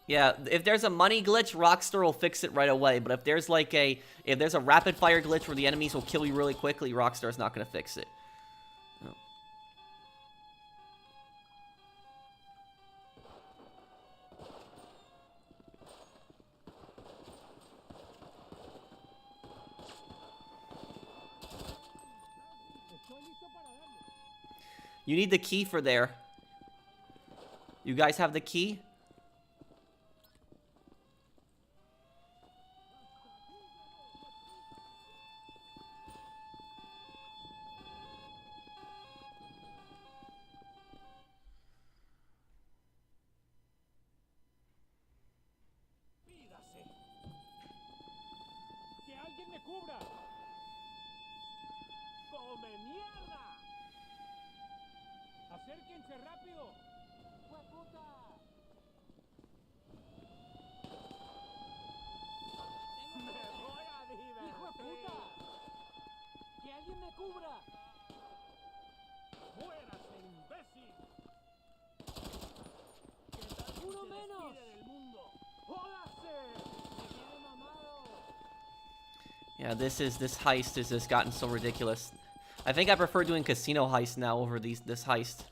Yeah, if there's a money glitch, Rockstar will fix it right away. But if there's like a rapid fire glitch where the enemies will kill you really quickly, Rockstar's not gonna fix it. Oh. You need the key for there. You guys have the key? Yeah, this heist has just gotten so ridiculous. I think I prefer doing casino heist now over this heist.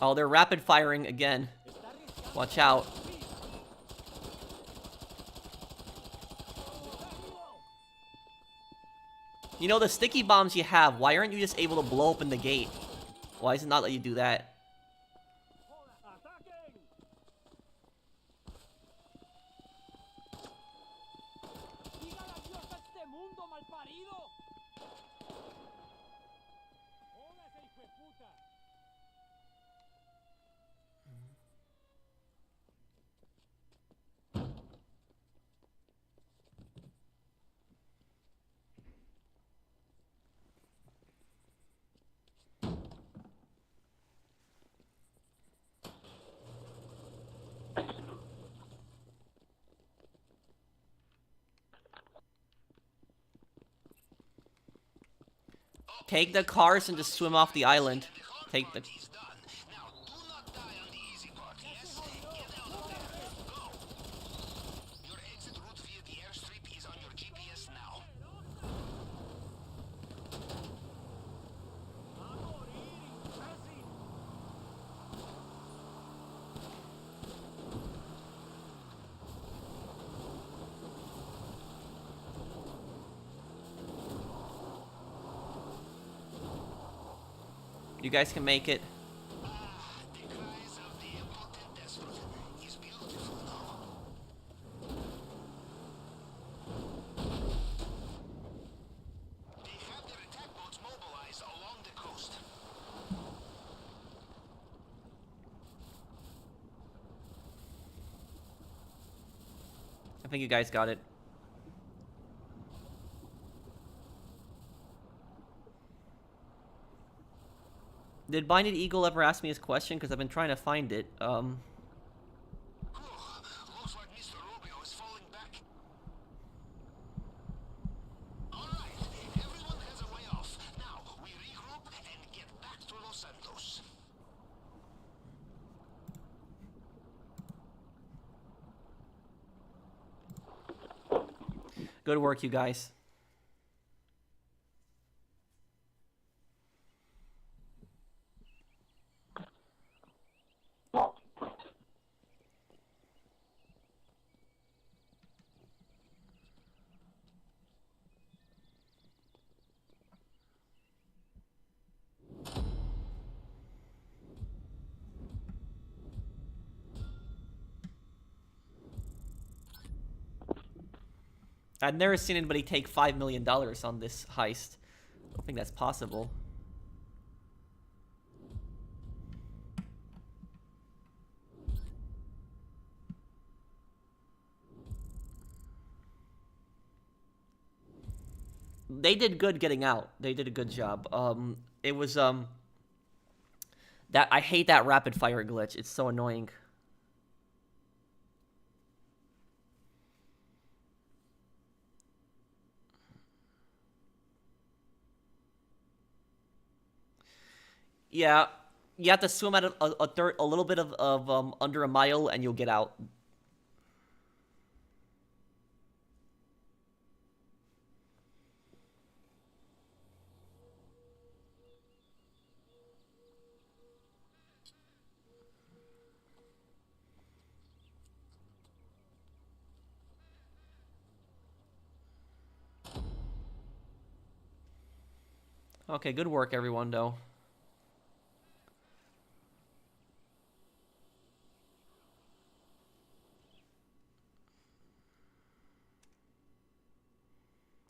Oh, they're rapid firing again. Watch out. You know, the sticky bombs you have, why aren't you just able to blow open the gate? Why does it not let you do that? Take the cars and just swim off the island. Take the... Now, do not die on the easy part, yes? Get out of there. Go. Your exit route via the airstrip is on your GPS now. You guys can make it. The cries of the impotent despot is beautiful now. They have their attack boats mobilized along the coast. I think you guys got it. Did Binded Eagle ever ask me his question? Because I've been trying to find it. Looks like Mr. Rubio is falling back. Alright, everyone has a way off. Now, we regroup and get back to Los Santos. Good work, you guys. I've never seen anybody take $5 million on this heist. I don't think that's possible. They did good getting out. They did a good job. It was, that I hate that rapid fire glitch. It's so annoying. Yeah, you have to swim at a little bit of under a mile, and you'll get out. Okay, good work, everyone, though.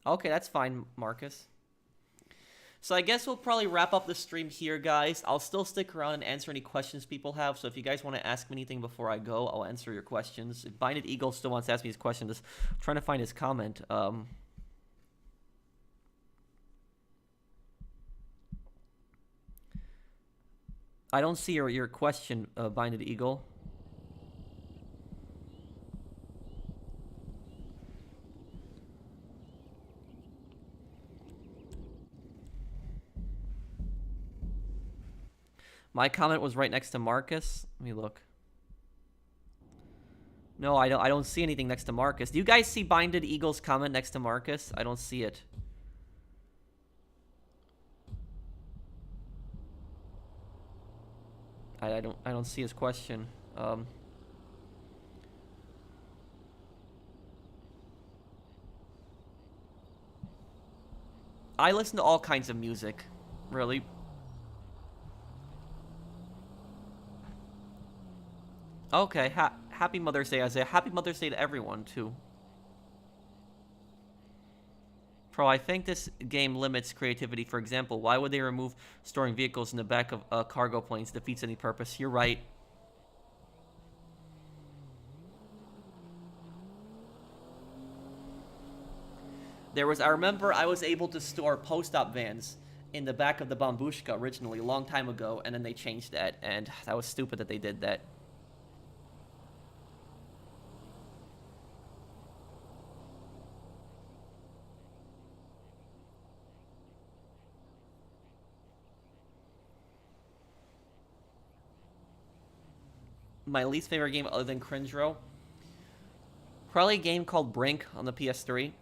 Okay, that's fine, Marcus. So I guess we'll probably wrap up the stream here, guys. I'll still stick around and answer any questions people have. So if you guys want to ask me anything before I go, I'll answer your questions. If Binded Eagle still wants to ask me his question, just trying to find his comment. I don't see your question, Binded Eagle. My comment was right next to Marcus. Let me look. No, I don't see anything next to Marcus. Do you guys see Binded Eagle's comment next to Marcus? I don't see it. I don't see his question. I listen to all kinds of music, really. Okay, happy Mother's Day, Isaiah. Happy Mother's Day to everyone, too. Pro, I think this game limits creativity. For example, why would they remove storing vehicles in the back of cargo planes? Defeats any purpose. You're right. I remember I was able to store post-op vans in the back of the Bambushka originally, a long time ago, and then they changed that, and that was stupid that they did that. My least favorite game other than Cringe Row? Probably a game called Brink on the PS3.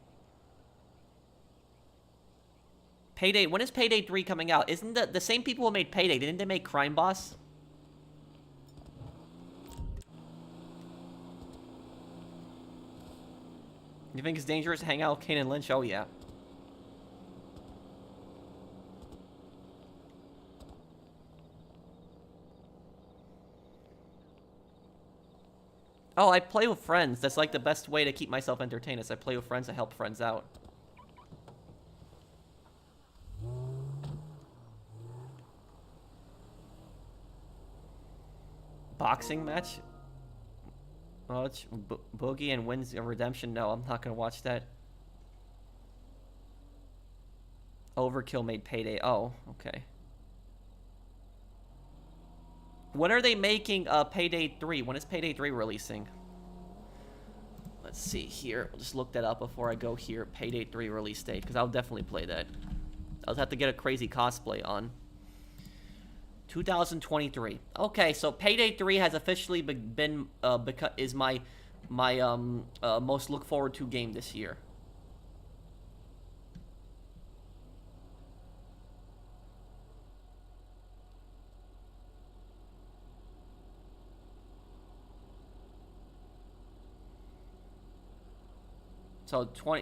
Payday, when is Payday 3 coming out? Isn't the same people who made Payday, didn't they make Crime Boss? You think it's dangerous to hang out with Kane and Lynch? Oh, yeah. Oh, I play with friends. That's like the best way to keep myself entertained is I play with friends to help friends out. Boxing match? Oh, it's Boogie and wins a redemption. No, I'm not gonna watch that. Overkill made Payday. Oh, okay. When are they making Payday 3? When is Payday 3 releasing? Let's see here. I'll just look that up before I go here. Payday 3 release date, because I'll definitely play that. I'll have to get a crazy cosplay on. 2023. Okay, so Payday 3 has officially been is my most look forward to game this year.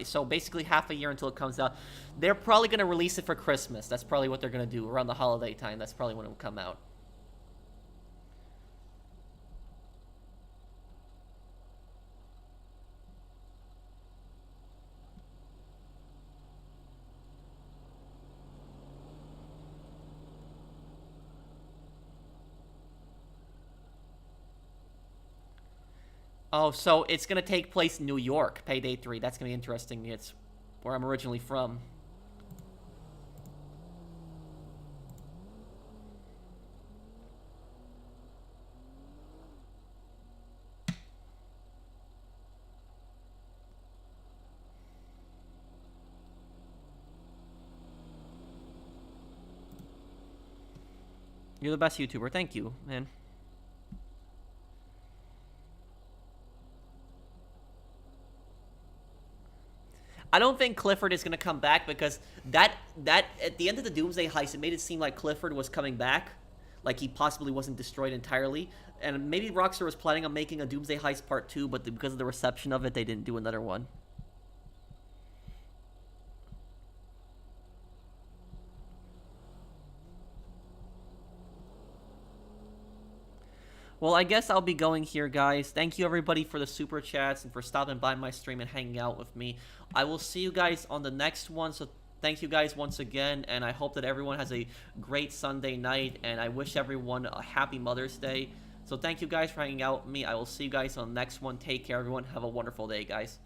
So basically half a year until it comes out. They're probably going to release it for Christmas. That's probably what they're going to do around the holiday time. That's probably when it will come out. Oh, so it's going to take place in New York, Payday 3. That's going to be interesting. It's where I'm originally from. You're the best YouTuber. Thank you, man. I don't think Clifford is going to come back because that at the end of the Doomsday Heist, it made it seem like Clifford was coming back, like he possibly wasn't destroyed entirely. And maybe Rockstar was planning on making a Doomsday Heist Part 2, but because of the reception of it, they didn't do another one. Well, I guess I'll be going here, guys. Thank you, everybody, for the super chats and for stopping by my stream and hanging out with me. I will see you guys on the next one, so thank you guys once again, and I hope that everyone has a great Sunday night, and I wish everyone a happy Mother's Day. So thank you guys for hanging out with me. I will see you guys on the next one. Take care, everyone. Have a wonderful day, guys.